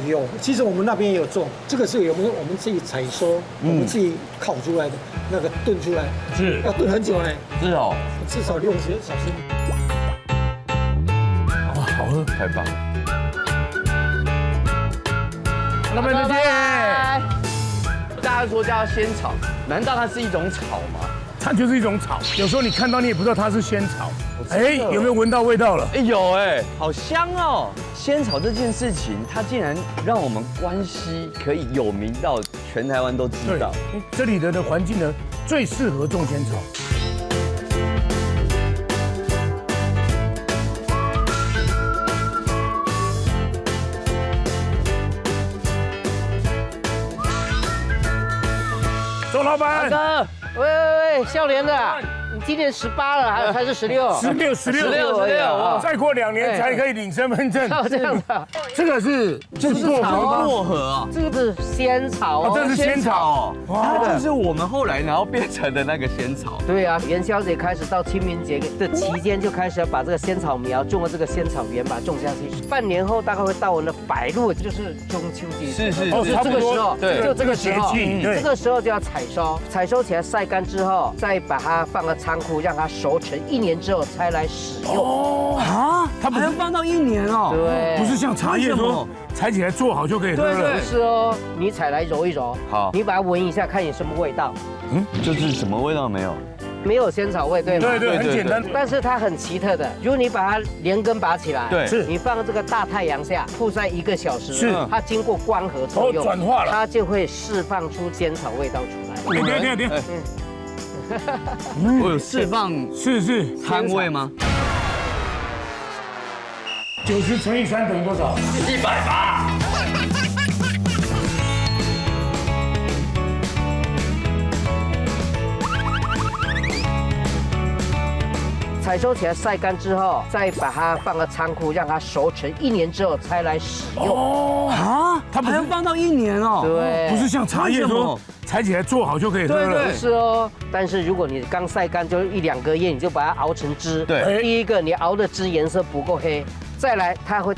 [SPEAKER 15] 有，其实我们那边也有种，这个是我们自己采收，我们自己烤出来的，那个炖出来
[SPEAKER 1] 是
[SPEAKER 15] 要炖很久哎。
[SPEAKER 14] 是哦，
[SPEAKER 15] 至少60小时。
[SPEAKER 1] 哇，好喝，
[SPEAKER 14] 太棒了！
[SPEAKER 1] 老板再见。
[SPEAKER 14] 大家说叫仙草，难道它是一种草吗？
[SPEAKER 1] 它就是一种草，有时候你看到你也不知道它是仙草。哎，有没有闻到味道了？
[SPEAKER 14] 哎，有哎，好香哦！仙草这件事情，它竟然让我们关西可以有名到全台湾都知道。
[SPEAKER 1] 这里的环境呢，最适合种仙草。周老板，
[SPEAKER 16] 喂，笑脸的，你今年18了，还是16？16，
[SPEAKER 1] 再过2年才可以领身份证。
[SPEAKER 16] 这样的，
[SPEAKER 1] 这个是
[SPEAKER 14] 薄荷啊，
[SPEAKER 16] 这个是仙草哦，
[SPEAKER 1] 这是仙草
[SPEAKER 14] 哦，它就是我们后来然后变成的那个仙草。
[SPEAKER 16] 对啊，元宵节开始到清明节的期间就开始要把这个仙草苗种了这个仙草园，把它种下去。半年后大概会到我们的白露，就是中秋节。
[SPEAKER 14] 是，
[SPEAKER 16] 这个时候，
[SPEAKER 14] 对，
[SPEAKER 16] 就这个时候，
[SPEAKER 1] 这
[SPEAKER 16] 个时候就要采收起来晒干之后，再把它放到仓库，让它熟成1年之后才来使用。
[SPEAKER 14] 哦啊，它还要放到1年哦。
[SPEAKER 16] 对，
[SPEAKER 1] 不是像茶叶说采起来做好就可以喝了。
[SPEAKER 16] 不是哦，你采来揉一揉，
[SPEAKER 14] 好，
[SPEAKER 16] 你把它闻一下，看有什么味道。
[SPEAKER 14] 就是什么味道没有？
[SPEAKER 16] 没有仙草味，对吗？
[SPEAKER 1] 对，很简单。
[SPEAKER 16] 但是它很奇特的，如果你把它连根拔起来，
[SPEAKER 14] 对，
[SPEAKER 16] 你放这个大太阳下曝晒1个小时，
[SPEAKER 1] 是
[SPEAKER 16] 它经过光合作用，
[SPEAKER 1] 转化了，
[SPEAKER 16] 它就会释放出仙草味道出来。
[SPEAKER 1] 对。
[SPEAKER 14] 我有释放
[SPEAKER 1] 是
[SPEAKER 14] 汤味吗
[SPEAKER 1] ？90乘以3等于多少
[SPEAKER 14] ？180。
[SPEAKER 16] 采收起来晒干之后，再把它放到仓库，让它熟成1年之后才来使用。
[SPEAKER 14] 哦啊，它还要放到1年哦。
[SPEAKER 16] 对，
[SPEAKER 1] 不是像茶叶说采起来做好就可以喝了。
[SPEAKER 16] 不是哦。但是如果你刚晒干就1、2个月，你就把它熬成汁。
[SPEAKER 14] 对，
[SPEAKER 16] 第一个你熬的汁颜色不够黑。再来，它会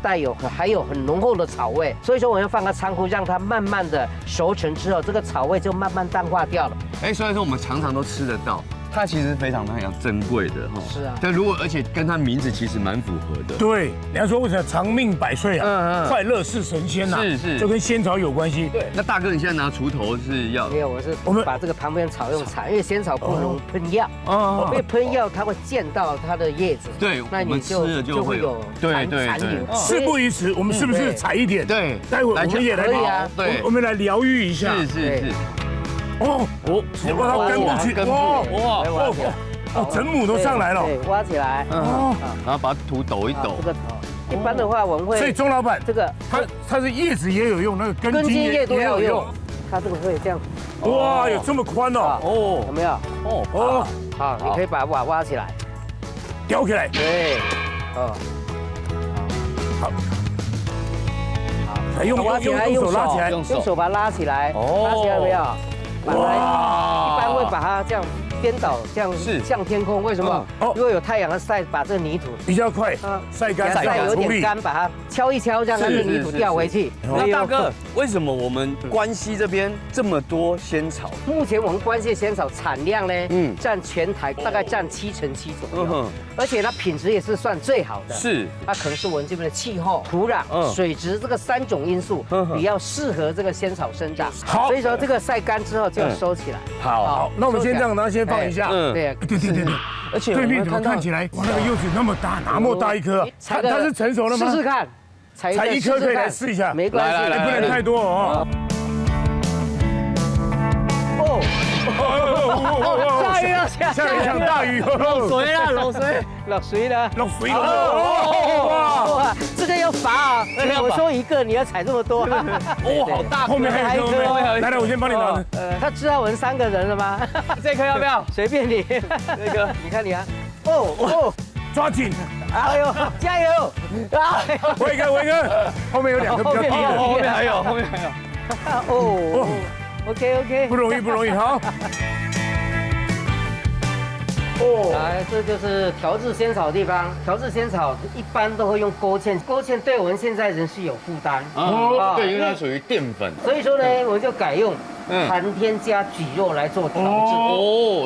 [SPEAKER 16] 还有很浓厚的草味，所以说我要放个仓库，让它慢慢的熟成之后，这个草味就慢慢淡化掉了。
[SPEAKER 14] 所以说我们常常都吃得到。它其实非常珍贵的哈。
[SPEAKER 16] 是啊。
[SPEAKER 14] 但而且跟它名字其实蛮符合的。
[SPEAKER 1] 对，人家说为什么长命百岁啊？快乐是神仙呐。
[SPEAKER 14] 是。
[SPEAKER 1] 就跟仙草有关系。
[SPEAKER 16] 对。
[SPEAKER 14] 那大哥，你现在拿锄头是要？
[SPEAKER 16] 没有，我们把这个旁边草用铲，因为仙草不能喷药。因为喷药它会溅到它的叶子。
[SPEAKER 14] 对。
[SPEAKER 16] 那你就会有残留。
[SPEAKER 1] 事不宜迟，我们是不是采一点？
[SPEAKER 14] 对。
[SPEAKER 1] 待会我们也来
[SPEAKER 16] 聊。
[SPEAKER 1] 对。我们来疗愈一下。
[SPEAKER 14] 是。
[SPEAKER 1] 我把它根部去。哇，整亩都上来了。
[SPEAKER 16] 对，挖起来。
[SPEAKER 14] 然后把土抖一抖。
[SPEAKER 16] 这个一般的话我们会。
[SPEAKER 1] 所以钟老板，
[SPEAKER 16] 这个
[SPEAKER 1] 它是叶子也有用，那个根茎
[SPEAKER 16] 叶都有用。它这个会这样。
[SPEAKER 1] 哇，有这么宽哦。
[SPEAKER 16] 有没有？好，你可以把它挖起来，
[SPEAKER 1] 叼起来。
[SPEAKER 16] 对。
[SPEAKER 1] 好。用手拉起来，
[SPEAKER 16] 用手把它拉起来，拉起来有没有？把它一般会把它这样颠倒，这样向天空。为什么？如果有太阳的晒，把这个泥土
[SPEAKER 1] 比较快晒干，
[SPEAKER 16] 晒有点干，把它敲一敲，让它的泥土掉回去。
[SPEAKER 2] 那大哥，为什么我们关西这边这么多仙草？
[SPEAKER 16] 目前我们关西仙草产量呢，占全台大概占7%左右，而且它品质也是算最好的。
[SPEAKER 2] 是，
[SPEAKER 16] 它可能是我们这边的气候、土壤、水质这个3种因素比较适合这个仙草生长。
[SPEAKER 1] 好，
[SPEAKER 16] 所以说这个晒干之后就要收起来。
[SPEAKER 1] 好，那我们先这样，然后先放一下。
[SPEAKER 16] 对，
[SPEAKER 2] 而且
[SPEAKER 1] 对面怎么看起来哇，那个柚子那么大，那么大一颗，它是成熟了吗？
[SPEAKER 16] 试试看，
[SPEAKER 1] 采1颗可以来试一下，
[SPEAKER 16] 没关系，
[SPEAKER 1] 不能太多哦。
[SPEAKER 16] 下雨了，
[SPEAKER 1] 下了一场大雨，
[SPEAKER 16] 漏水了，漏水了。哇，这个要罚啊！我说1个，你要采这么多。
[SPEAKER 2] 好大，
[SPEAKER 1] 后面还有一颗，来，我先帮你拿。
[SPEAKER 16] 他知道我们3个人了吗？
[SPEAKER 2] 这颗要不要？
[SPEAKER 16] 随便你。
[SPEAKER 2] 这个，
[SPEAKER 16] 你看你啊。
[SPEAKER 1] 抓紧！
[SPEAKER 16] 哎呦，加油！
[SPEAKER 1] 伟哥，后面有2个比较低的，
[SPEAKER 2] 后面还有。
[SPEAKER 16] OK，
[SPEAKER 1] 不容易，好。
[SPEAKER 16] 来，这就是调制仙草的地方。调制仙草一般都会用勾芡，勾芡对我们现在人是有负担。
[SPEAKER 2] 对，因为它属于淀粉。
[SPEAKER 16] 所以说呢，我就改用寒天加蒟蒻来做调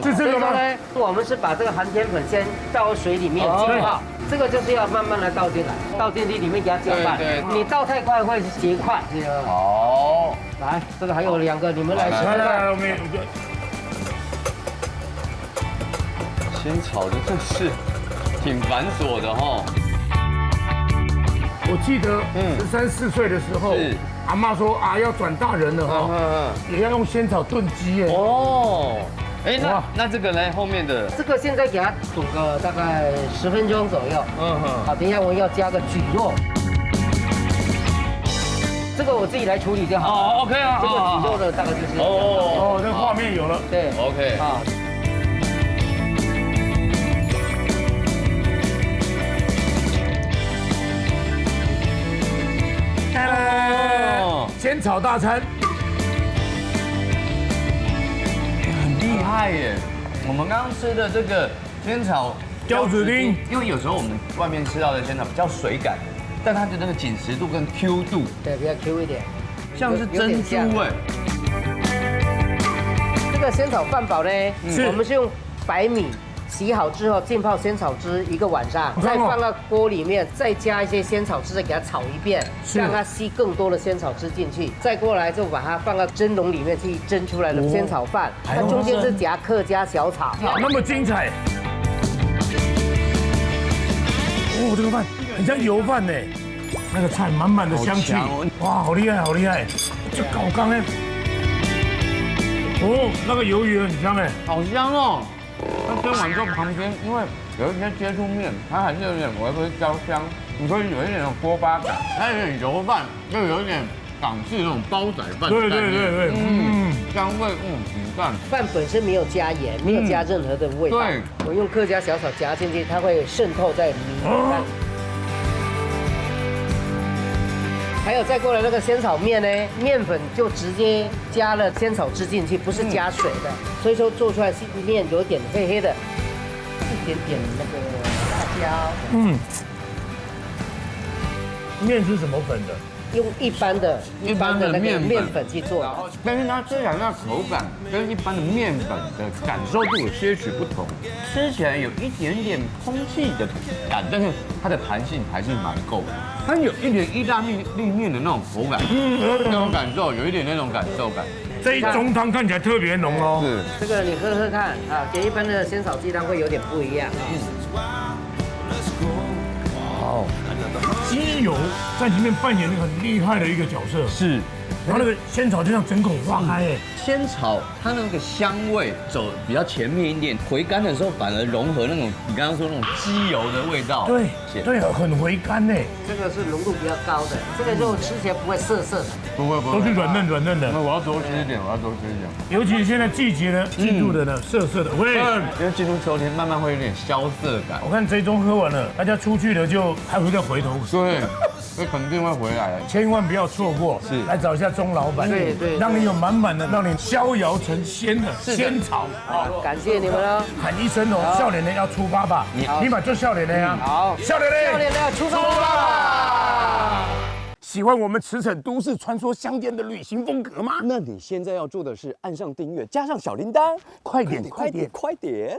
[SPEAKER 16] 制。
[SPEAKER 1] 是这个吗？
[SPEAKER 16] 我们是把这个寒天粉先倒水里面浸泡，这个就是要慢慢的倒进来，倒进去里面给它搅拌。你倒太快会结块。
[SPEAKER 2] 好，
[SPEAKER 16] 来，这个还有2个，你们来试试看。
[SPEAKER 1] 我们
[SPEAKER 2] 仙草真是挺繁琐的哈。
[SPEAKER 1] 我记得13、14岁的时候，阿嬷说要转大人了哈，也要用仙草炖鸡耶。
[SPEAKER 2] 哎，那这个呢？后面的
[SPEAKER 16] 这个现在给它煮个大概10分钟左右。好，等一下我要加个蒟蒻。这个我自己来处理就好。
[SPEAKER 2] OK 啊。
[SPEAKER 16] 这个蒟蒻的大概就是。
[SPEAKER 1] 这个画面有了。
[SPEAKER 16] 对。
[SPEAKER 2] OK。
[SPEAKER 16] 好。
[SPEAKER 1] 仙草大餐，
[SPEAKER 2] 很厉害耶！我们刚刚吃的这个仙草
[SPEAKER 1] 胶子丁，
[SPEAKER 2] 因为有时候我们外面吃到的仙草比较水感，但它的那个紧实度跟 Q 度，
[SPEAKER 16] 对，比较 Q 一点，
[SPEAKER 2] 像是珍珠哎。
[SPEAKER 16] 这个仙草饭煲呢，我们是用白米。洗好之后浸泡仙草汁1个晚上，再放到锅里面，再加一些仙草汁，再给它炒一遍，让它吸更多的仙草汁进去。再过来就把它放到蒸笼里面去蒸出来的仙草饭，它中间是夹客家小炒，
[SPEAKER 1] 那么精彩。这个饭很像油饭呢，那个菜满满的香气，哇，好厉害！就搞刚哎，那个鱿鱼很香哎，
[SPEAKER 2] 好香哦。那蒸完之后旁边，因为有一些接触面，它还是有点微微焦香，你会有一点锅巴感，它有点油饭，又有一点港式那种煲仔饭。
[SPEAKER 1] 对，
[SPEAKER 2] 香味很淡。
[SPEAKER 16] 饭本身没有加盐，没有加任何的味道。
[SPEAKER 2] 对，
[SPEAKER 16] 我用客家小炒夹进去，它会渗透在米里面。还有再过来那个仙草面呢，面粉就直接加了仙草汁进去，不是加水的，所以说做出来面有点黑黑的，一点点那个辣椒。
[SPEAKER 1] 面是什么粉的？
[SPEAKER 16] 用一般的那个面粉去做，
[SPEAKER 2] 但是它吃起来那口感跟一般的面粉的感受度有些许不同，吃起来有一点点空气的感，但是它的弹性还是蛮够的。它有一点意大利面的那种口感，那种感受，有一点那种感受感。
[SPEAKER 1] 这一盅汤看起来特别浓哦。
[SPEAKER 16] 这个你喝喝看啊，跟一般的仙草鸡汤会有点不一样啊。
[SPEAKER 1] 鸡油在里面扮演很厉害的一个角色。
[SPEAKER 2] 是，
[SPEAKER 1] 然后那个仙草就像整口化开哎。
[SPEAKER 14] 仙草它那个香味走比较前面一点，回甘的时候反而融合那种你刚刚说那种鸡油的味道。
[SPEAKER 1] 对对，很回甘哎。
[SPEAKER 16] 这个是浓度比较高的，这个肉吃起来不会涩涩的。
[SPEAKER 14] 不会，
[SPEAKER 1] 都是软嫩的。
[SPEAKER 14] 那我要多吃一点，
[SPEAKER 1] 尤其现在季节呢，进入的呢涩涩的，喂，
[SPEAKER 14] 因为进入秋天，慢慢会有点萧涩感。
[SPEAKER 1] 我看这一盅喝完了，大家出去了就还会再回头。
[SPEAKER 14] 对，这肯定会回来，
[SPEAKER 1] 千万不要错过，是来找一下钟老板，
[SPEAKER 16] 对，
[SPEAKER 1] 让你有满满的，让你逍遥成仙的仙草。
[SPEAKER 16] 好，感谢你们了。
[SPEAKER 1] 喊一声哦，笑脸的要出发吧，立马就笑脸的呀。
[SPEAKER 16] 好，
[SPEAKER 1] 笑脸的
[SPEAKER 16] 出发吧。
[SPEAKER 1] 喜欢我们驰骋都市传说乡间的旅行风格吗？
[SPEAKER 2] 那你现在要做的是按上订阅，加上小铃铛，
[SPEAKER 1] 快点！
[SPEAKER 2] 快点！